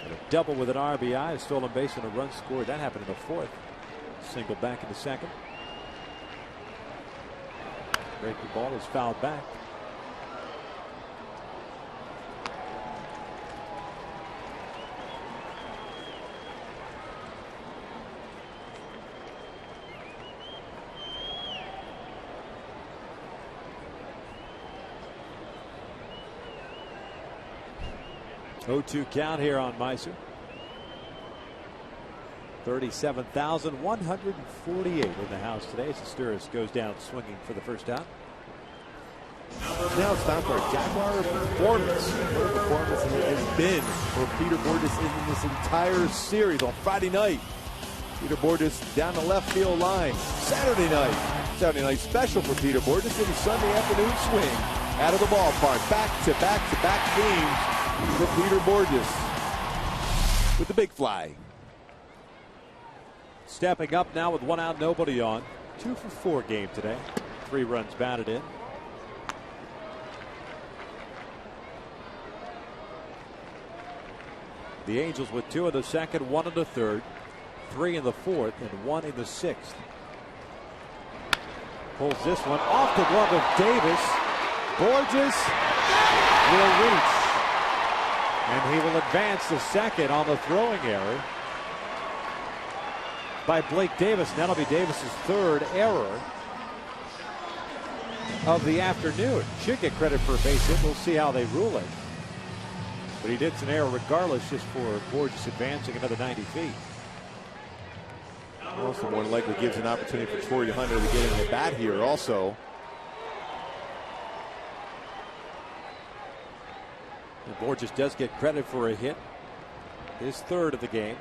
And a double with an RBI, a stolen base and a run scored. That happened in the 4th. Single back in the 2nd. Breaking ball is fouled back. Oh-2 count here on Meiser. 37,148 in the house today as Sturis goes down swinging for the first out. Now it's time for a Jaguar performance. What a performance it has been for Peter Borges in this entire series on Friday night. Peter Borges down the left field line. Saturday night special for Peter Borges in the Sunday afternoon swing out of the ballpark. Back-to-back games for Peter Borges with the big fly. Stepping up now with 1 out, nobody on. 2 for 4 game today. 3 runs batted in. The Angels with 2 in the 2nd, 1 in the 3rd, 3 in the 4th, and 1 in the 6th. Pulls this one off the glove of Davis. Borges will reach. And he will advance to 2nd on the throwing error by Blake Davis. And that'll be Davis's 3rd error of the afternoon. Should get credit for a base hit. We'll see how they rule it. But he did an error regardless, just for Borges advancing another 90 feet. Also more than likely gives an opportunity for Torrey Hunter to get in the bat here also. And Borges does get credit for a hit. His 3rd of the game.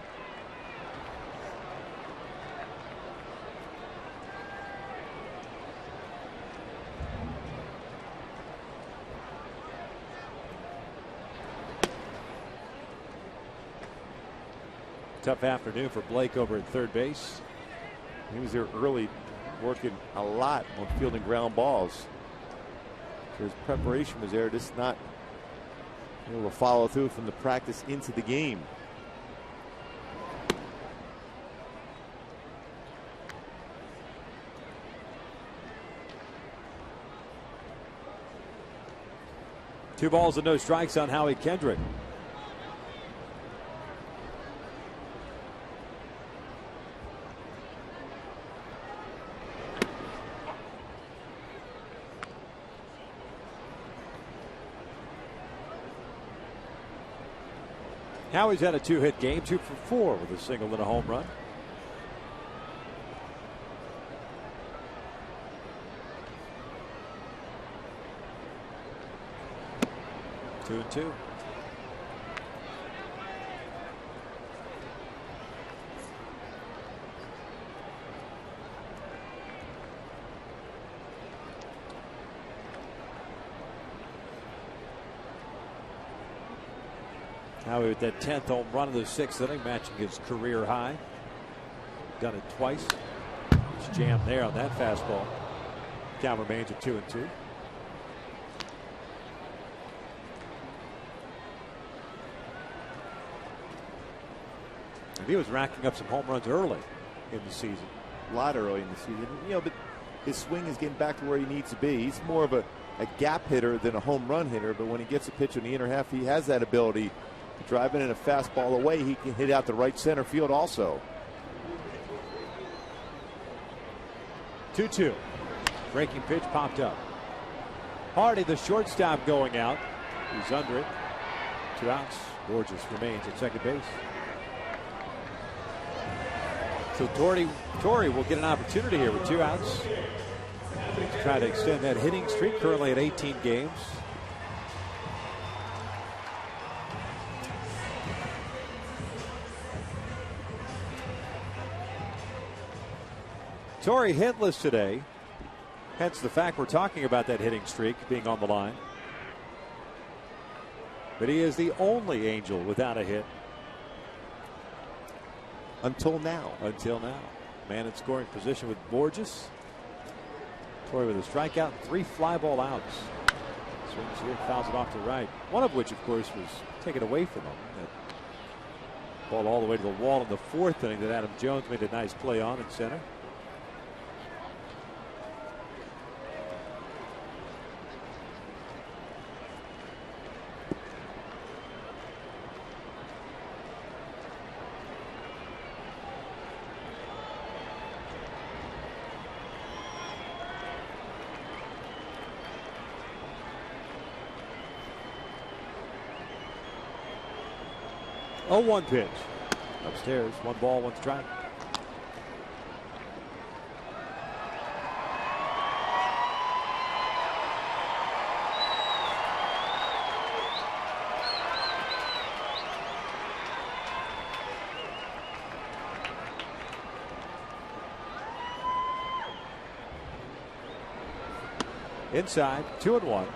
Tough afternoon for Blake over at 3rd base. He was there early, working a lot on fielding ground balls. So his preparation was there, just not able to follow through from the practice into the game. Two balls and no strikes on Howie Kendrick. Howie's had a 2-hit game, 2 for 4 with a single and a home run. Two and two. Howie with that 10th home run of the 6th inning, matching his career high. done it twice. He's jammed there on that fastball. Count remains at 2-2. And he was racking up some home runs early in the season. A lot early in the season. You know, but his swing is getting back to where he needs to be. He's more of a gap hitter than a home run hitter, but when he gets a pitch in the inner half, he has that ability to drive in a fastball away. He can hit out the right center field also. 2-2. Breaking pitch popped up. Hardy, the shortstop, going out. He's under it. 2 outs. Borges remains at second base. So Torrey will get an opportunity here with 2 outs. He's trying to extend that hitting streak, currently at 18 games. Torrey hitless today. Hence the fact we're talking about that hitting streak being on the line. But he is the only Angel without a hit. Until now. Man in scoring position with Borges. Torrey with a strikeout, 3 fly ball outs. Swings here, fouls it off to the right. One of which, of course, was taken away from him. That ball all the way to the wall in the 4th inning that Adam Jones made a nice play on in center. Oh, 1 pitch. Upstairs, 1 ball, 1 strike. Inside, 2-1.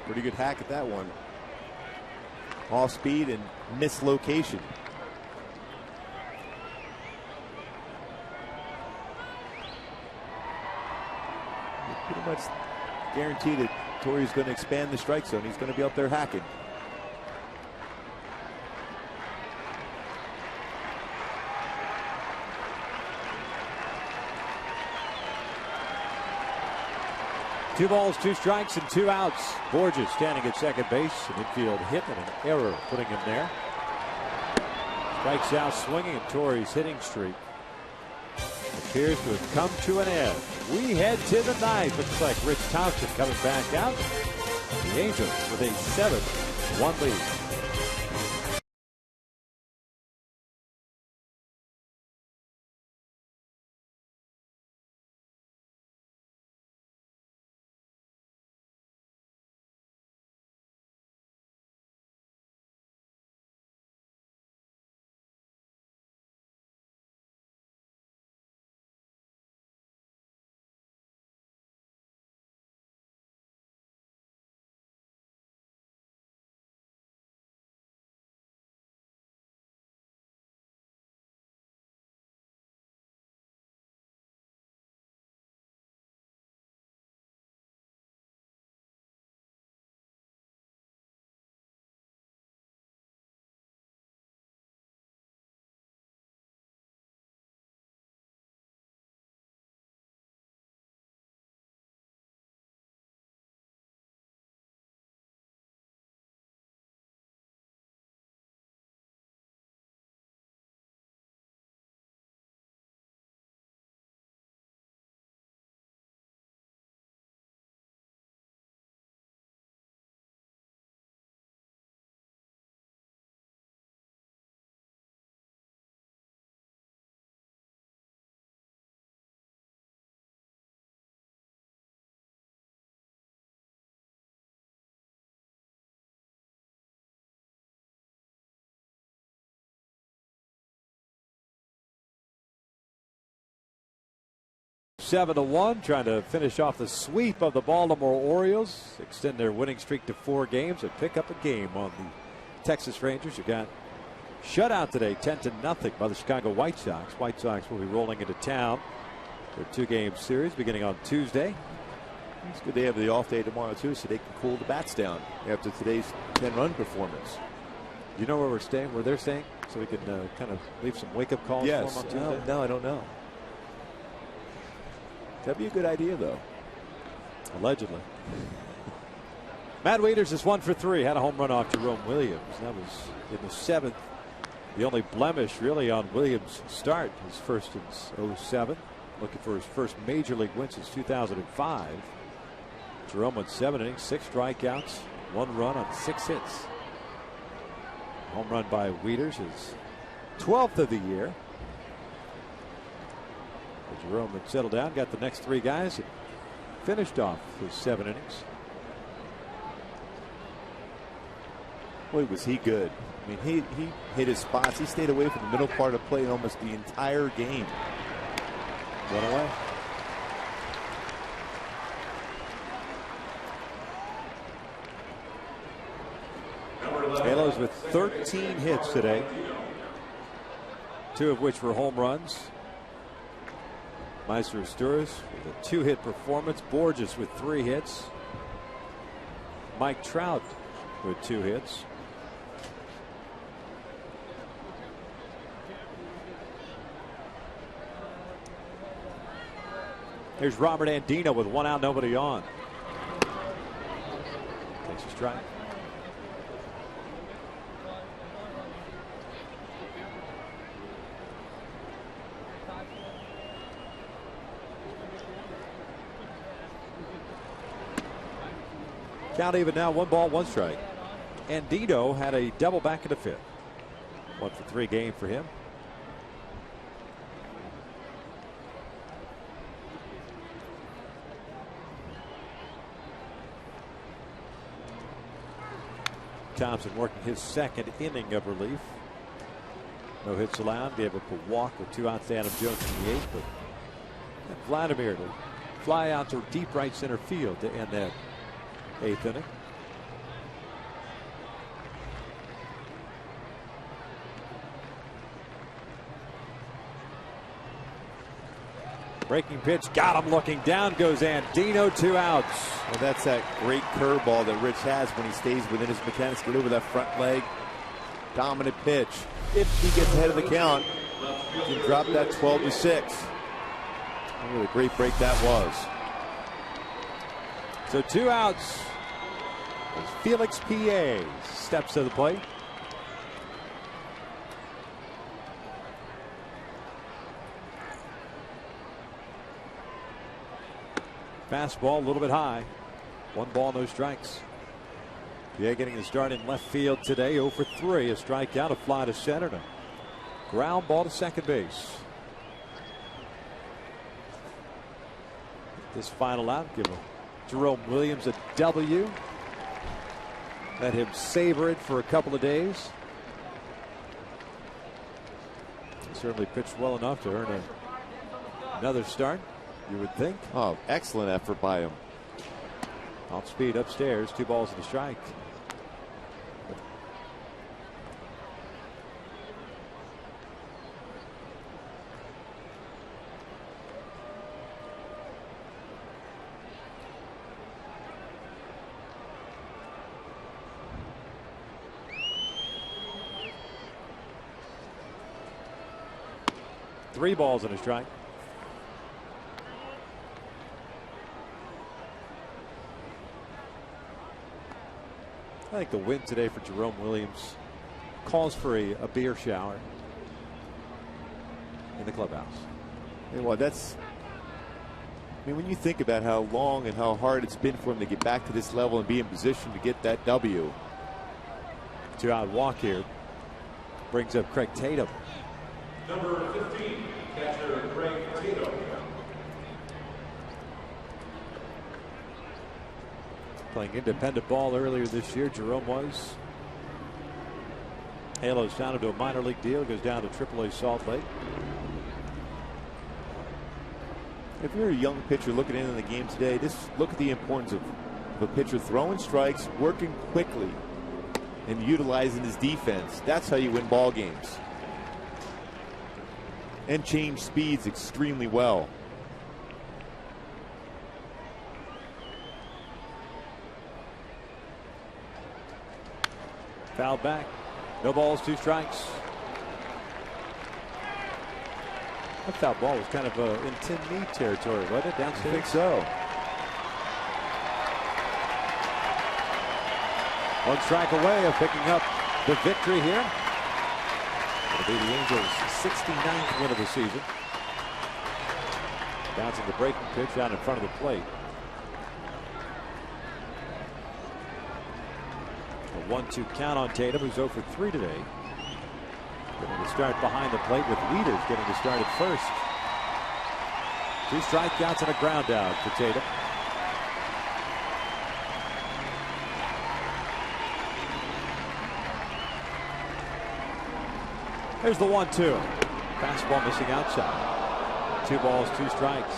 Pretty good hack at that one. Off speed and mislocation. Pretty much guaranteed that Torrey's going to expand the strike zone. He's going to be up there hacking. Two balls, 2 strikes, and 2 outs. Borges standing at second base. An infield hit and an error putting him there. Strikes out swinging, and Torrey's hitting streak appears to have come to an end. We head to the 9th. Looks like Rich Thompson coming back out. The Angels with a 7-1 lead. 7-1, trying to finish off the sweep of the Baltimore Orioles, extend their winning streak to 4 games, and pick up a game on the Texas Rangers, who got shut out today 10-0 by the Chicago White Sox. White Sox will be rolling into town for a 2-game series beginning on Tuesday. It's good they have the off day tomorrow too, so they can cool the bats down after today's 10-run performance. Do you know where we're staying, where they're staying, so we can kind of leave some wake-up calls Yes. for them on Tuesday? No, I don't know. That'd be a good idea, though. Allegedly. Matt Wieters is 1 for 3. Had a home run off Jerome Williams. That was in the 7th. The only blemish really on Williams' start. His first since 07. Looking for his first major league win since 2005. Jerome went 7 innings, 6 strikeouts, 1 run on 6 hits. Home run by Wieters, his 12th of the year. Jerome had settled down, got the next 3 guys, and finished off his 7 innings. Boy, was he good. I mean, he hit his spots. He stayed away from the middle part of play almost the entire game. Run away. Halos with 13 hits today, 2 of which were home runs. Meister Asturias with a 2-hit performance. Borges with 3 hits. Mike Trout with 2 hits. Here's Robert Andino with 1 out, nobody on. Takes a strike. Count even now, 1 ball, 1 strike. Andino had a double back in the 5th. 1 for 3 game for him. Thompson working his 2nd inning of relief. No hits allowed. Gave up a walk with 2 outs to Adam Jones in the 8th. But Vladimir to fly out to deep right center field to end that 8th inning. Breaking pitch, got him looking down, goes Andino, 2 outs. And that's that great curveball that Rich has when he stays within his mechanics. Get over that front leg. Dominant pitch. If he gets ahead of the count, he can drop that 12-6. What a great break that was. So 2 outs. As Felix P.A. steps to the plate. Fastball a little bit high. 1 ball, no strikes. P.A. getting the start in left field today. 0 for 3. A strikeout, a fly to center, and a ground ball to second base. This final out, give Jerome Williams a W. Let him savor it for a couple of days. He certainly pitched well enough to earn another start, you would think. Oh, excellent effort by him. Off speed upstairs, 2 balls and a strike. Three balls and a strike. I think the win today for Jerome Williams calls for a beer shower in the clubhouse. You know what, that's, I mean, when you think about how long and how hard it's been for him to get back to this level and be in position to get that W. 2 out walk here brings up Craig Tatum. Number 15, catcher Craig Tatum. Playing independent ball earlier this year, Jerome was. Halos down into a minor league deal, goes down to AAA Salt Lake. If you're a young pitcher looking into the game today, just look at the importance of a pitcher throwing strikes, working quickly, and utilizing his defense. That's how you win ball games. And change speeds extremely well. Foul back. No balls, 2 strikes. That foul ball was kind of in Tim Meade territory, wasn't it? Downstairs? I think so. 1 strike away of picking up the victory here. It'll be the Angels' 69th win of the season. Bouncing the breaking pitch out in front of the plate. A 1-2 count on Tatum, who's 0 for 3 today. Getting to start behind the plate with Wieters getting to start at first. 2 strikeouts and a ground out for Tatum. Here's the 1-2. Fastball missing outside. 2 balls, 2 strikes.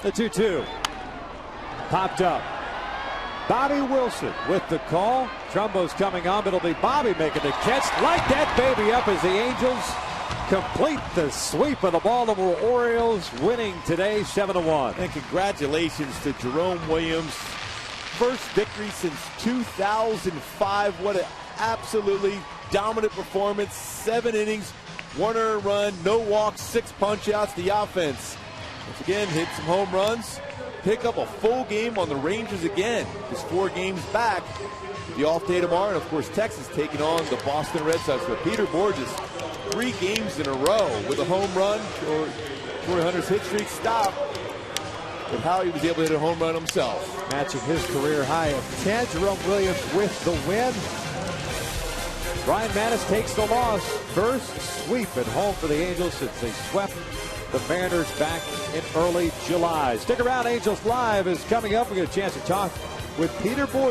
The 2-2 popped up. Bobby Wilson with the call. Trumbo's coming on, but it'll be Bobby making the catch. Light that baby up as the Angels complete the sweep of the Baltimore Orioles, winning today 7-1. And congratulations to Jerome Williams. First victory since 2005. What an absolutely dominant performance. 7 innings, 1 earned run, no walks, 6 punch-outs. The offense once again hit some home runs. Pick up a full game on the Rangers again. Just 4 games back. The off day tomorrow, and of course Texas taking on the Boston Red Sox. But Peter Borges, 3 games in a row with a home run. Troy Hunter's hit streak stopped, but how he was able to hit a home run himself. Matching his career high of 10. Jerome Williams with the win. Brian Matusz takes the loss. First sweep at home for the Angels since they swept the Mariners back in early July. Stick around. Angels Live is coming up. We get a chance to talk with Peter Borges.